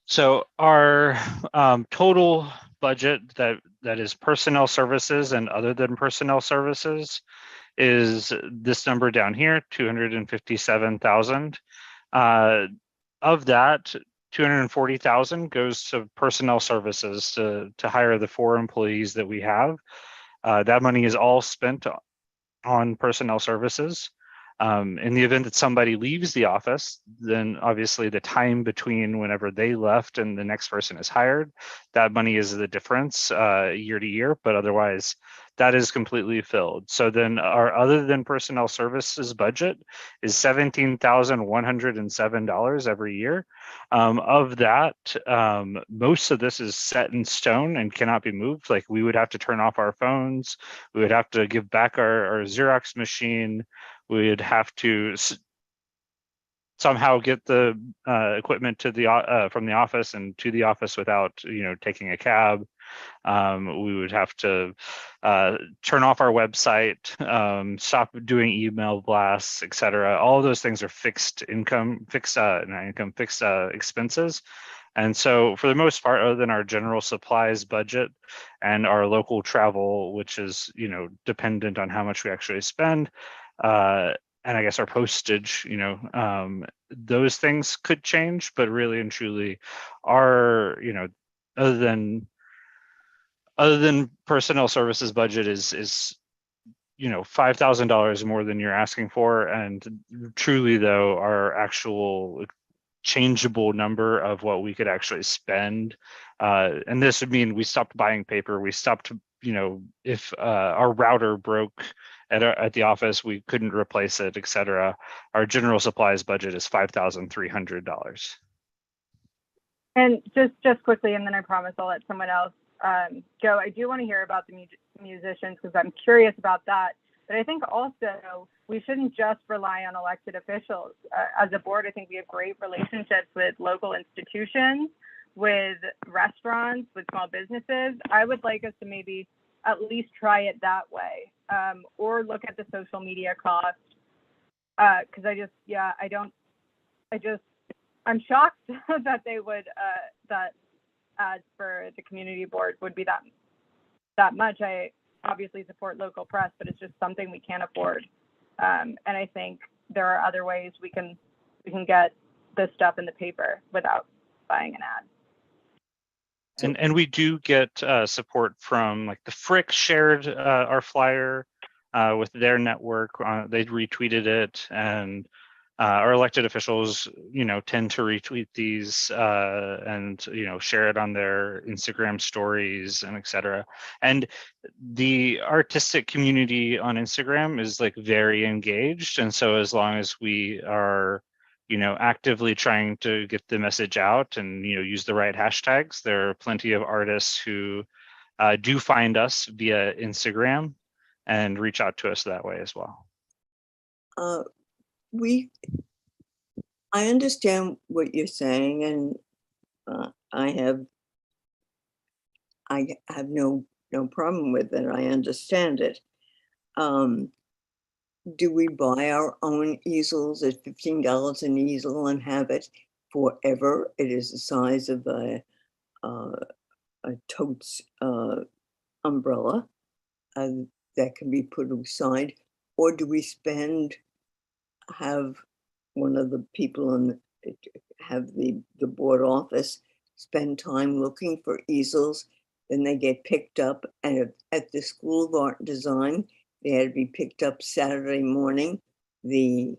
Speaker 3: So our total budget that is personnel services and other than personnel services is this number down here, 257,000. Of that, 240,000 goes to personnel services to hire the 4 employees that we have. That money is all spent on personnel services. In the event that somebody leaves the office, then obviously the time between whenever they left and the next person is hired, that money is the difference year to year, but otherwise that is completely filled. So then our other than personnel services budget is $17,107 every year. Of that, most of this is set in stone and cannot be moved. Like, we would have to turn off our phones, we would have to give back our Xerox machine, we would have to somehow get the equipment to the from the office and to the office without taking a cab. We would have to turn off our website, stop doing email blasts, etc. All of those things are fixed expenses. And so for the most part, other than our general supplies budget and our local travel, which is dependent on how much we actually spend, and I guess our postage, those things could change, but really and truly our, other than personnel services budget is $5,000 more than you're asking for. And truly though, our actual changeable number of what we could actually spend, and this would mean we stopped buying paper, we stopped you know, if our router broke at the office, we couldn't replace it, etc. Our general supplies budget is $5,300.
Speaker 4: And just quickly, and then I promise I'll let someone else go. I do want to hear about the musicians because I'm curious about that. But I think also we shouldn't just rely on elected officials. As a board, I think we have great relationships with local institutions, with restaurants, with small businesses. I would like us to maybe at least try it that way, or look at the social media cost. Because I'm shocked that they would that ads for the community board would be that much. I obviously support local press, but it's just something we can't afford. And I think there are other ways we can get this stuff in the paper without buying an ad.
Speaker 3: And we do get support from, like, the Frick shared our flyer with their network. They retweeted it, and our elected officials, you know, tend to retweet these and, you know, share it on their Instagram stories and etc. And the artistic community on Instagram is, like, very engaged. And so as long as we are, you know, actively trying to get the message out and, you know, use the right hashtags, there are plenty of artists who do find us via Instagram and reach out to us that way as well.
Speaker 11: I understand what you're saying, and I have no problem with it. I understand it. Do we buy our own easels at $15 an easel and have it forever? It is the size of a totes umbrella that can be put aside, or do we have one of the people have the board office spend time looking for easels, then they get picked up, and at the School of Art and Design, they had to be picked up Saturday morning. The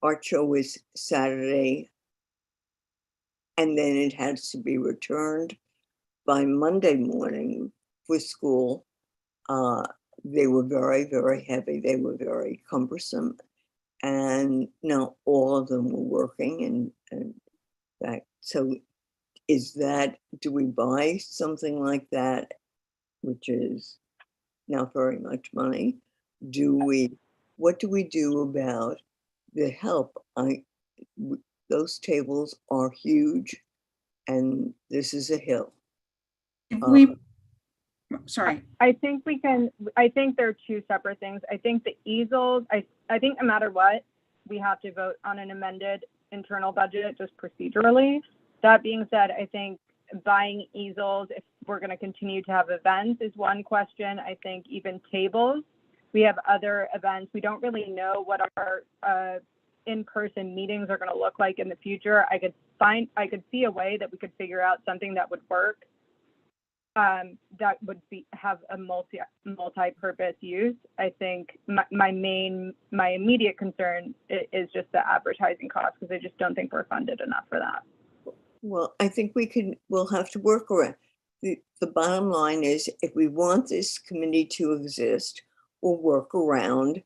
Speaker 11: art show was Saturday, and then it has to be returned by Monday morning for school. They were very, very heavy. They were very cumbersome. And not all of them were working. And that, so do we buy something like that, which is not very much money? What do we do about the help? Those tables are huge, and this is a hill.
Speaker 2: Sorry.
Speaker 4: I think there are two separate things. I think the easels, I think no matter what, we have to vote on an amended internal budget just procedurally. That being said, I think buying easels, if we're going to continue to have events, is one question. I think even tables, we have other events. We don't really know what our in-person meetings are going to look like in the future. I could see a way that we could figure out something that would work. That would have a multi-purpose use. I think my immediate concern is just the advertising cost, because I just don't think we're funded enough for that.
Speaker 11: Well, I think we'll have to work around. The bottom line is, if we want this committee to exist, we'll work around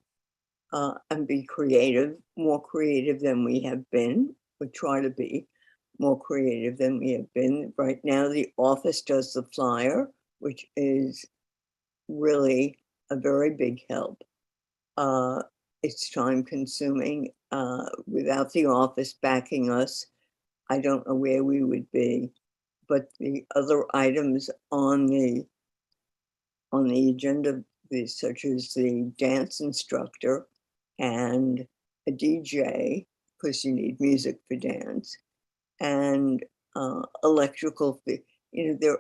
Speaker 11: and be creative, more creative than we have been. We try to be more creative than we have been. Right now, the office does the flyer, which is really a very big help. It's time consuming. Without the office backing us, I don't know where we would be. But the other items on the agenda, such as the dance instructor and a DJ, because you need music for dance, and electrical feed. The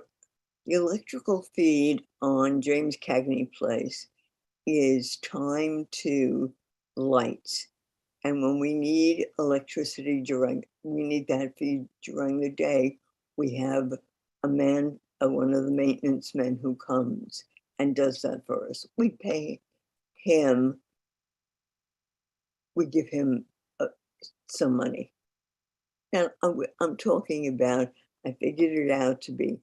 Speaker 11: electrical feed on James Cagney Place is timed to lights. And when we need electricity we need that feed during the day, we have one of the maintenance men who comes and does that for us. We pay him, we give him some money. Now, I'm talking about, I figured it out to be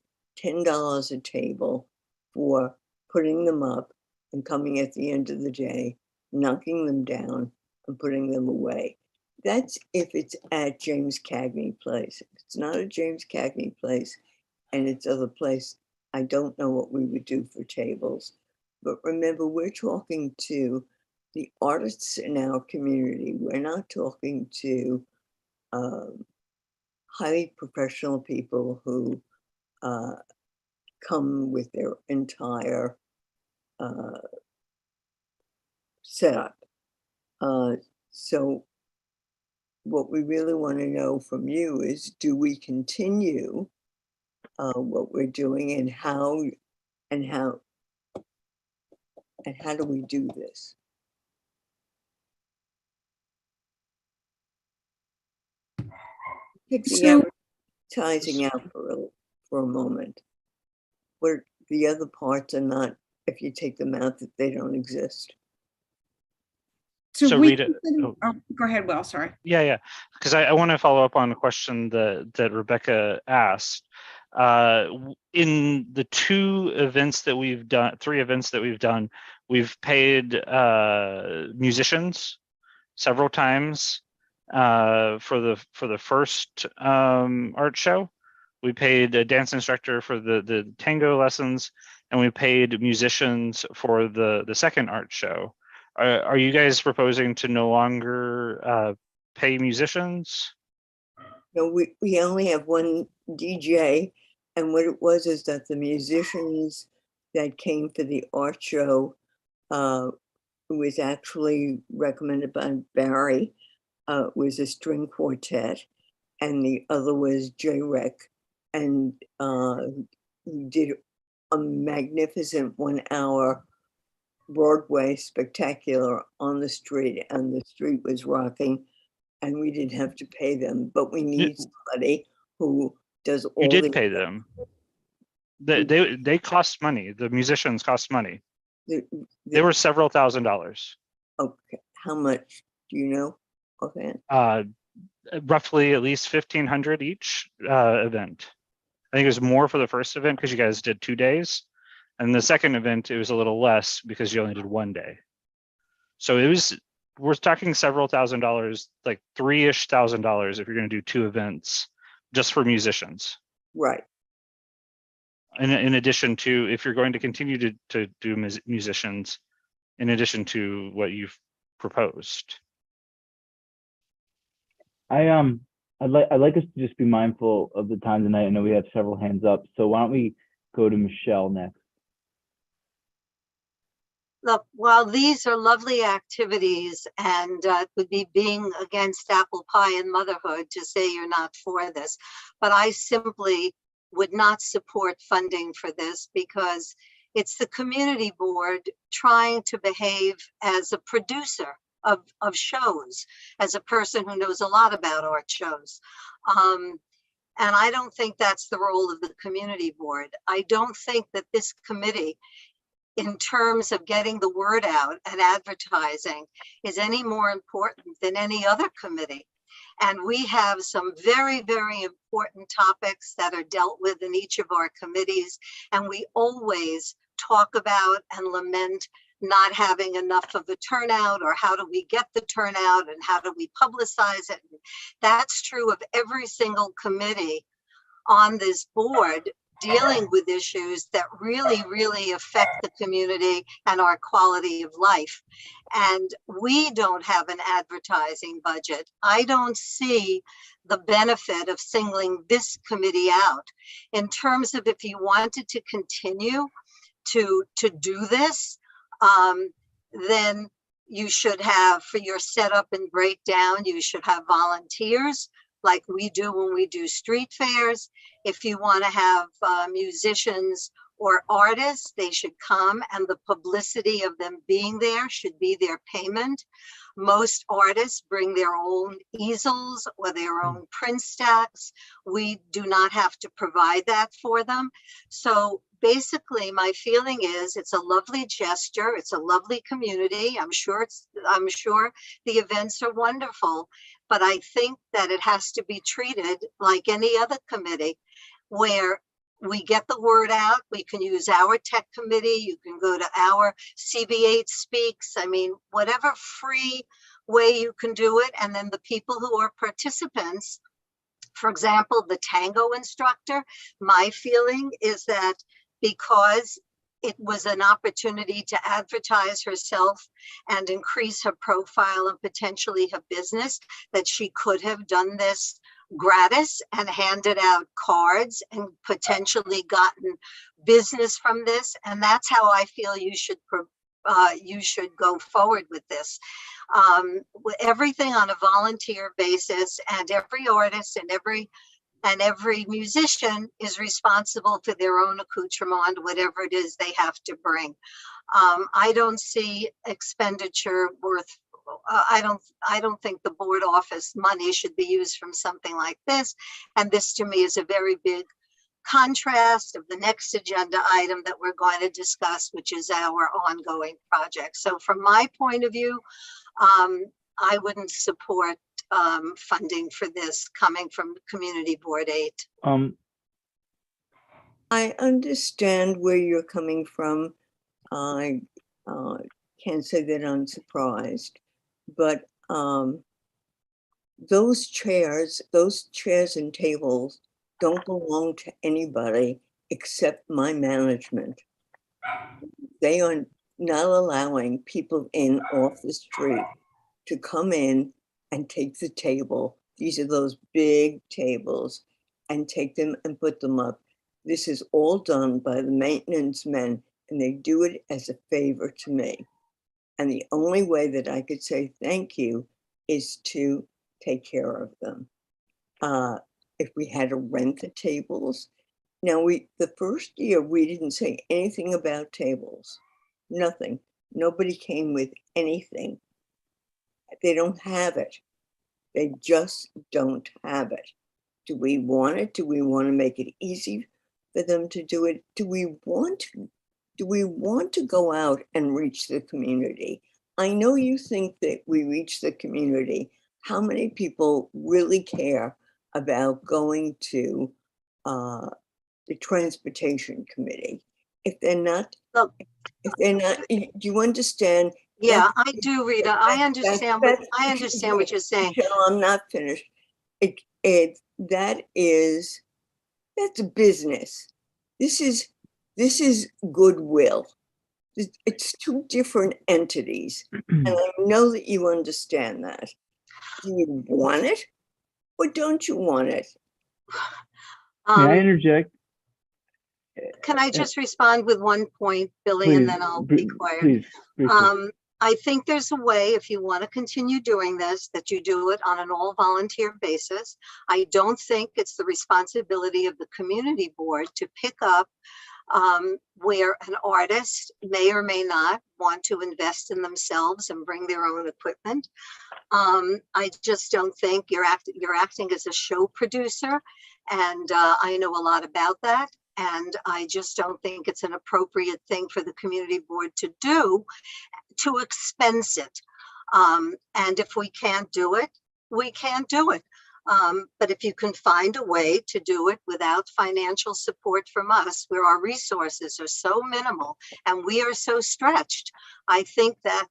Speaker 11: $10 a table for putting them up and coming at the end of the day, knocking them down and putting them away. That's if it's at James Cagney Place. If it's not at James Cagney Place and it's other place, I don't know what we would do for tables. But remember, we're talking to the artists in our community. We're not talking to highly professional people who come with their entire setup. So what we really want to know from you is, do we continue what we're doing, and how do we do this? Pick the
Speaker 2: So-
Speaker 11: advertising out for a moment. What the other parts are not, if you take them out, that they don't exist.
Speaker 3: So
Speaker 2: we
Speaker 3: Rita-
Speaker 2: oh, go ahead, Will, sorry.
Speaker 3: Yeah. Because I want to follow up on a question that Rebecca asked. In the three events that we've done, we've paid musicians several times. For the first art show, we paid a dance instructor for the tango lessons, and we paid musicians for the second art show. Are you guys proposing to no longer pay musicians?
Speaker 11: No, we only have one DJ, and what it was is that the musicians that came for the art show was actually recommended by Barry, was a string quartet, and the other was J. Rick, and he did a magnificent 1 hour Broadway spectacular on the street, and the street was rocking, and we didn't have to pay them, but we need somebody who does all.
Speaker 3: You did pay them. They cost money. The musicians cost money. They were several $1,000s.
Speaker 11: Okay, how much do you know? Okay.
Speaker 3: Roughly at least 1,500 each event. I think it was more for the first event because you guys did 2 days. And the second event, it was a little less because you only did 1 day. So we're talking several $1,000s, like $3,000-ish if you're going to do 2 events just for musicians.
Speaker 11: Right.
Speaker 3: In addition to, if you're going to continue to do musicians, in addition to what you've proposed.
Speaker 1: I'd like us to just be mindful of the time tonight. I know we have several hands up, so why don't we go to Michelle next?
Speaker 6: Look, while these are lovely activities, and it would be being against apple pie and motherhood to say you're not for this, but I simply would not support funding for this because it's the community board trying to behave as a producer of shows, as a person who knows a lot about art shows. And I don't think that's the role of the community board. I don't think that this committee, in terms of getting the word out and advertising, is any more important than any other committee. And we have some very, very important topics that are dealt with in each of our committees. And we always talk about and lament not having enough of a turnout, or how do we get the turnout and how do we publicize it. That's true of every single committee on this board, dealing with issues that really, really affect the community and our quality of life. And we don't have an advertising budget. I don't see the benefit of singling this committee out. In terms of if you wanted to continue to do this, then you should have, for your setup and breakdown, you should have volunteers like we do when we do street fairs. If you want to have musicians or artists, they should come, and the publicity of them being there should be their payment. Most artists bring their own easels or their own print stacks. We do not have to provide that for them. So basically, my feeling is it's a lovely gesture. It's a lovely community. I'm sure the events are wonderful, but I think that it has to be treated like any other committee, where we get the word out. We can use our tech committee. You can go to our CB8 Speaks. I mean, whatever free way you can do it. And then the people who are participants, for example, the tango instructor, my feeling is that because it was an opportunity to advertise herself and increase her profile and potentially her business, that she could have done this gratis and handed out cards and potentially gotten business from this. And that's how I feel you should go forward with this. With everything on a volunteer basis, and every artist and every musician is responsible for their own accoutrement, whatever it is they have to bring. I don't see expenditure worth. I don't think the board office money should be used from something like this. And this to me is a very big contrast of the next agenda item that we're going to discuss, which is our ongoing project. So from my point of view, I wouldn't support funding for this coming from Community Board 8.
Speaker 11: I understand where you're coming from. I can't say that I'm surprised, but those chairs and tables don't belong to anybody except my management. They are not allowing people in off the street to come in and take the table. These are those big tables, and take them and put them up. This is all done by the maintenance men, and they do it as a favor to me. And the only way that I could say thank you is to take care of them. If we had to rent the tables. Now, the first year, we didn't say anything about tables. Nothing. Nobody came with anything. They don't have it. They just don't have it. Do we want it? Do we want to make it easy for them to do it? Do we want to go out and reach the community? I know you think that we reach the community. How many people really care about going to the transportation committee? If they're not, do you understand?
Speaker 6: Yeah, I do, Rita. I understand what you're saying.
Speaker 11: I'm not finished. That's a business. This is goodwill. It's two different entities, and I know that you understand that. Do you want it, or don't you want it?
Speaker 1: May I interject?
Speaker 6: Can I just respond with one point, Billy,
Speaker 1: please,
Speaker 6: and then I'll be quiet?
Speaker 1: Please.
Speaker 6: I think there's a way, if you want to continue doing this, that you do it on an all volunteer basis. I don't think it's the responsibility of the community board to pick up where an artist may or may not want to invest in themselves and bring their own equipment. I just don't think you're acting as a show producer, and I know a lot about that. And I just don't think it's an appropriate thing for the community board to do, to expense it. And if we can't do it, we can't do it. But if you can find a way to do it without financial support from us, where our resources are so minimal and we are so stretched, I think that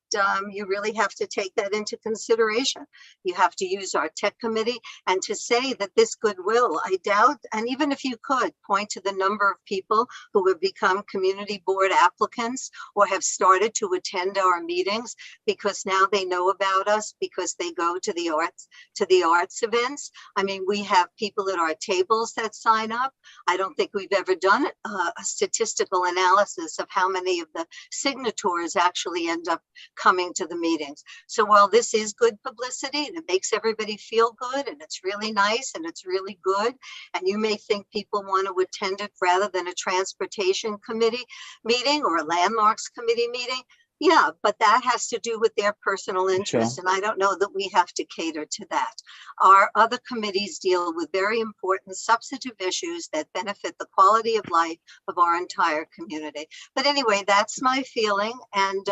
Speaker 6: you really have to take that into consideration. You have to use our tech committee, and to say that this goodwill, I doubt, and even if you could point to the number of people who have become community board applicants or have started to attend our meetings because now they know about us because they go to the arts events. I mean, we have people at our tables that sign up. I don't think we've ever done a statistical analysis of how many of the signatories actually end up coming to the meetings. So while this is good publicity and it makes everybody feel good and it's really nice and it's really good, and you may think people want to attend it rather than a transportation committee meeting or a landmarks committee meeting, yeah, but that has to do with their personal interest.
Speaker 1: Sure.
Speaker 6: And I don't know that we have to cater to that. Our other committees deal with very important substantive issues that benefit the quality of life of our entire community. But anyway, that's my feeling. And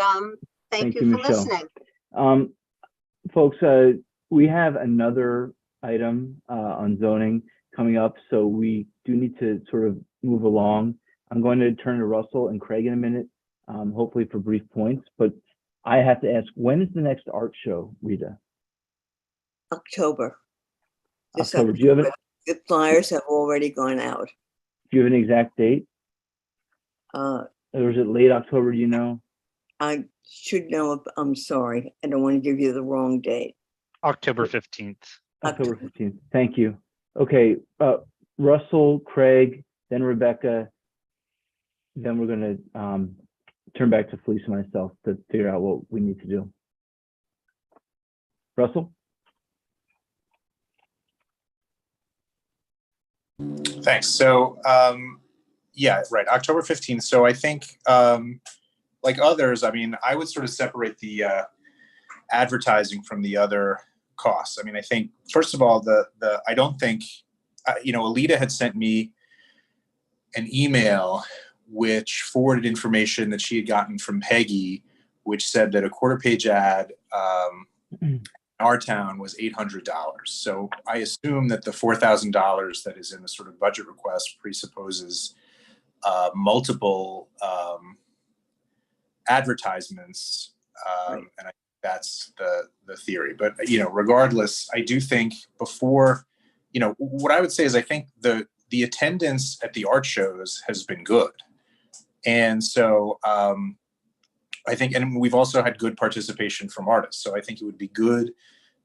Speaker 6: thank you for
Speaker 1: Michelle.
Speaker 6: listening.
Speaker 1: Folks, we have another item on zoning coming up, so we do need to sort of move along. I'm going to turn to Russell and Craig in a minute, hopefully for brief points, but I have to ask, when is the next art show, Rita?
Speaker 11: October. This
Speaker 1: October. Do you have
Speaker 11: the flyers have already gone out.
Speaker 1: Do you have an exact date?
Speaker 11: Or
Speaker 1: is it late October, do you know?
Speaker 11: I should know. I'm sorry. I don't want to give you the wrong date.
Speaker 3: October 15th.
Speaker 1: October 15th. Thank you. Okay. Russell, Craig, then Rebecca. Then we're going to turn back to Felice and myself to figure out what we need to do. Russell?
Speaker 5: Thanks. So, yeah, right, October 15th. So I think, like others, I mean, I would sort of separate the advertising from the other costs. I mean, I think, first of all, I don't think, you know, Alita had sent me an email which forwarded information that she had gotten from Peggy, which said that a quarter-page ad in our town was $800. So I assume that the $4,000 that is in the sort of budget request presupposes multiple advertisements, and I think that's the theory. But you know, regardless, I do think before, you know, what I would say is I think the attendance at the art shows has been good, and so I think, and we've also had good participation from artists. So I think it would be good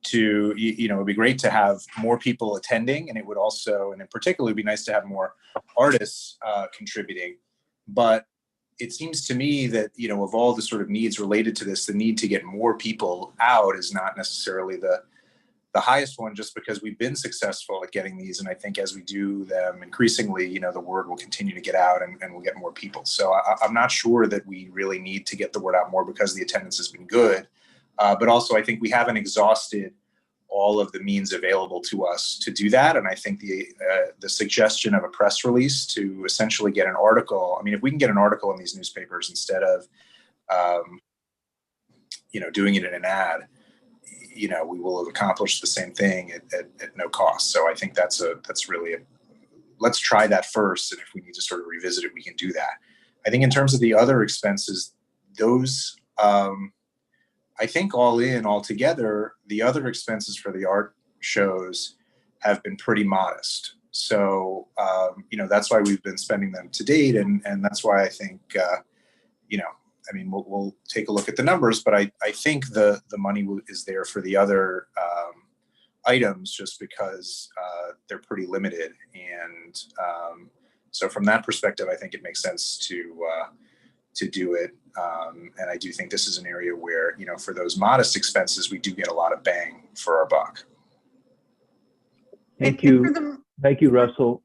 Speaker 5: to, you know, it'd be great to have more people attending, and it would also, and in particular, it'd be nice to have more artists contributing. But it seems to me that, you know, of all the sort of needs related to this, the need to get more people out is not necessarily the highest one, just because we've been successful at getting these. And I think as we do them increasingly, you know, the word will continue to get out and we'll get more people. So I'm not sure that we really need to get the word out more because the attendance has been good. But also I think we haven't exhausted all of the means available to us to do that. And I think the suggestion of a press release to essentially get an article, I mean, if we can get an article in these newspapers instead of, you know, doing it in an ad, you know, we will have accomplished the same thing at no cost. So I think that's really let's try that first. And if we need to sort of revisit it, we can do that. I think in terms of the other expenses, those, I think all together, the other expenses for the art shows have been pretty modest. So, you know, that's why we've been spending them to date. And that's why I think, you know, I mean, we'll take a look at the numbers, but I think the money is there for the other items just because they're pretty limited. And so from that perspective, I think it makes sense to do it. And I do think this is an area where, you know, for those modest expenses, we do get a lot of bang for our buck.
Speaker 1: Thank you. Thank you, Russell.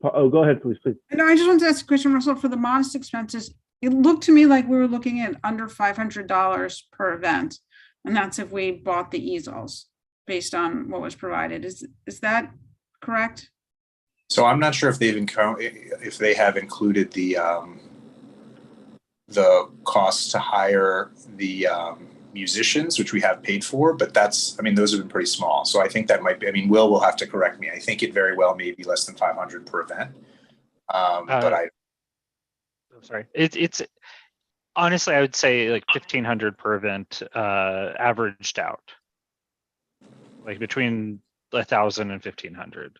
Speaker 1: Oh, go ahead, please.
Speaker 2: No, I just wanted to ask a question, Russell, for the modest expenses. It looked to me like we were looking at under $500 per event. And that's if we bought the easels based on what was provided. Is that correct?
Speaker 5: So I'm not sure if they have included the costs to hire the musicians, which we have paid for, but that's, I mean, those have been pretty small. So I think that might be, I mean, will have to correct me. I think it very well may be less than 500 per event. But
Speaker 3: I'm sorry. It's honestly, I would say like 1,500 per event, averaged out, like between 1,000 and 1,500,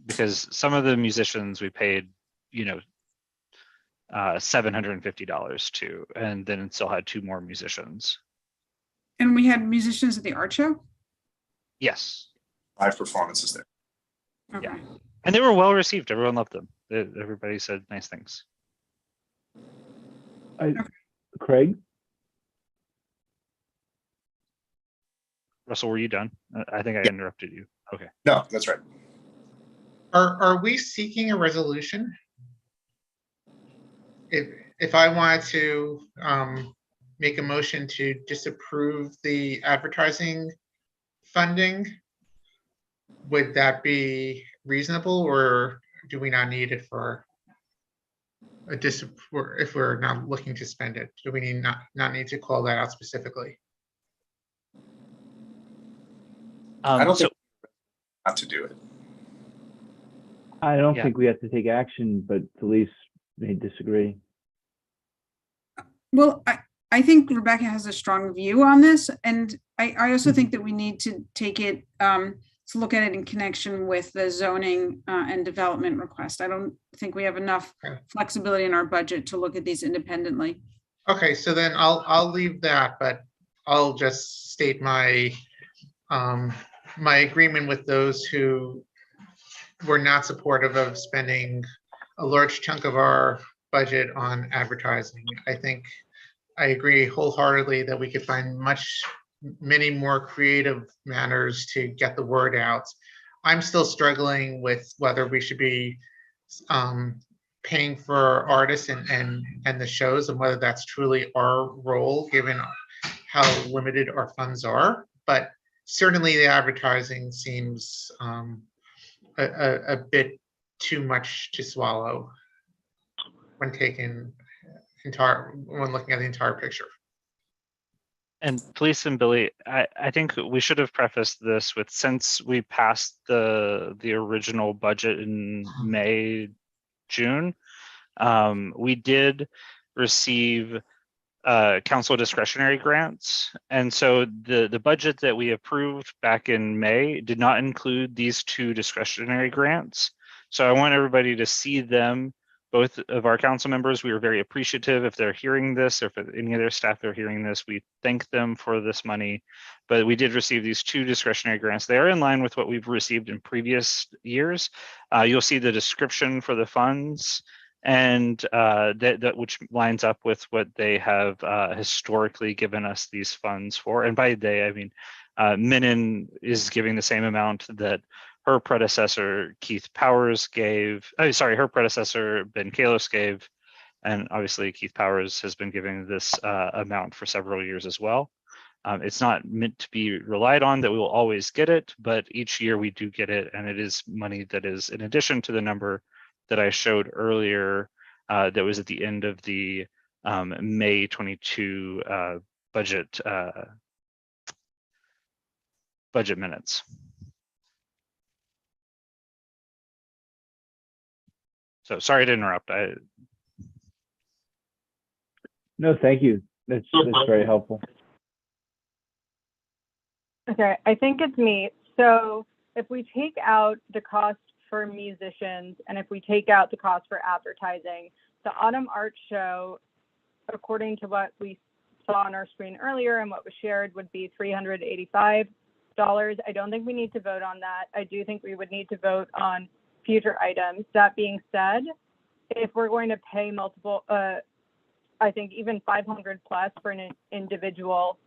Speaker 3: because some of the musicians we paid, you know, $750 to, and then still had 2 more musicians.
Speaker 2: And we had musicians at the art show?
Speaker 3: Yes.
Speaker 5: 5 performances there.
Speaker 2: Okay.
Speaker 3: Yeah. And they were well received. Everyone loved them. Everybody said nice things.
Speaker 1: Craig?
Speaker 3: Russell, were you done? I think I interrupted you. Okay.
Speaker 5: No, that's right.
Speaker 9: Are we seeking a resolution? If I wanted to make a motion to disapprove the advertising funding, would that be reasonable, or do we not need it for if we're not looking to spend it? Do we not need to call that out specifically?
Speaker 5: I don't think not to do it.
Speaker 1: I don't
Speaker 3: Yeah.
Speaker 1: think we have to take action, but Felice may disagree.
Speaker 2: Well, I think Rebecca has a strong view on this, and I also think that we need to take it, to look at it in connection with the zoning and development request. I don't think we have enough
Speaker 9: Okay.
Speaker 2: flexibility in our budget to look at these independently.
Speaker 9: Okay, so then I'll leave that, but I'll just state my my agreement with those who were not supportive of spending a large chunk of our budget on advertising. I think I agree wholeheartedly that we could find many more creative manners to get the word out. I'm still struggling with whether we should be paying for artists and the shows, and whether that's truly our role given how limited our funds are. But certainly the advertising seems a bit too much to swallow when when looking at the entire picture.
Speaker 3: And Felice and Billy, I think we should have prefaced this with, since we passed the original budget in May, June, we did receive council discretionary grants. And so the budget that we approved back in May did not include these 2 discretionary grants. So I want everybody to see them. Both of our council members, we are very appreciative if they're hearing this, or if any of their staff are hearing this, we thank them for this money. But we did receive these 2 discretionary grants. They are in line with what we've received in previous years. You'll see the description for the funds, and that which lines up with what they have historically given us these funds for. And by they, I mean, Minin is giving the same amount that her predecessor Keith Powers gave. Her predecessor Ben Kalos gave, and obviously Keith Powers has been giving this amount for several years as well. It's not meant to be relied on that we will always get it, but each year we do get it, and it is money that is in addition to the number that I showed earlier that was at the end of the May 22 budget minutes. So sorry to interrupt.
Speaker 1: No, thank you. That's very helpful.
Speaker 4: Okay, I think it's me. So if we take out the cost for musicians, and if we take out the cost for advertising, the Autumn Art Show, according to what we saw on our screen earlier and what was shared, would be $385. I don't think we need to vote on that. I do think we would need to vote on future items. That being said, if we're going to pay multiple, I think even 500 plus for an individual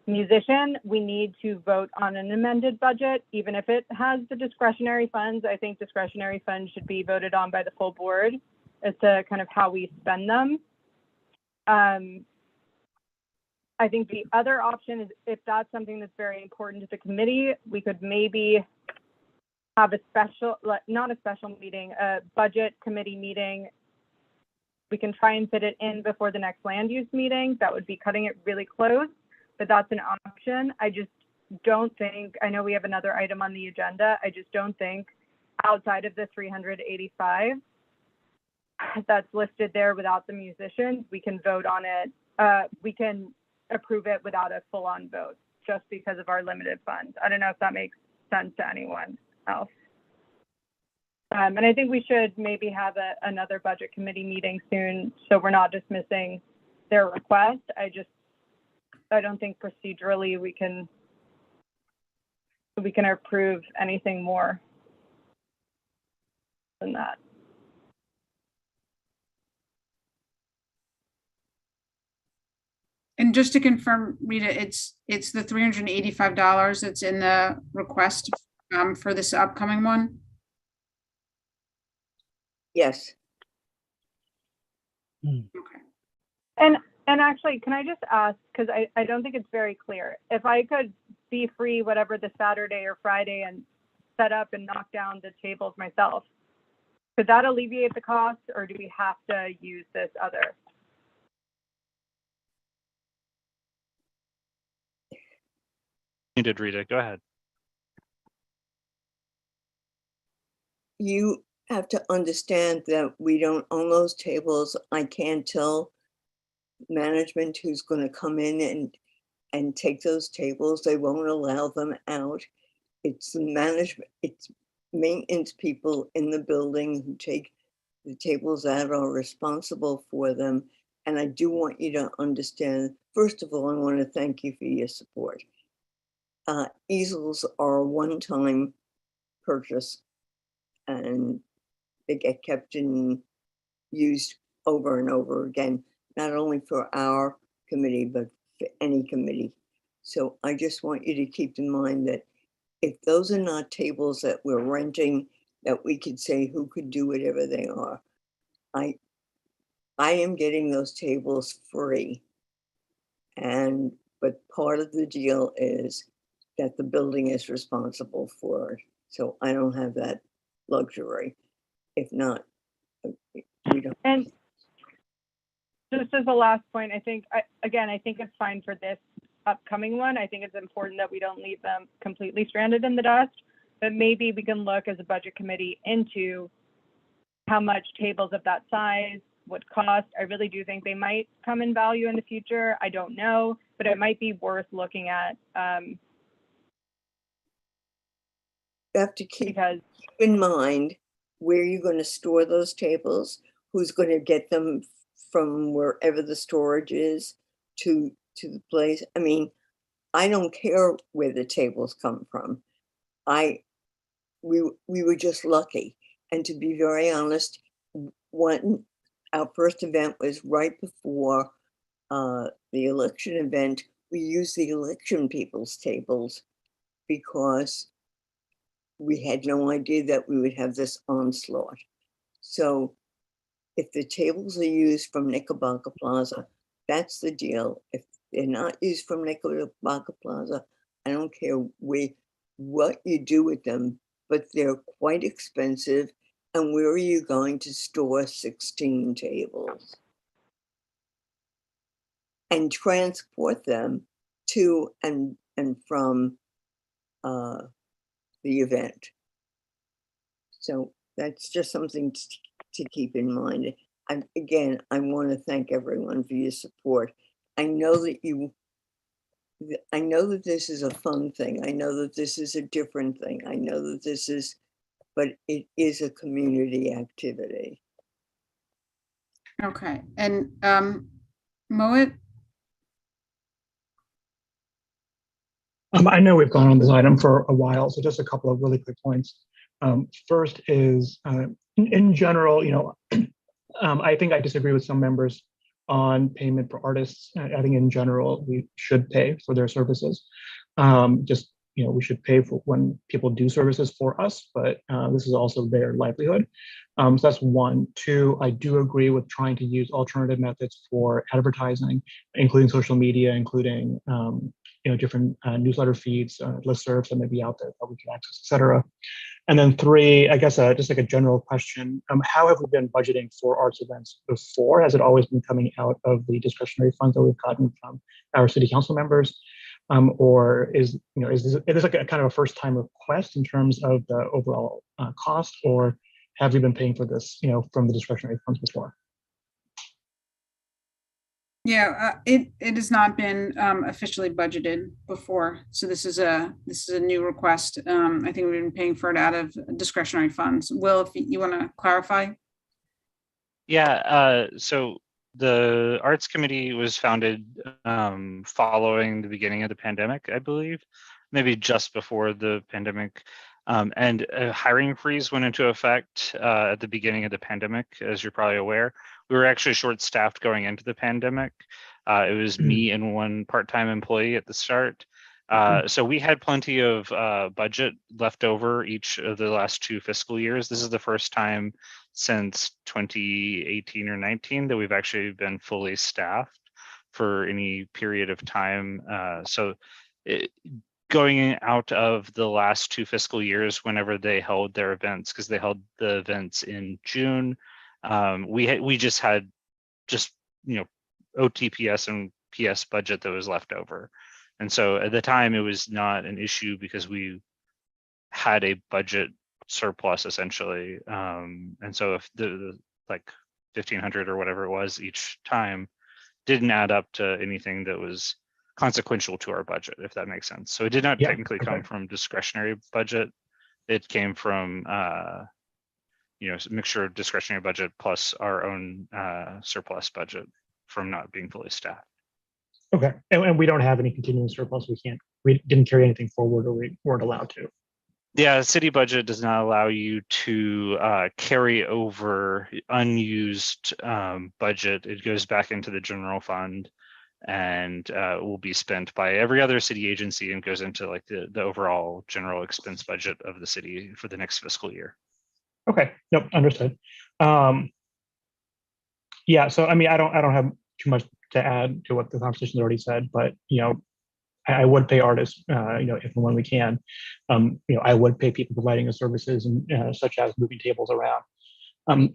Speaker 4: musician, we need to vote on an amended budget, even if it has the discretionary funds. I think discretionary funds should be voted on by the full board as to kind of how we spend them. I think the other option is, if that's something that's very important to the committee, we could maybe have a special, not a special meeting, a budget committee meeting. We can try and fit it in before the next land use meeting. That would be cutting it really close, but that's an option. I just don't think, I know we have another item on the agenda. I just don't think outside of the 385 that's listed there without the musicians, we can vote on it. We can approve it without a full-on vote just because of our limited funds. I don't know if that makes sense to anyone else. And I think we should maybe have another budget committee meeting soon, so we're not dismissing their request. I don't think procedurally we can approve anything more than that.
Speaker 2: And just to confirm, Rita, it's the $385 that's in the request for this upcoming one?
Speaker 11: Yes.
Speaker 2: Okay.
Speaker 4: And actually, can I just ask, because I don't think it's very clear, if I could be free whatever the Saturday or Friday and set up and knock down the tables myself, could that alleviate the cost, or do we have to use this other?
Speaker 3: You did, Rita. Go ahead.
Speaker 11: You have to understand that we don't own those tables. I can't tell management who's going to come in and take those tables. They won't allow them out. It's the management, it's maintenance people in the building who take the tables out are responsible for them. And I do want you to understand, first of all, I want to thank you for your support. Easels are a one-time purchase and they get kept and used over and over again, not only for our committee, but for any committee. So I just want you to keep in mind that if those are not tables that we're renting, that we could say who could do whatever they are. I am getting those tables free. But part of the deal is that the building is responsible for it. So I don't have that luxury. If not, we don't.
Speaker 4: And just as a last point, I think, I think it's fine for this upcoming one. I think it's important that we don't leave them completely stranded in the dust, but maybe we can look as a budget committee into how much tables of that size would cost. I really do think they might come in value in the future. I don't know, but it might be worth looking at.
Speaker 11: You have to keep in mind where you're going to store those tables, who's going to get them from wherever the storage is to the place. I mean, I don't care where the tables come from. We were just lucky. And to be very honest, our first event was right before the election event. We used the election people's tables because we had no idea that we would have this onslaught. So if the tables are used from Knickerbocker Plaza, that's the deal. If they're not used from Knickerbocker Plaza, I don't care what you do with them, but they're quite expensive. And where are you going to store 16 tables and transport them to and from the event? So that's just something to keep in mind. And again, I want to thank everyone for your support. I know that this is a fun thing. I know that this is a different thing. I know that this is, but it is a community activity.
Speaker 2: Okay, and Moet?
Speaker 7: I know we've gone on this item for a while, so just a couple of really quick points. First is, in general, I think I disagree with some members on payment for artists. I think in general, we should pay for their services. We should pay for when people do services for us, but this is also their livelihood. So that's one. Two, I do agree with trying to use alternative methods for advertising, including social media, including different newsletter feeds, listservs that may be out there that we can access, et cetera. And then three, I guess just like a general question, how have we been budgeting for arts events before? Has it always been coming out of the discretionary funds that we've gotten from our city council members? Or is this like a kind of a first time request in terms of the overall cost, or have we been paying for this, from the discretionary funds before?
Speaker 2: Yeah, it has not been officially budgeted before, so this is a new request. I think we've been paying for it out of discretionary funds. Will, if you want to clarify?
Speaker 3: Yeah, so the Arts Committee was founded following the beginning of the pandemic, I believe, maybe just before the pandemic. And a hiring freeze went into effect at the beginning of the pandemic, as you're probably aware. We were actually short-staffed going into the pandemic. It was me and one part-time employee at the start. So we had plenty of budget left over each of the last 2 fiscal years. This is the first time since 2018 or 19 that we've actually been fully staffed for any period of time. Going out of the last 2 fiscal years, whenever they held their events, because they held the events in June, we just had OTPS and PS budget that was left over. And so at the time it was not an issue because we had a budget surplus essentially. And so if the like 1,500 or whatever it was each time didn't add up to anything that was consequential to our budget, if that makes sense. So it did not technically come from discretionary budget. It came from you know, a mixture of discretionary budget plus our own surplus budget from not being fully staffed.
Speaker 7: Okay, and we don't have any continuing surplus. We didn't carry anything forward, or we weren't allowed to.
Speaker 3: Yeah, city budget does not allow you to carry over unused budget. It goes back into the general fund and will be spent by every other city agency and goes into like the overall general expense budget of the city for the next fiscal year.
Speaker 7: Okay, yep, understood. Yeah, so I mean, I don't have too much to add to what the conversation's already said, but you know, I would pay artists, you know, if and when we can. You know, I would pay people providing us services and such as moving tables around.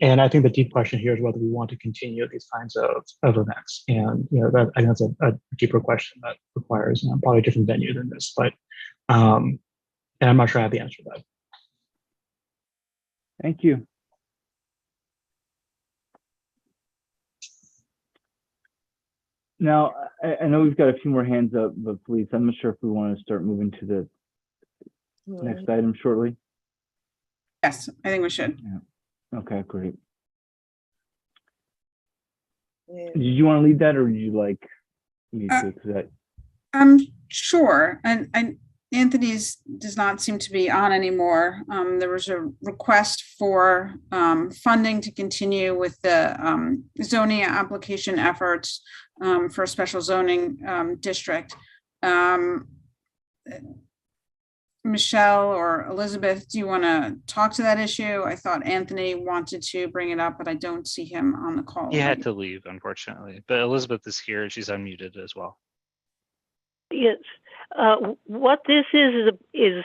Speaker 7: And I think the deep question here is whether we want to continue these kinds of events. And you know, that I think that's a deeper question that requires probably a different venue than this. But and I'm not sure I have the answer to that.
Speaker 1: Thank you. Now, I know we've got a few more hands up, but please, I'm not sure if we want to start moving to the next item shortly.
Speaker 2: Yes, I think we should.
Speaker 1: Yeah. Okay, great.
Speaker 11: Yeah.
Speaker 1: Did you want to lead that, or would you like me to? Because
Speaker 2: Sure. And Anthony's does not seem to be on anymore. There was a request for funding to continue with the zoning application efforts for a special zoning district. Michelle or Elizabeth, do you want to talk to that issue? I thought Anthony wanted to bring it up, but I don't see him on the call.
Speaker 3: He had to leave, unfortunately, but Elizabeth is here. She's unmuted as well.
Speaker 14: Yes. What this is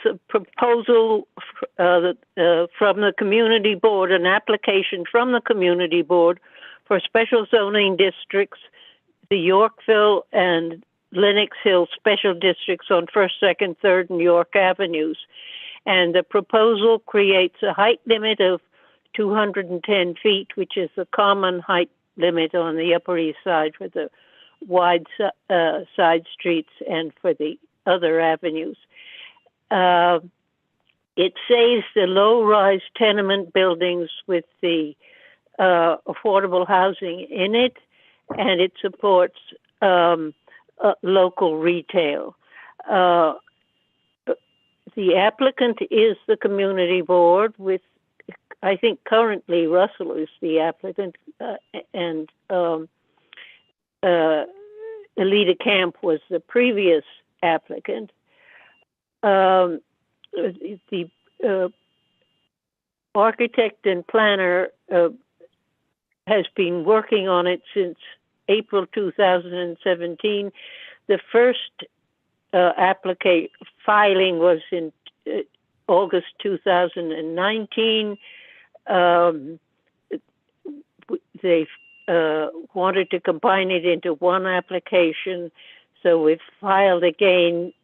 Speaker 14: a proposal from the community board, an application from the community board for special zoning districts, the Yorkville and Lenox Hill special districts on 1st, 2nd, 3rd, and York Avenues. And the proposal creates a height limit of 210 feet, which is the common height limit on the Upper East Side for the wide side streets and for the other avenues. It saves the low-rise tenement buildings with the affordable housing in it, and it supports local retail. The applicant is the community board with, I think currently Russell is the applicant, and Alita Camp was the previous applicant. The architect and planner has been working on it since April 2017. The first filing was in August 2019. They wanted to combine it into one application, so we filed again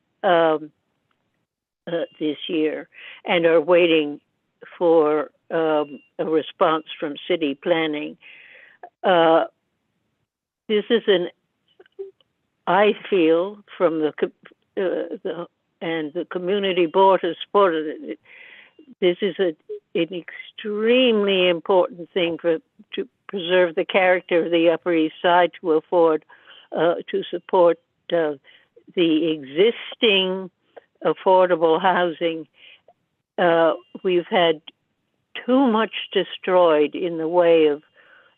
Speaker 14: this year and are waiting for a response from city planning. This is I feel from and the community board has supported it. This is an extremely important thing to preserve the character of the Upper East Side, to support the existing affordable housing. We've had too much destroyed in the way of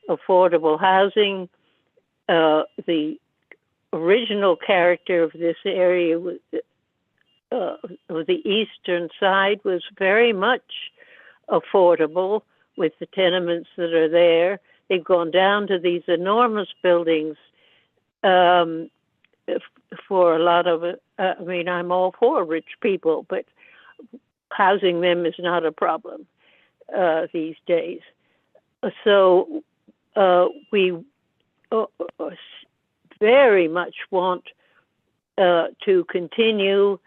Speaker 14: affordable housing. The original character of this area of the eastern side was very much affordable with the tenements that are there. They've gone down to these enormous buildings for a lot of it. I mean, I'm all for rich people, but housing them is not a problem these days. So we very much want to continue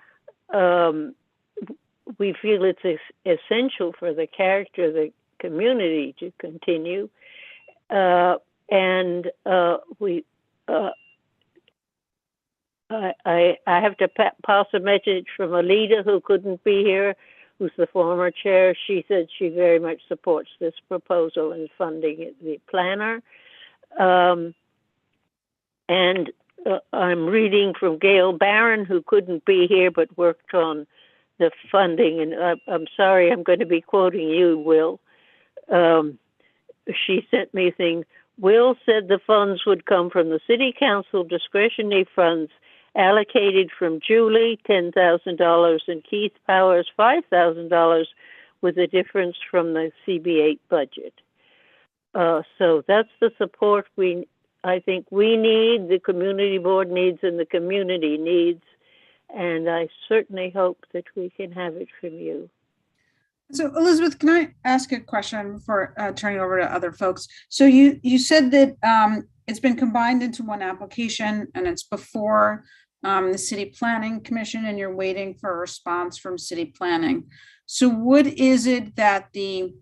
Speaker 14: we feel it's essential for the character of the community to continue. I have to pass a message from a leader who couldn't be here, who's the former chair. She said she very much supports this proposal and funding the planner. I'm reading from Gail Barron, who couldn't be here but worked on the funding. And I'm sorry, I'm going to be quoting you, Will. She sent me a thing. Will said the funds would come from the City Council discretionary funds allocated from Julie, $10,000, and Keith Powers, $5,000, with the difference from the CB8 budget. So that's the support I think we need, the community board needs, and the community needs. And I certainly hope that we can have it from you.
Speaker 2: So Elizabeth, can I ask a question before turning over to other folks? So you said that it's been combined into one application and it's before the City Planning Commission, and you're waiting for a response from City Planning. So what is it that the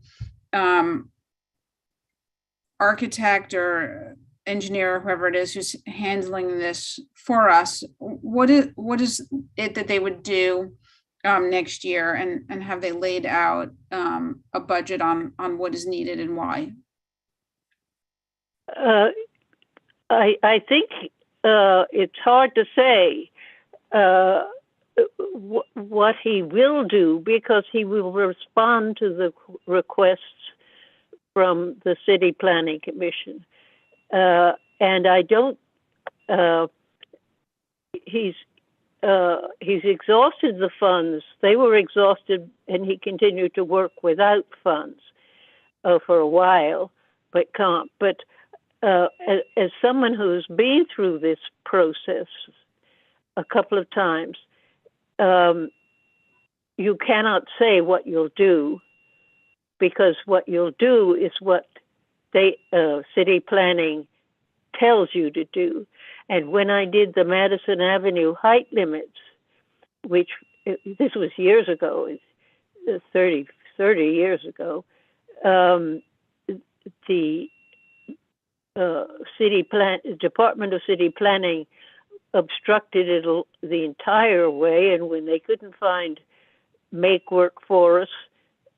Speaker 2: architect or engineer, or whoever it is who's handling this for us, what is it that they would do next year, and have they laid out a budget on what is needed and why?
Speaker 14: I think it's hard to say what he will do, because he will respond to the requests from the City Planning Commission. And I don't, he's exhausted the funds. They were exhausted, and he continued to work without funds for a while, but can't. But as someone who's been through this process a couple of times, you cannot say what you'll do, because what you'll do is what City Planning tells you to do. And when I did the Madison Avenue height limits, which this was years ago, 30 years ago, the Department of City Planning obstructed it the entire way, and when they couldn't make work for us,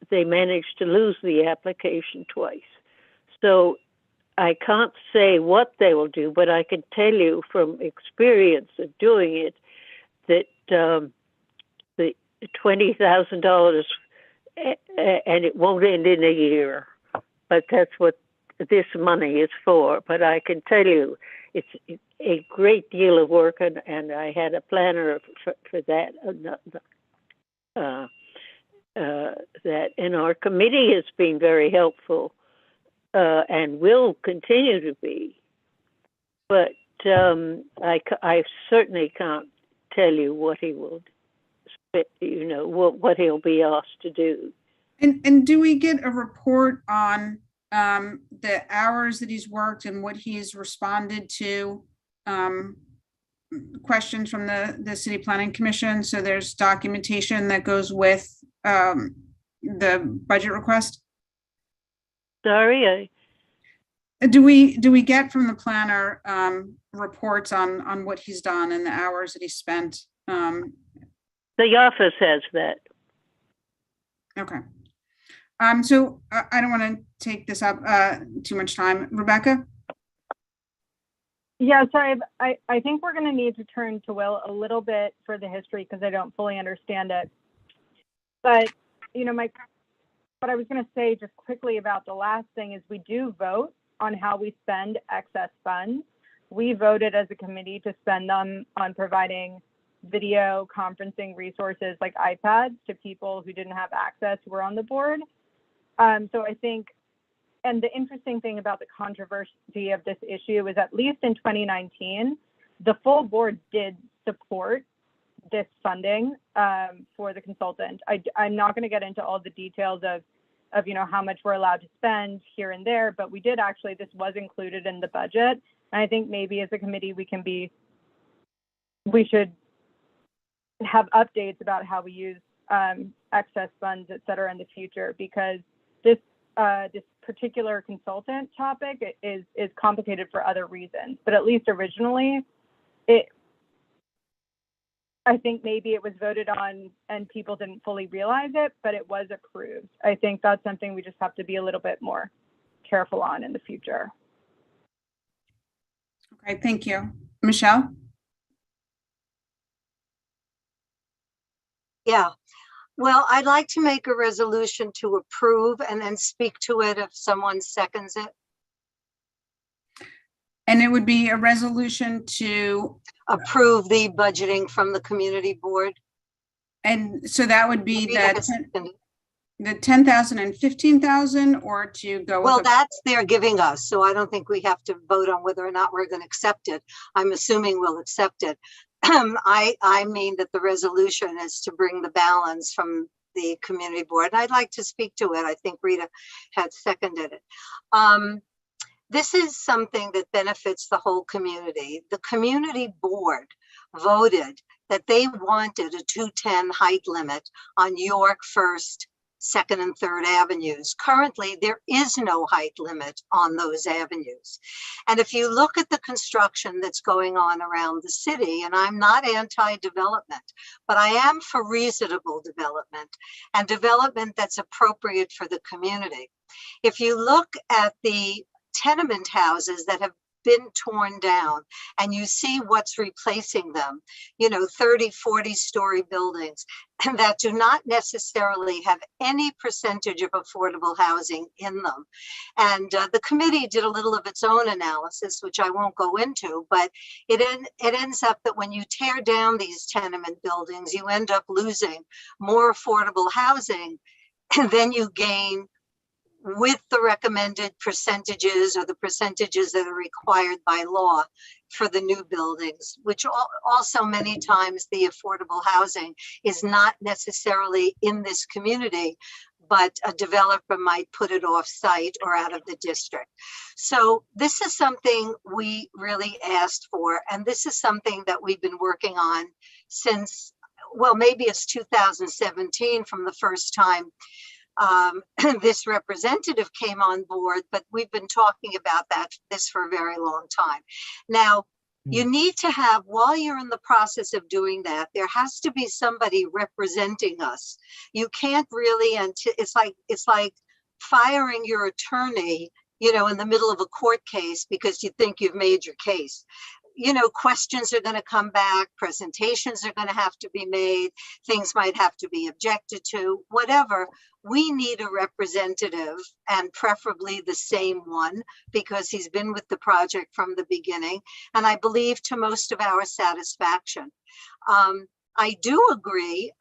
Speaker 14: they managed to lose the application twice. So I can't say what they will do, but I can tell you from experience of doing it that the $20,000, and it won't end in a year, but that's what this money is for. But I can tell you it's a great deal of work, and I had a planner for that. That, and our committee has been very helpful. And will continue to be, but I certainly can't tell you what he will, what he'll be asked to do.
Speaker 2: And do we get a report on the hours that he's worked and what he's responded to questions from the City Planning Commission? So there's documentation that goes with the budget request.
Speaker 14: Sorry,
Speaker 2: do we get from the planner reports on what he's done and the hours that he spent?
Speaker 14: The office has that.
Speaker 2: Okay. So I don't want to take this up too much time. Rebecca?
Speaker 4: Yeah, sorry. I think we're going to need to turn to Will a little bit for the history, because I don't fully understand it. But, what I was going to say just quickly about the last thing is we do vote on how we spend excess funds. We voted as a committee to spend them on providing video conferencing resources like iPads to people who didn't have access, who were on the board. So I think, and the interesting thing about the controversy of this issue is, at least in 2019, the full board did support this funding for the consultant. I'm not going to get into all the details of how much we're allowed to spend here and there, but we did actually, this was included in the budget. And I think maybe as a committee we should have updates about how we use excess funds, et cetera, in the future, because this particular consultant topic is complicated for other reasons. But at least originally, I think maybe it was voted on and people didn't fully realize it, but it was approved. I think that's something we just have to be a little bit more careful on in the future.
Speaker 2: Okay, thank you. Michelle?
Speaker 6: Yeah. Well, I'd like to make a resolution to approve and then speak to it if someone seconds it.
Speaker 2: And it would be a resolution to
Speaker 6: approve the budgeting from the community board.
Speaker 2: And so that would be
Speaker 6: Rita has seconded.
Speaker 2: the 10,000 and 15,000, or to go
Speaker 6: Well,
Speaker 2: with
Speaker 6: that's they're giving us, so I don't think we have to vote on whether or not we're going to accept it. I'm assuming we'll accept it. I mean that the resolution is to bring the balance from the community board. And I'd like to speak to it. I think Rita had seconded it. This is something that benefits the whole community. The community board voted that they wanted a 210 height limit on York, First, Second, and Third Avenues. Currently, there is no height limit on those avenues. And if you look at the construction that's going on around the city, and I'm not anti-development, but I am for reasonable development and development that's appropriate for the community. If you look at the tenement houses that have been torn down and you see what's replacing them, 30, 40-story buildings that do not necessarily have any percentage of affordable housing in them. And the committee did a little of its own analysis, which I won't go into, but it ends up that when you tear down these tenement buildings, you end up losing more affordable housing, and then you gain with the recommended percentages or the percentages that are required by law for the new buildings, which also many times the affordable housing is not necessarily in this community, but a developer might put it off site or out of the district. So this is something we really asked for, and this is something that we've been working on since, well, maybe it's 2017 from the first time this representative came on board, but we've been talking about this for a very long time. Now, you need to have, while you're in the process of doing that, there has to be somebody representing us. You can't really, it's like firing your attorney, in the middle of a court case because you think you've made your case. Questions are going to come back, presentations are going to have to be made, things might have to be objected to, whatever. We need a representative, and preferably the same one, because he's been with the project from the beginning, and I believe to most of our satisfaction. I do agree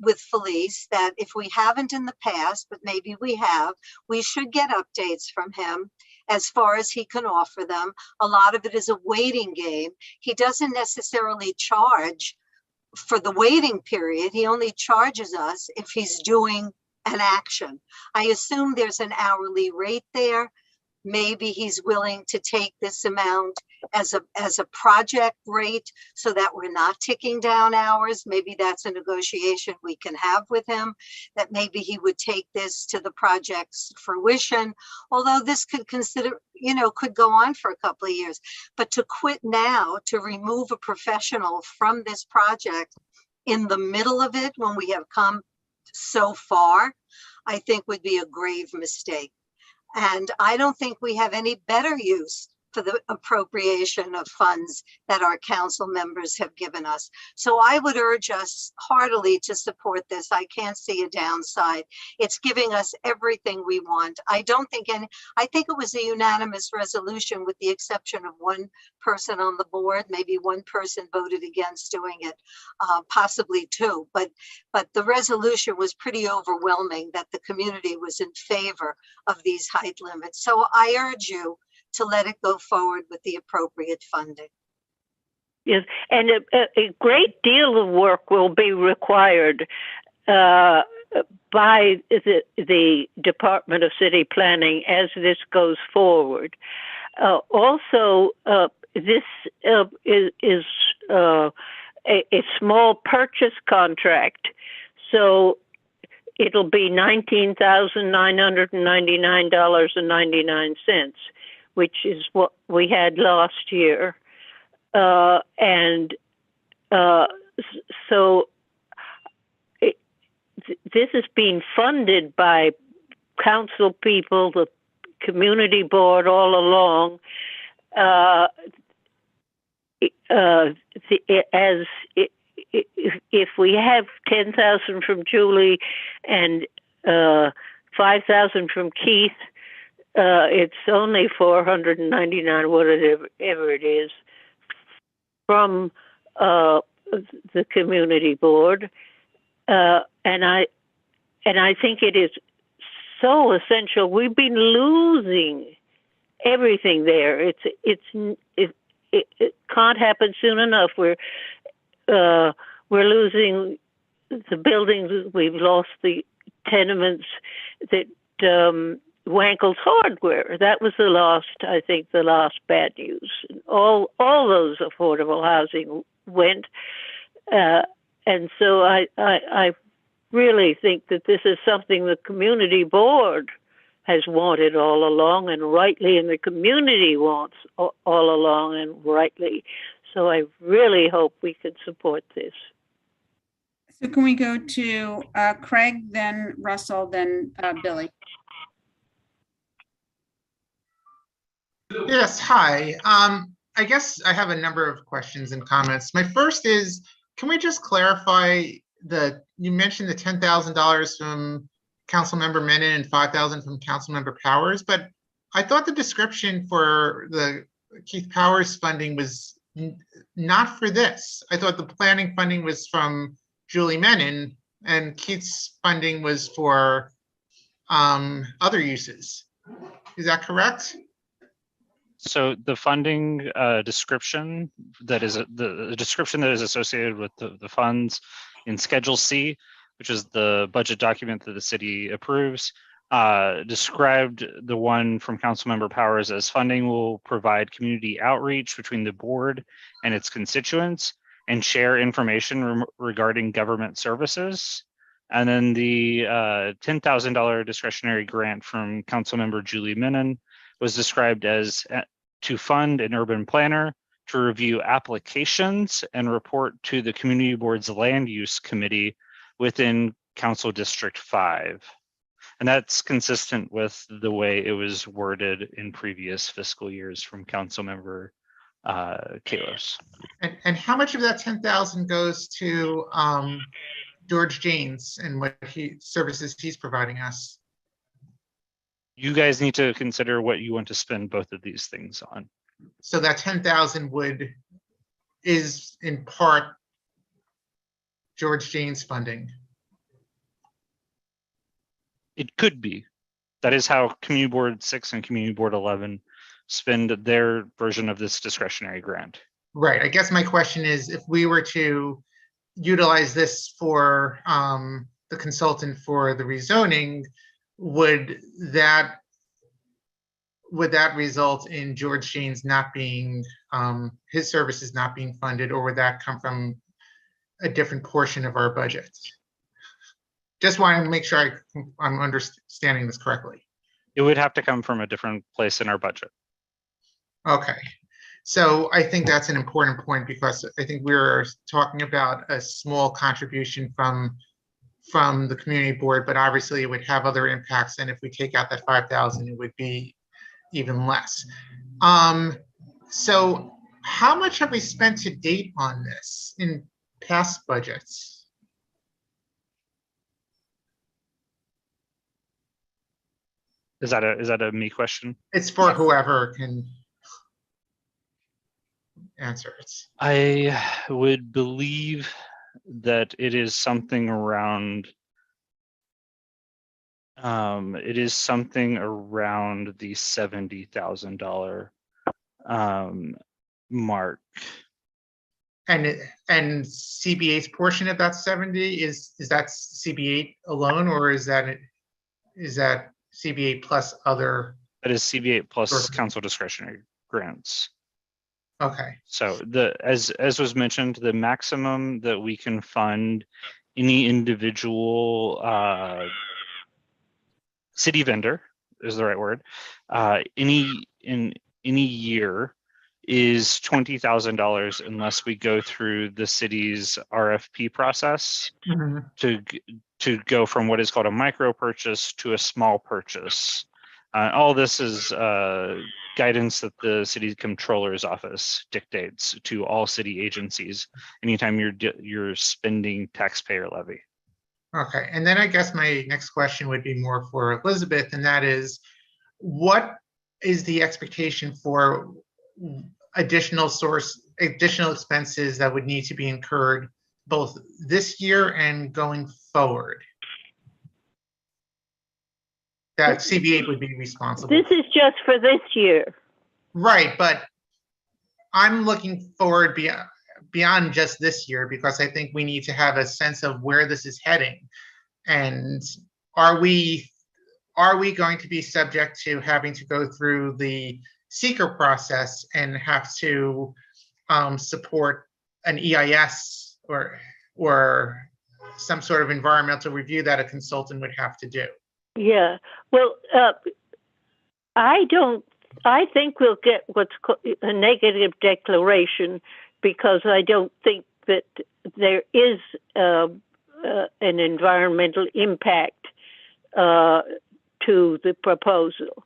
Speaker 6: with Felice that if we haven't in the past, but maybe we have, we should get updates from him as far as he can offer them. A lot of it is a waiting game. He doesn't necessarily charge for the waiting period. He only charges us if he's doing an action. I assume there's an hourly rate there. Maybe he's willing to take this amount as a project rate so that we're not ticking down hours. Maybe that's a negotiation we can have with him, that maybe he would take this to the project's fruition, although this could could go on for a couple of years. But to quit now, to remove a professional from this project in the middle of it when we have come so far, I think would be a grave mistake. And I don't think we have any better use for the appropriation of funds that our council members have given us. So I would urge us heartily to support this. I can't see a downside. It's giving us everything we want. I think it was a unanimous resolution with the exception of one person on the board. Maybe one person voted against doing it, possibly two, but the resolution was pretty overwhelming that the community was in favor of these height limits. So I urge you to let it go forward with the appropriate funding.
Speaker 14: Yes, and a great deal of work will be required by the Department of City Planning as this goes forward. Also, this is a small purchase contract, So it'll be $19,999.99, which is what we had last year. So this is being funded by council people, the community board all along. If we have 10,000 from Julie and 5,000 from Keith, it's only 499, whatever it is, from the community board, and I think it is so essential. We've been losing everything there. It can't happen soon enough. We're losing the buildings. We've lost the tenements. That Wankel's Hardware. That was the last bad news. All those affordable housing went, and so I really think that this is something the community board has wanted all along and rightly, and the community wants all along and rightly. So I really hope we can support this.
Speaker 2: So can we go to Craig, then Russell, then Billy?
Speaker 9: Yes, hi. I guess I have a number of questions and comments. My first is, can we just clarify you mentioned the $10,000 from Councilmember Menon and 5,000 from Councilmember Powers, but I thought the description for the Keith Powers funding was not for this. I thought the planning funding was from Julie Menon and Keith's funding was for other uses. Is that correct?
Speaker 3: So the funding description that is the description that is associated with the funds in Schedule C, which is the budget document that the city approves, described the one from Councilmember Powers as funding will provide community outreach between the board and its constituents and share information regarding government services. And then the $10,000 discretionary grant from Councilmember Julie Menon was described as to fund an urban planner to review applications and report to the community board's land use committee within Council District 5. And that's consistent with the way it was worded in previous fiscal years from Councilmember Kalos.
Speaker 9: And how much of that 10,000 goes to George Janes and what services he's providing us?
Speaker 3: You guys need to consider what you want to spend both of these things on.
Speaker 9: So that 10,000 is in part George Janes funding.
Speaker 3: It could be. That is how Community Board 6 and Community Board 11 spend their version of this discretionary grant.
Speaker 9: Right. I guess my question is, if we were to utilize this for the consultant for the rezoning, would that result in George Janes not being, his services not being funded, or would that come from a different portion of our budget? Just want to make sure I'm understanding this correctly.
Speaker 3: It would have to come from a different place in our budget.
Speaker 9: Okay. So I think that's an important point, because I think we're talking about a small contribution from the community board, but obviously it would have other impacts. And if we take out that 5,000, it would be even less. So how much have we spent to date on this in past budgets?
Speaker 3: Is that a me question?
Speaker 9: It's for whoever can answer it.
Speaker 3: I would believe that it is something around the $70,000 mark.
Speaker 9: And CB8's portion of that 70 is that CB8 alone, or is that CB8 plus other?
Speaker 3: That is CB8 plus council discretionary grants.
Speaker 9: Okay.
Speaker 3: So as was mentioned, the maximum that we can fund any individual city vendor is the right word, in any year is $20,000 unless we go through the city's RFP process to go from what is called a micro purchase to a small purchase. All this is guidance that the city controller's office dictates to all city agencies anytime you're spending taxpayer levy.
Speaker 9: Okay, and then I guess my next question would be more for Elizabeth, and that is, what is the expectation for additional expenses that would need to be incurred both this year and going forward that CB8 would be responsible?
Speaker 14: This is just for this year.
Speaker 9: Right, but I'm looking forward beyond just this year, because I think we need to have a sense of where this is heading. And are we going to be subject to having to go through the seeker process and have to support an EIS or some sort of environmental review that a consultant would have to do?
Speaker 14: Yeah, well, I think we'll get what's called a negative declaration, because I don't think that there is an environmental impact to the proposal.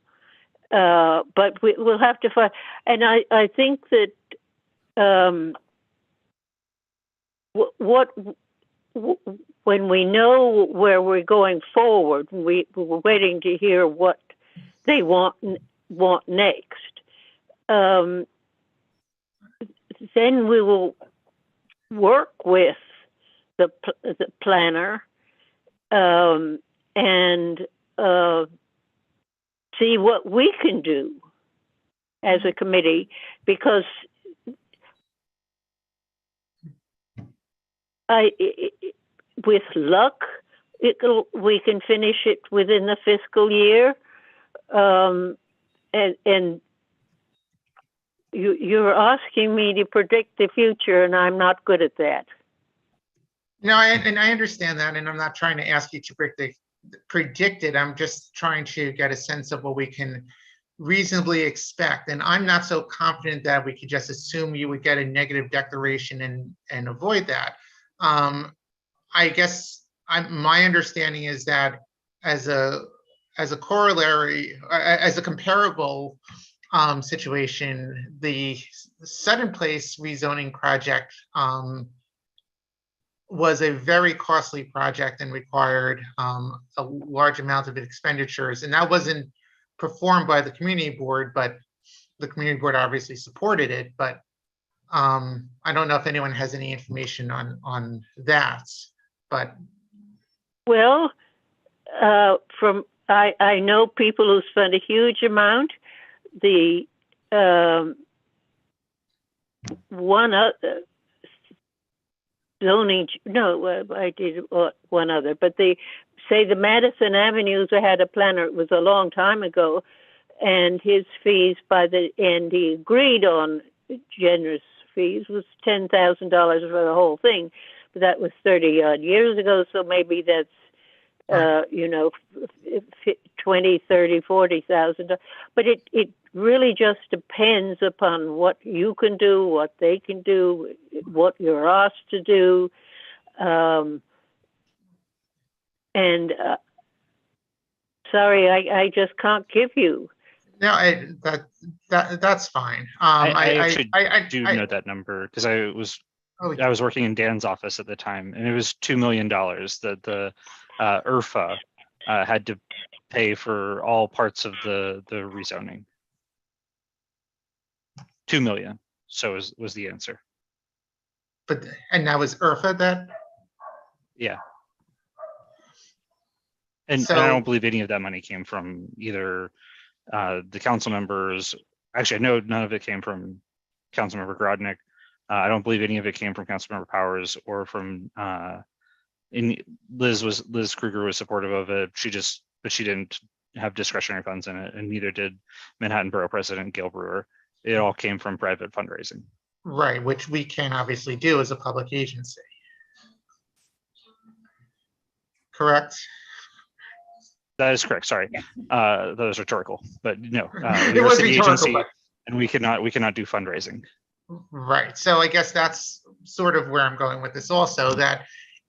Speaker 14: But we'll have to find, and I think that when we know where we're going forward, we're waiting to hear what they want next. Then we will work with the planner and see what we can do as a committee, because with luck, we can finish it within the fiscal year. And you're asking me to predict the future, and I'm not good at that.
Speaker 9: No, and I understand that, and I'm not trying to ask you to predict it. I'm just trying to get a sense of what we can reasonably expect. And I'm not so confident that we could just assume you would get a negative declaration and avoid that. I guess my understanding is that as a corollary, as a comparable situation, the Sudden Place rezoning project was a very costly project and required a large amount of expenditures, and that wasn't performed by the community board, but the community board obviously supported it. But I don't know if anyone has any information on that. But
Speaker 14: well, I know people who spent a huge amount. The one other zoning, no, I did one other, but they say the Madison Avenues had a planner. It was a long time ago, and his fees and he agreed on generous fees, was $10,000 for the whole thing, but that was 30 odd years ago. So maybe that's 20, 30, 40,000. But it really just depends upon what you can do, what they can do, what you're asked to do. Sorry, I just can't give you.
Speaker 9: No, that's fine.
Speaker 3: I actually do know that number, because I was working in Dan's office at the time, and it was $2 million that the IRFA had to pay for all parts of the rezoning. 2 million. So was the answer.
Speaker 9: And that was IRFA that?
Speaker 3: Yeah. And I don't believe any of that money came from either the council members. Actually, I know none of it came from Councilmember Grodnick. I don't believe any of it came from Councilmember Powers or from Liz Kruger was supportive of it. But she didn't have discretionary funds in it, and neither did Manhattan Borough President Gail Brewer. It all came from private fundraising.
Speaker 9: Right, which we can obviously do as a public agency. correct?
Speaker 3: That is correct. Sorry, that was rhetorical, but no,
Speaker 9: It
Speaker 3: we are a
Speaker 9: was
Speaker 3: city
Speaker 9: rhetorical,
Speaker 3: agency,
Speaker 9: but
Speaker 3: and we cannot do fundraising.
Speaker 9: right. So I guess that's sort of where I'm going with this also, that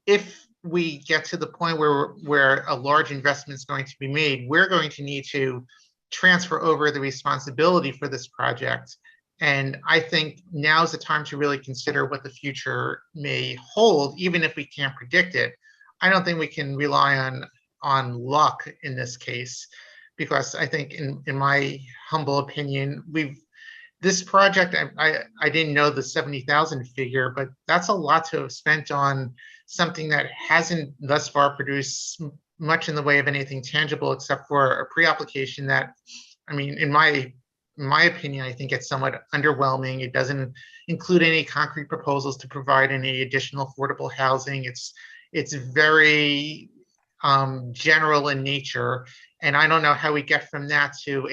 Speaker 9: if we get to the point where a large investment is going to be made, we're going to need to transfer over the responsibility for this project. And I think now's the time to really consider what the future may hold, even if we can't predict it. I don't think we can rely on luck in this case, because I think in my humble opinion, this project, I didn't know the 70,000 figure, but that's a lot to have spent on something that hasn't thus far produced much in the way of anything tangible, except for a pre-application that, I mean, in my opinion, I think it's somewhat underwhelming. It doesn't include any concrete proposals to provide any additional affordable housing. It's very general in nature, and I don't know how we get from that to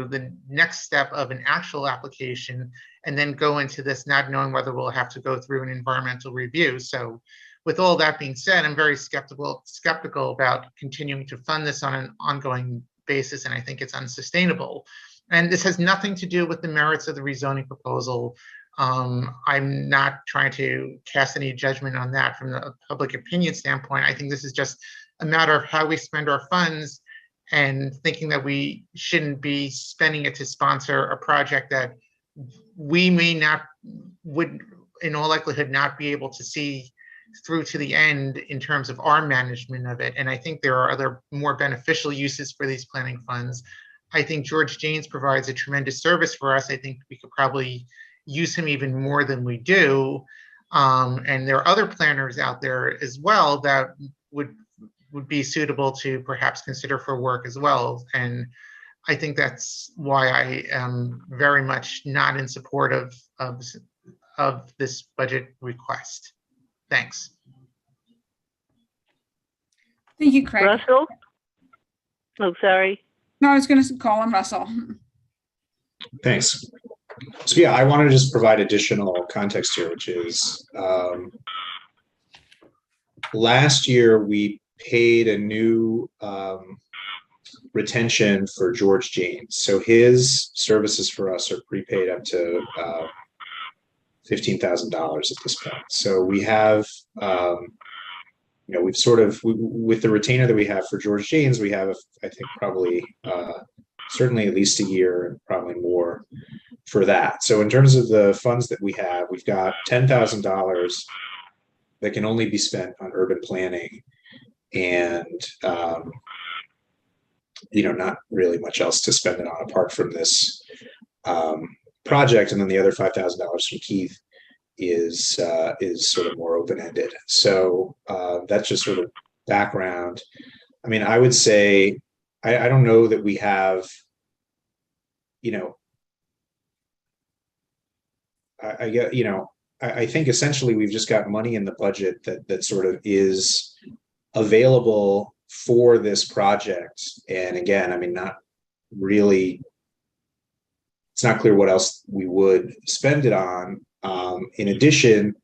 Speaker 9: the next step of an actual application, and then go into this not knowing whether we'll have to go through an environmental review. So with all that being said, I'm very skeptical about continuing to fund this on an ongoing basis, and I think it's unsustainable. And this has nothing to do with the merits of the rezoning proposal. I'm not trying to cast any judgment on that from the public opinion standpoint. I think this is just a matter of how we spend our funds, and thinking that we shouldn't be spending it to sponsor a project that we would in all likelihood not be able to see through to the end in terms of our management of it. And I think there are other more beneficial uses for these planning funds. I think George Janes provides a tremendous service for us. I think we could probably use him even more than we do. And there are other planners out there as well that would be suitable to perhaps consider for work as well. And I think that's why I am very much not in support of this budget request. Thanks.
Speaker 2: Thank you, Craig.
Speaker 14: Russell? Oh, sorry.
Speaker 2: No, I was going to call on Russell.
Speaker 5: Thanks. So yeah, I wanted to just provide additional context here, which is last year we paid a new retention for George Janes. So his services for us are prepaid up to $15,000 at this point. So we have, we've sort of, with the retainer that we have for George Janes, we have, I think, probably certainly at least a year and probably more for that. So in terms of the funds that we have, we've got $10,000 that can only be spent on urban planning, and not really much else to spend it on apart from this project. And then the other $5,000 from Keith is sort of more open-ended. So that's just sort of background. I mean, I would say I don't know that we have, I think essentially we've just got money in the budget that sort of is available for this project. And again, I mean, not really, it's not clear what else we would spend it on. In addition,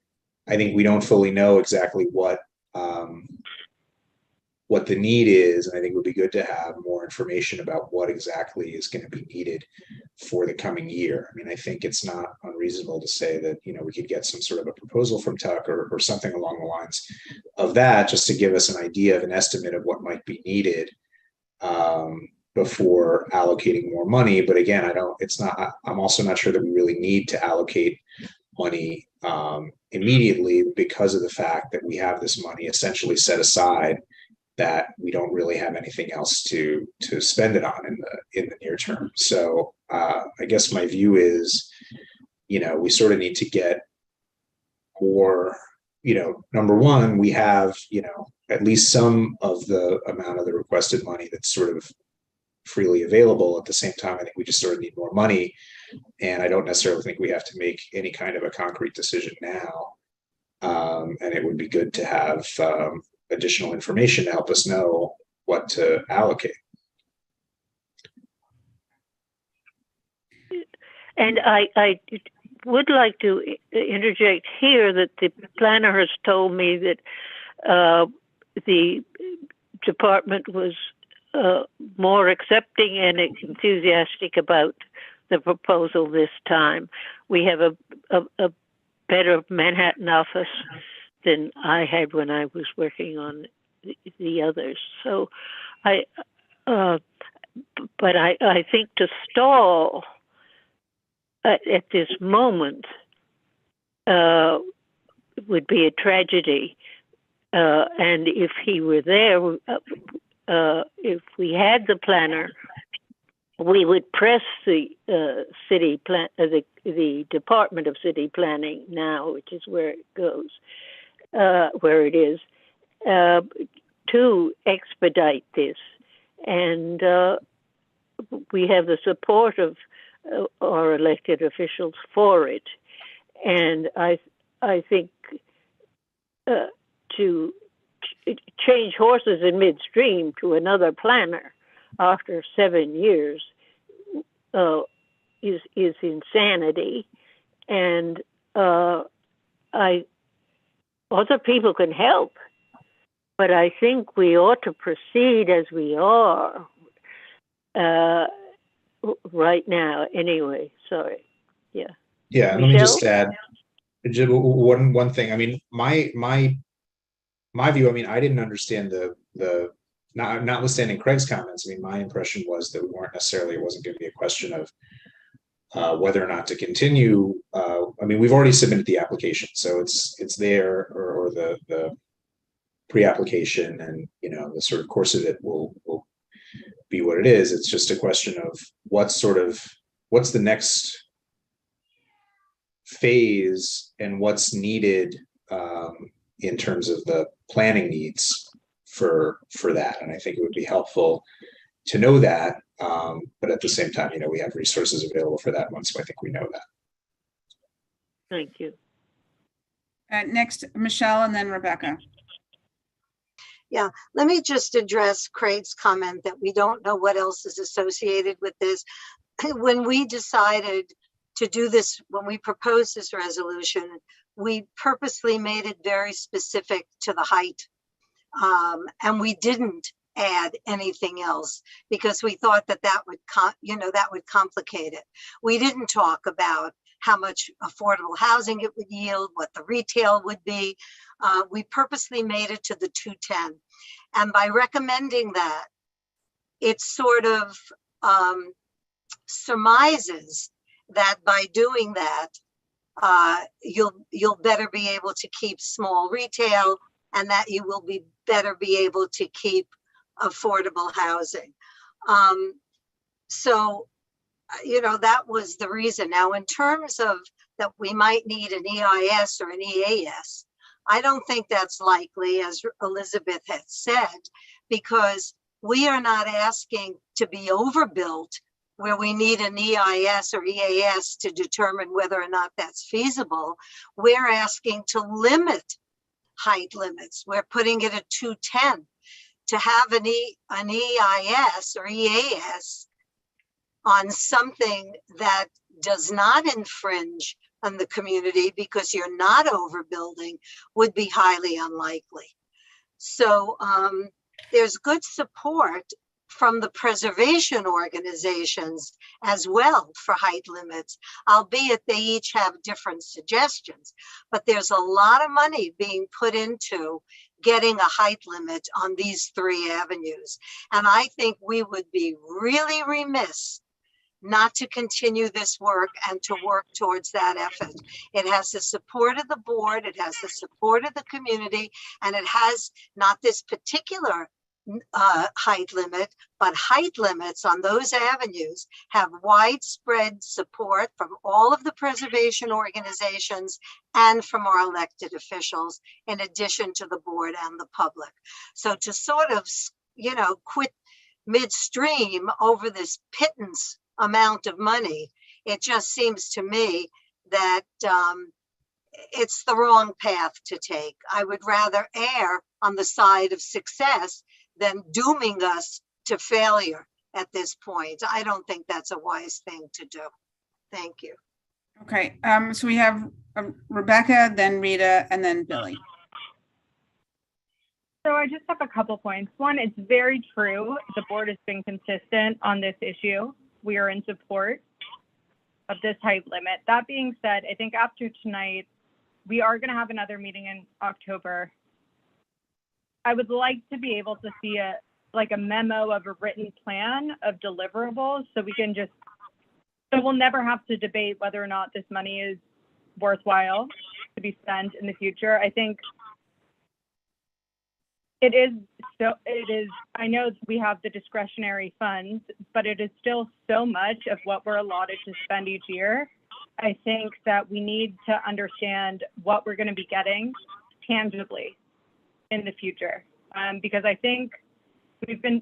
Speaker 5: I think we don't fully know exactly what the need is. And I think it would be good to have more information about what exactly is going to be needed for the coming year. I mean, I think it's not unreasonable to say that, we could get some sort of a proposal from Tuck or something along the lines of that, just to give us an idea of an estimate of what might be needed before allocating more money. But again, I'm also not sure that we really need to allocate money immediately, because of the fact that we have this money essentially set aside, that we don't really have anything else to spend it on in the near term. So I guess my view is, we sort of need to get more, number one, we have, at least some of the amount of the requested money that's sort of freely available. At the same time, I think we just sort of need more money. And I don't necessarily think we have to make any kind of a concrete decision now. And it would be good to have additional information to help us know what to allocate.
Speaker 14: And I would like to interject here that the planner has told me that the department was more accepting and enthusiastic about the proposal this time. We have a better Manhattan office than I had when I was working on the others. So but I think to stall at this moment would be a tragedy. And if he were there, if we had the planner, we would press the the Department of City Planning now, which is where it goes, where it is, to expedite this. And we have the support of our elected officials for it. And I think to change horses in midstream to another planner after 7 years is insanity. And other people can help, but I think we ought to proceed as we are right now. Anyway, sorry. Yeah.
Speaker 5: Yeah,
Speaker 14: Michelle?
Speaker 5: let me just add one thing. I mean, my view, I mean, I didn't understand the notwithstanding Craig's comments, I mean, my impression was that we weren't necessarily, it wasn't going to be a question of whether or not to continue. I mean, we've already submitted the application, so it's there, or the pre-application, and the sort of course of it will be what it is. It's just a question of what's the next phase and what's needed in terms of the planning needs for that. And I think it would be helpful to know that, but at the same time, we have resources available for that once I think we know that.
Speaker 14: Thank you.
Speaker 2: Next, Michelle, and then Rebecca.
Speaker 6: Yeah, let me just address Craig's comment that we don't know what else is associated with this. When we decided to do this, when we proposed this resolution, we purposely made it very specific to the height. And we didn't add anything else because we thought that would complicate it. We didn't talk about how much affordable housing it would yield, what the retail would be. We purposely made it to the 210. And by recommending that, it sort of surmises that by doing that, you'll better be able to keep small retail, and that you will be better be able to keep affordable housing. So, that was the reason. Now, in terms of that we might need an EIS or an EAS, I don't think that's likely, as Elizabeth had said, because we are not asking to be overbuilt where we need an EIS or EAS to determine whether or not that's feasible. We're asking to limit height limits. We're putting it at 210. To have an EIS or EAS on something that does not infringe on the community because you're not overbuilding would be highly unlikely. So there's good support from the preservation organizations as well for height limits, albeit they each have different suggestions. But there's a lot of money being put into getting a height limit on these 3 avenues. And I think we would be really remiss not to continue this work and to work towards that effort. It has the support of the board, it has the support of the community, and it has not this particular height limit, but height limits on those avenues have widespread support from all of the preservation organizations and from our elected officials, in addition to the board and the public. So to sort of, quit midstream over this pittance amount of money, it just seems to me that it's the wrong path to take. I would rather err on the side of success than dooming us to failure at this point. I don't think that's a wise thing to do. Thank you.
Speaker 2: Okay, so we have Rebecca, then Rita, and then Billy.
Speaker 4: So I just have a couple points. One, it's very true. The board has been consistent on this issue. We are in support of this height limit. That being said, I think after tonight, we are going to have another meeting in October. I would like to be able to see a memo of a written plan of deliverables so we can just, so we'll never have to debate whether or not this money is worthwhile to be spent in the future. I think it is, I know we have the discretionary funds, but it is still so much of what we're allotted to spend each year. I think that we need to understand what we're going to be getting tangibly in the future. Because I think we've been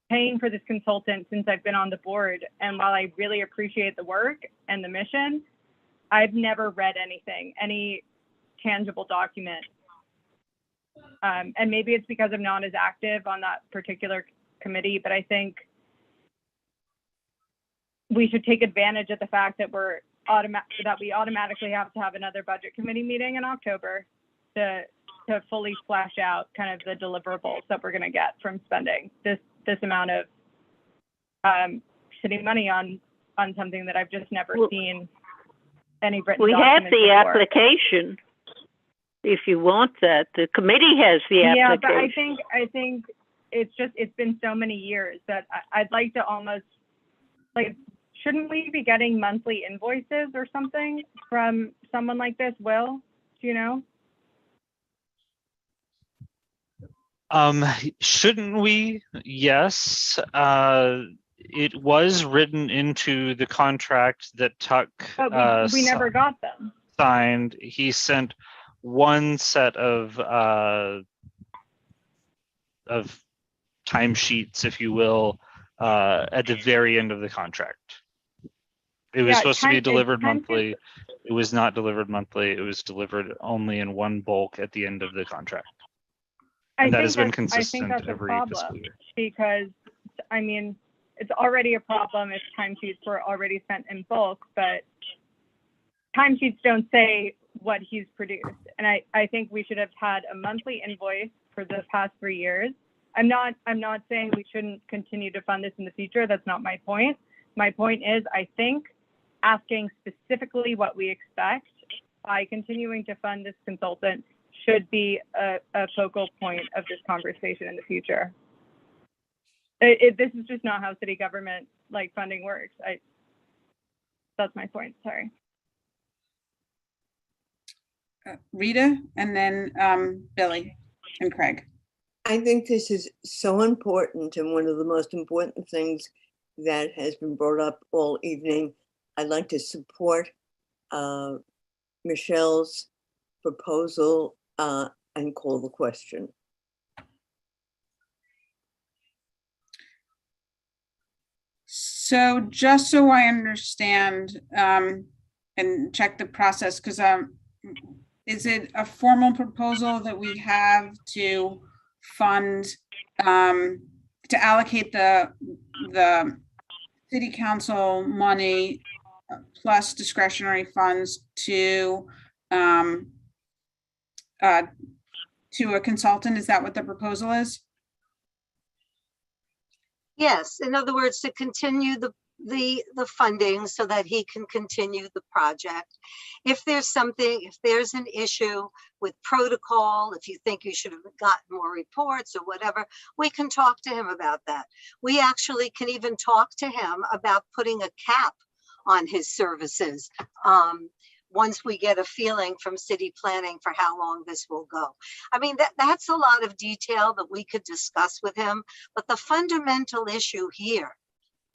Speaker 4: paying for this consultant since I've been on the board. And while I really appreciate the work and the mission, I've never read anything, any tangible document. And maybe it's because I'm not as active on that particular committee, but I think we should take advantage of the fact that we automatically have to have another budget committee meeting in October to fully flesh out kind of the deliverables that we're going to get from spending this amount of city money on something that I've just never seen any written.
Speaker 14: We have the
Speaker 4: before.
Speaker 14: application. If you want that, the committee has the application.
Speaker 4: Yeah, but I think it's been so many years that I'd like to almost, like, shouldn't we be getting monthly invoices or something from someone like this, Will? Do you know?
Speaker 3: Shouldn't we? Yes. It was written into the contract that Tuck
Speaker 4: we never got them.
Speaker 3: Signed. He sent one set of timesheets, if you will, at the very end of the contract. It was supposed to be delivered monthly. It was not delivered monthly. It was delivered only in one bulk at the end of the contract. And that has been consistent every fiscal year.
Speaker 4: Because, I mean, it's already a problem if timesheets were already sent in bulk, but timesheets don't say what he's produced. And I think we should have had a monthly invoice for the past 3 years. I'm not saying we shouldn't continue to fund this in the future. That's not my point. My point is, I think asking specifically what we expect by continuing to fund this consultant should be a focal point of this conversation in the future. This is just not how city government funding works. That's my point. Sorry.
Speaker 2: Rita, and then Billy and Craig.
Speaker 11: I think this is so important, and one of the most important things that has been brought up all evening. I'd like to support Michelle's proposal and call the question.
Speaker 2: So just so I understand and check the process, because is it a formal proposal that we have to fund, to allocate the city council money plus discretionary funds to a consultant? Is that what the proposal is?
Speaker 6: Yes, in other words, to continue the funding so that he can continue the project. If there's an issue with protocol, if you think you should have gotten more reports or whatever, we can talk to him about that. We actually can even talk to him about putting a cap on his services once we get a feeling from city planning for how long this will go. I mean, that's a lot of detail that we could discuss with him, but the fundamental issue here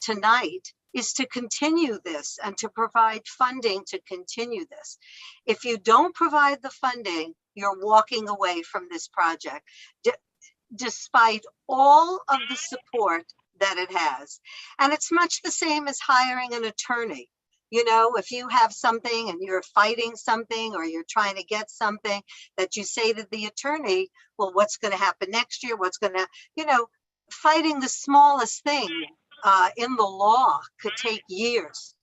Speaker 6: tonight is to continue this and to provide funding to continue this. If you don't provide the funding, you're walking away from this project, despite all of the support that it has. And it's much the same as hiring an attorney. You know, if you have something and you're fighting something or you're trying to get something, that you say to the attorney, well, what's going to happen next year? What's going to, fighting the smallest thing in the law could take years.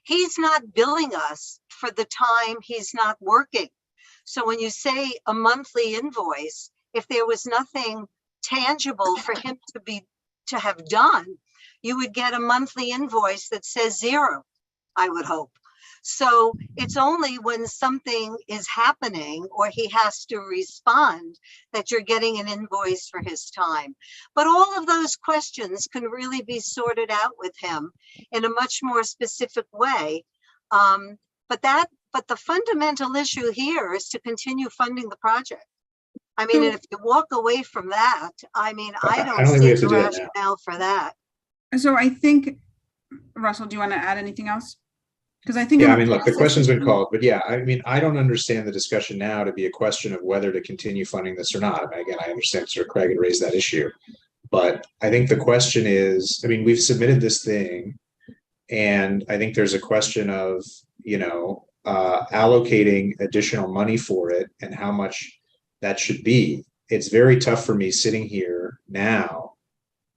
Speaker 6: He's not billing us for the time he's not working. So when you say a monthly invoice, if there was nothing tangible for him to have done, you would get a monthly invoice that says 0, I would hope. So it's only when something is happening or he has to respond that you're getting an invoice for his time. But all of those questions can really be sorted out with him in a much more specific way. But the fundamental issue here is to continue funding the project. I mean, if you walk away from that, I mean, I don't
Speaker 5: think we
Speaker 6: see
Speaker 5: have to
Speaker 6: the
Speaker 5: do that now.
Speaker 6: rationale for that.
Speaker 2: So I think, Russell, do you want to add anything else? Because I think.
Speaker 5: Yeah, I mean, look, the question's been called, but yeah, I mean, I don't understand the discussion now to be a question of whether to continue funding this or not. I mean, again, I understand Sir Craig had raised that issue, but I think the question is, I mean, we've submitted this thing, and I think there's a question of, you know, allocating additional money for it and how much that should be. It's very tough for me sitting here now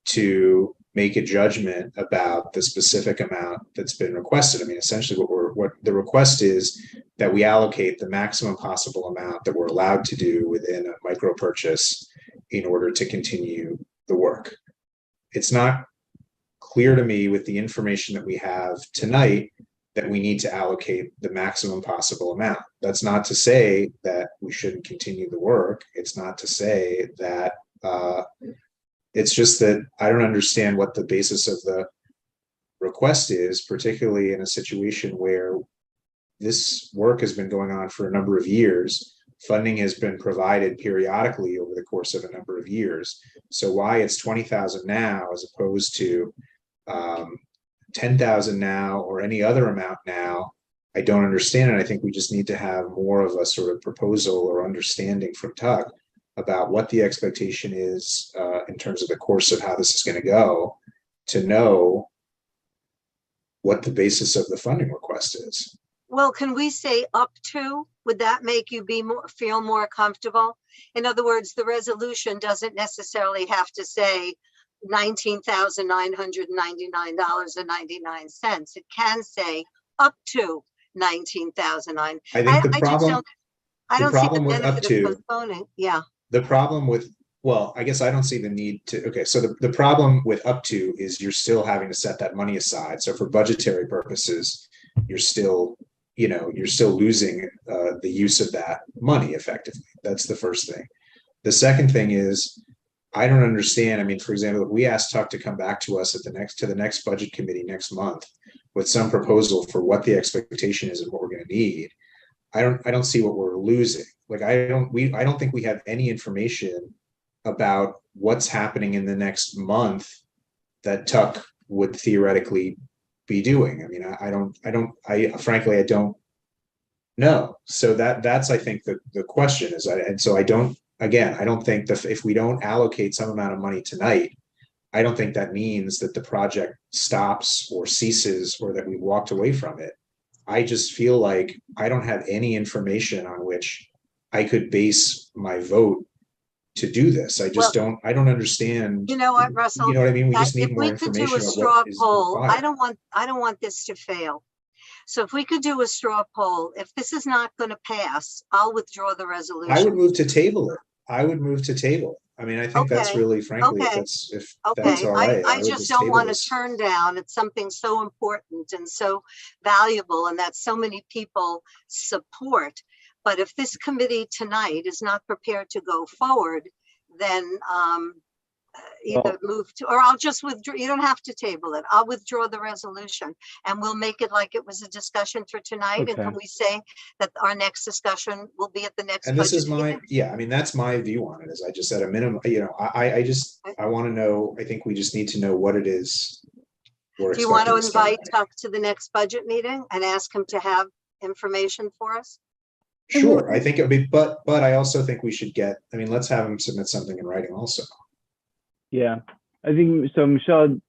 Speaker 5: to make a judgment about the specific amount that's been requested. I mean, essentially what the request is that we allocate the maximum possible amount that we're allowed to do within a micro purchase in order to continue the work. It's not clear to me with the information that we have tonight that we need to allocate the maximum possible amount. That's not to say that we shouldn't continue the work. It's not to say that it's just that I don't understand what the basis of the request is, particularly in a situation where this work has been going on for a number of years. Funding has been provided periodically over the course of a number of years. So why it's 20,000 now as opposed to 10,000 now or any other amount now, I don't understand. And I think we just need to have more of a sort of proposal or understanding from Tuck about what the expectation is in terms of the course of how this is going to go, to know what the basis of the funding request is.
Speaker 6: Well, can we say up to? Would that make you feel more comfortable? In other words, the resolution doesn't necessarily have to say $19,999.99. It can say up to $19,009.
Speaker 5: I think the problem.
Speaker 6: I don't see the
Speaker 5: with up
Speaker 6: benefit
Speaker 5: to,
Speaker 6: of postponing. Yeah.
Speaker 5: The problem with, well, I guess I don't see the need to, okay, so the problem with up to is you're still having to set that money aside. So for budgetary purposes, you're still, you know, you're still losing the use of that money effectively. That's the first thing. The second thing is, I don't understand. I mean, for example, if we asked Tuck to come back to us at the next budget committee next month with some proposal for what the expectation is and what we're going to need, I don't see what we're losing. Like, I don't think we have any information about what's happening in the next month that Tuck would theoretically be doing. I mean, I frankly, I don't know. So that's, I think, the question is, and so I don't think that if we don't allocate some amount of money tonight, I don't think that means that the project stops or ceases or that we walked away from it. I just feel like I don't have any information on which I could base my vote to do this. I just don't understand.
Speaker 6: You know what, Russell?
Speaker 5: You know what I mean? We just need more
Speaker 6: If we could do a
Speaker 5: information
Speaker 6: straw
Speaker 5: about what is
Speaker 6: poll,
Speaker 5: required.
Speaker 6: I don't want this to fail. So if we could do a straw poll, if this is not going to pass, I'll withdraw the resolution.
Speaker 5: I would move to table it. I mean, I think that's really, frankly, if that's all right.
Speaker 6: I just don't want to turn down. It's something so important and so valuable and that so many people support. But if this committee tonight is not prepared to go forward, then either move to, or I'll just withdraw. You don't have to table it. I'll withdraw the resolution and we'll make it like it was a discussion for tonight.
Speaker 5: Okay.
Speaker 6: And can we say that our next discussion will be at the next?
Speaker 5: And this is
Speaker 6: meeting?
Speaker 5: I mean, that's my view on it. Is I just at a minimum, you know, I want to know. I think we just need to know what it is.
Speaker 6: Do you want to invite Tuck to the next budget meeting and ask him to have information for us?
Speaker 5: Sure, I think it would be, but I also think we should get. I mean, let's have him submit something in writing also.
Speaker 1: Yeah, I think so. Michelle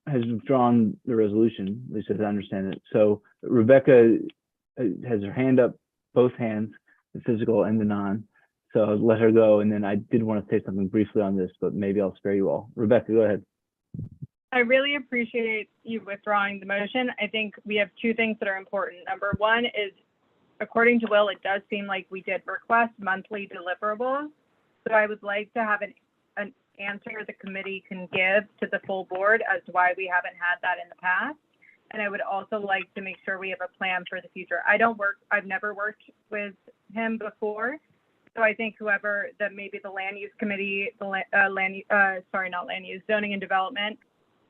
Speaker 1: has withdrawn the resolution, at least as I understand it. So Rebecca has her hand up, both hands, the physical and the non. So I'll let her go. And then I did want to say something briefly on this, but maybe I'll spare you all. Rebecca, go ahead.
Speaker 4: I really appreciate you withdrawing the motion. I think we have two things that are important. Number one is, according to Will, it does seem like we did request monthly deliverables. So I would like to have an answer the committee can give to the full board as to why we haven't had that in the past. And I would also like to make sure we have a plan for the future. I've never worked with him before. So I think maybe the land use committee, zoning and development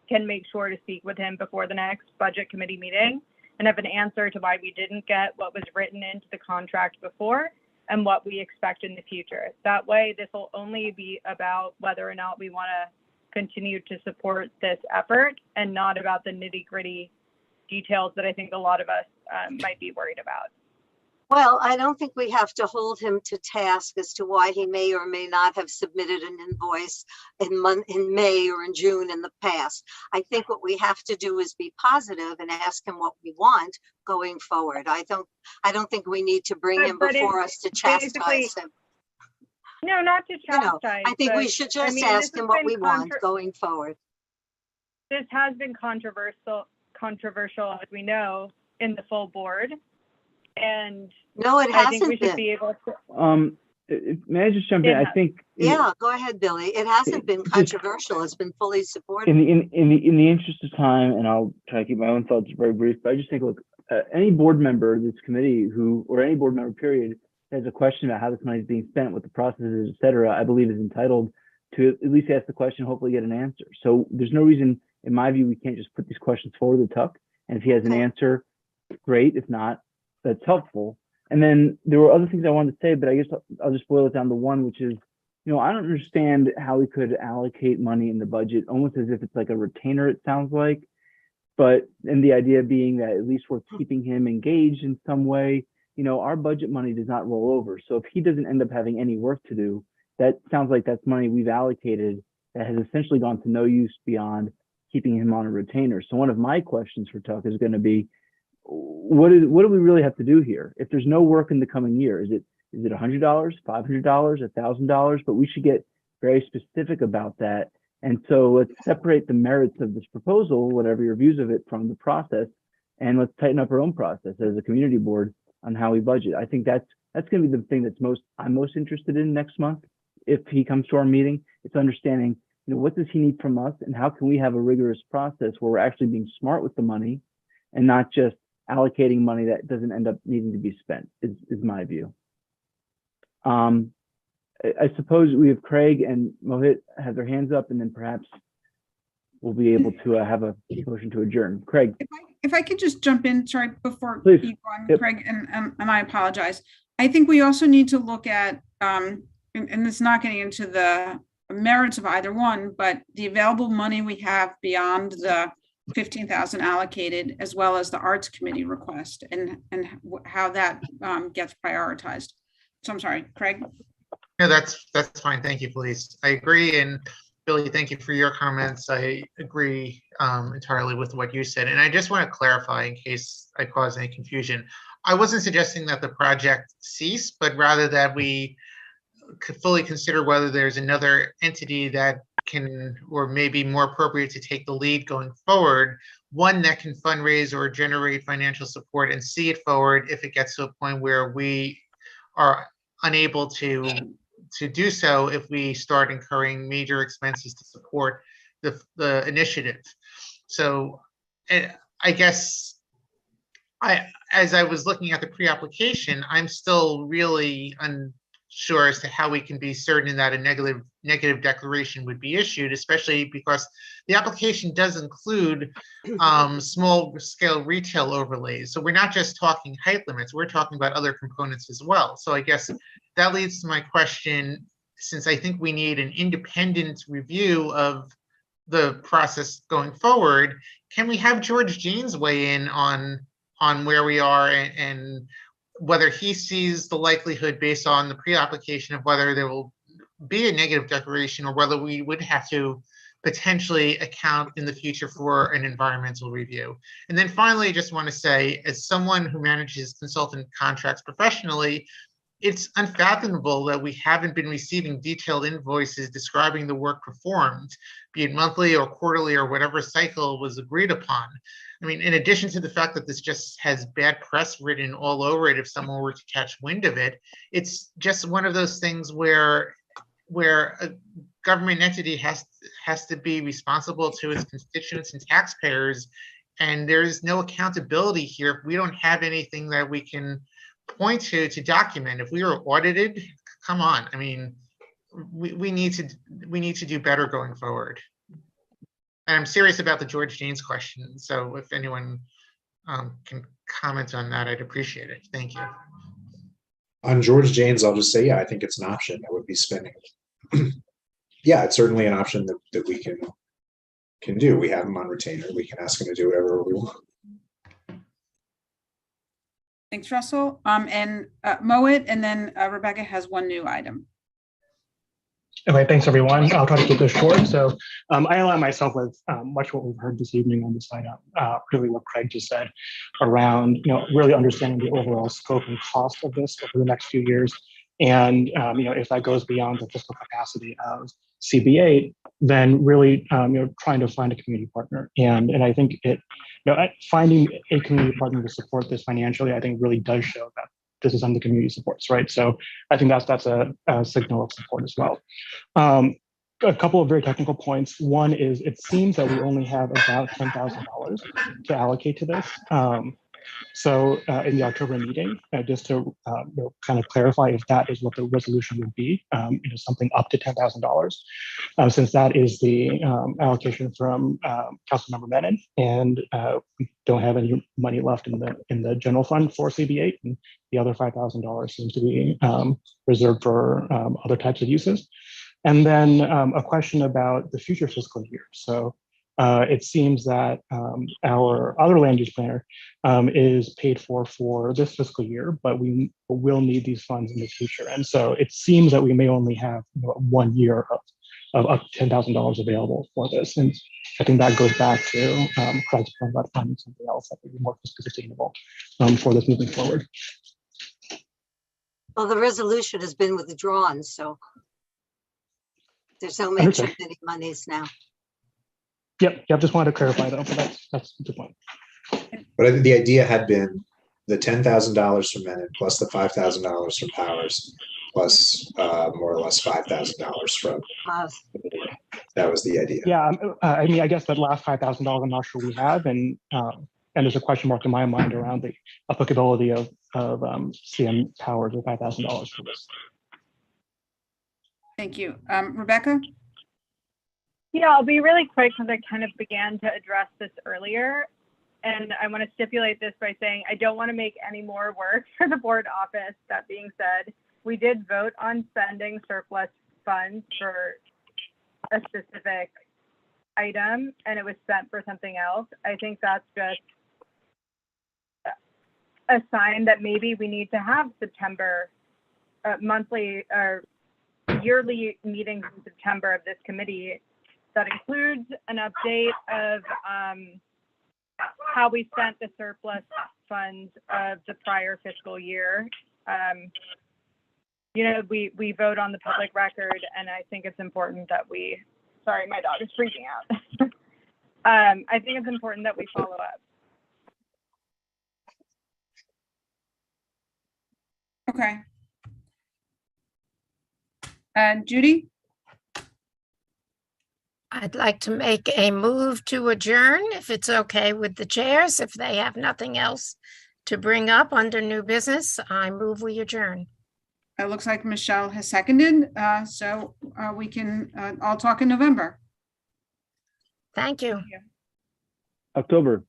Speaker 4: can make sure to speak with him before the next budget committee meeting and have an answer to why we didn't get what was written into the contract before and what we expect in the future. That way, this will only be about whether or not we want to continue to support this effort and not about the nitty-gritty details that I think a lot of us might be worried about.
Speaker 6: Well, I don't think we have to hold him to task as to why he may or may not have submitted an invoice in May or in June in the past. I think what we have to do is be positive and ask him what we want going forward. I don't think we need to bring him before us to chastise him.
Speaker 4: No, not to chastise.
Speaker 6: I think we should just ask him what we want going forward.
Speaker 4: This has been controversial, as we know, in the full board. And
Speaker 6: no, it hasn't
Speaker 4: I think we should be able to.
Speaker 1: May I just jump in? I think.
Speaker 6: Yeah, go ahead, Billy. It hasn't been controversial. It's been fully supported.
Speaker 1: In the interest of time, and I'll try to keep my own thoughts very brief. But I just think, look, any board member of this committee or any board member, period, has a question about how this money is being spent, what the process is, et cetera, I believe is entitled to at least ask the question, hopefully get an answer. So there's no reason, in my view, we can't just put these questions forward to Tuck. And if he has an answer, great. If not, that's helpful. And then there were other things I wanted to say, but I guess I'll just boil it down to one, which is, I don't understand how we could allocate money in the budget almost as if it's like a retainer, it sounds like. And the idea being that at least we're keeping him engaged in some way. Our budget money does not roll over. So if he doesn't end up having any work to do, that sounds like that's money we've allocated that has essentially gone to no use beyond keeping him on a retainer. So one of my questions for Tuck is going to be, what do we really have to do here? If there's no work in the coming year, is it $100, $500, $1,000? But we should get very specific about that. And so let's separate the merits of this proposal, whatever your views of it, from the process, and let's tighten up our own process as a community board on how we budget. I think that's going to be the thing I'm most interested in next month. If he comes to our meeting, it's understanding, what does he need from us, and how can we have a rigorous process where we're actually being smart with the money and not just allocating money that doesn't end up needing to be spent, is my view. I suppose we have Craig and Mohit have their hands up, and then perhaps we'll be able to have a motion to adjourn. Craig.
Speaker 2: If I could just jump in, sorry, before
Speaker 1: Please.
Speaker 2: you go on, Craig, and I apologize. I think we also need to look at, and it's not getting into the merits of either one, but the available money we have beyond the 15,000 allocated, as well as the arts committee request, and how that gets prioritized. So I'm sorry, Craig.
Speaker 9: No, that's fine. Thank you, Felice. I agree. And Billy, thank you for your comments. I agree entirely with what you said. And I just want to clarify in case I caused any confusion. I wasn't suggesting that the project cease, but rather that we could fully consider whether there's another entity that can, or maybe more appropriate to take the lead going forward, one that can fundraise or generate financial support and see it forward if it gets to a point where we are unable to do so if we start incurring major expenses to support the initiative. So I guess as I was looking at the pre-application, I'm still really unsure as to how we can be certain that a negative declaration would be issued, especially because the application does include small scale retail overlays. So we're not just talking height limits, we're talking about other components as well. So I guess that leads to my question, since I think we need an independent review of the process going forward, can we have George Jeans weigh in on where we are and whether he sees the likelihood based on the pre-application of whether there will be a negative declaration or whether we would have to potentially account in the future for an environmental review. And then finally, I just want to say, as someone who manages consultant contracts professionally, it's unfathomable that we haven't been receiving detailed invoices describing the work performed, be it monthly or quarterly or whatever cycle was agreed upon. I mean, in addition to the fact that this just has bad press written all over it if someone were to catch wind of it, it's just one of those things where where a government entity has to be responsible to its constituents and taxpayers, and there's no accountability here if we don't have anything that we can point to document. If we were audited, come on, I mean, we need to do better going forward. And I'm serious about the George Janes question, so if anyone can comment on that, I'd appreciate it. Thank you.
Speaker 5: On George Janes, I'll just say, yeah, I think it's an option that would be spending. Yeah, it's certainly an option that we can do. We have him on retainer. We can ask him to do whatever we want.
Speaker 2: Thanks, Russell. And Mohit, and then Rebecca has one new item.
Speaker 7: Okay, thanks everyone. I'll try to keep this short. So I align myself with much of what we've heard this evening on this item, particularly what Craig just said around, really understanding the overall scope and cost of this over the next few years. And, if that goes beyond the fiscal capacity of CB8, then really, trying to find a community partner. And I think finding a community partner to support this financially, I think really does show that this is something the community supports, right? So I think that's a signal of support as well. A couple of very technical points. One is it seems that we only have about $10,000 to allocate to this. So in the October meeting, just to kind of clarify if that is what the resolution would be, something up to $10,000, since that is the allocation from Councilmember Menon, and we don't have any money left in the general fund for CB8, and the other $5,000 seems to be reserved for other types of uses. And then a question about the future fiscal year. So it seems that our other land use planner is paid for this fiscal year, but we will need these funds in the future. And so it seems that we may only have 1 year of up to $10,000 available for this. And I think that goes back to Craig's point about finding something else that would be more fiscally sustainable for this moving forward.
Speaker 6: Well, the resolution has been withdrawn, so there's no mention of any monies now.
Speaker 7: Yep. Just wanted to clarify though, but that's the point.
Speaker 5: But I think the idea had been the $10,000 from Menon plus the $5,000 from Powers plus more or less $5,000 from the board. That was the idea.
Speaker 7: Yeah, I mean, I guess that last $5,000 I'm not sure we have, and there's a question mark in my mind around the applicability of CM Powers with $5,000 for this.
Speaker 2: Thank you, Rebecca.
Speaker 4: Yeah, I'll be really quick because I kind of began to address this earlier. And I want to stipulate this by saying I don't want to make any more work for the board office. That being said, we did vote on spending surplus funds for a specific item and it was spent for something else. I think that's just a sign that maybe we need to have September monthly or yearly meetings in September of this committee that includes an update of how we spent the surplus funds of the prior fiscal year. We vote on the public record, and I think it's important that we, sorry, my dog is freaking out. I think it's important that we follow up.
Speaker 2: Okay. Judy?
Speaker 10: I'd like to make a move to adjourn, if it's okay with the chairs. If they have nothing else to bring up under new business, I move we adjourn.
Speaker 2: It looks like Michelle has seconded, so we can all talk in November.
Speaker 10: Thank you.
Speaker 1: October.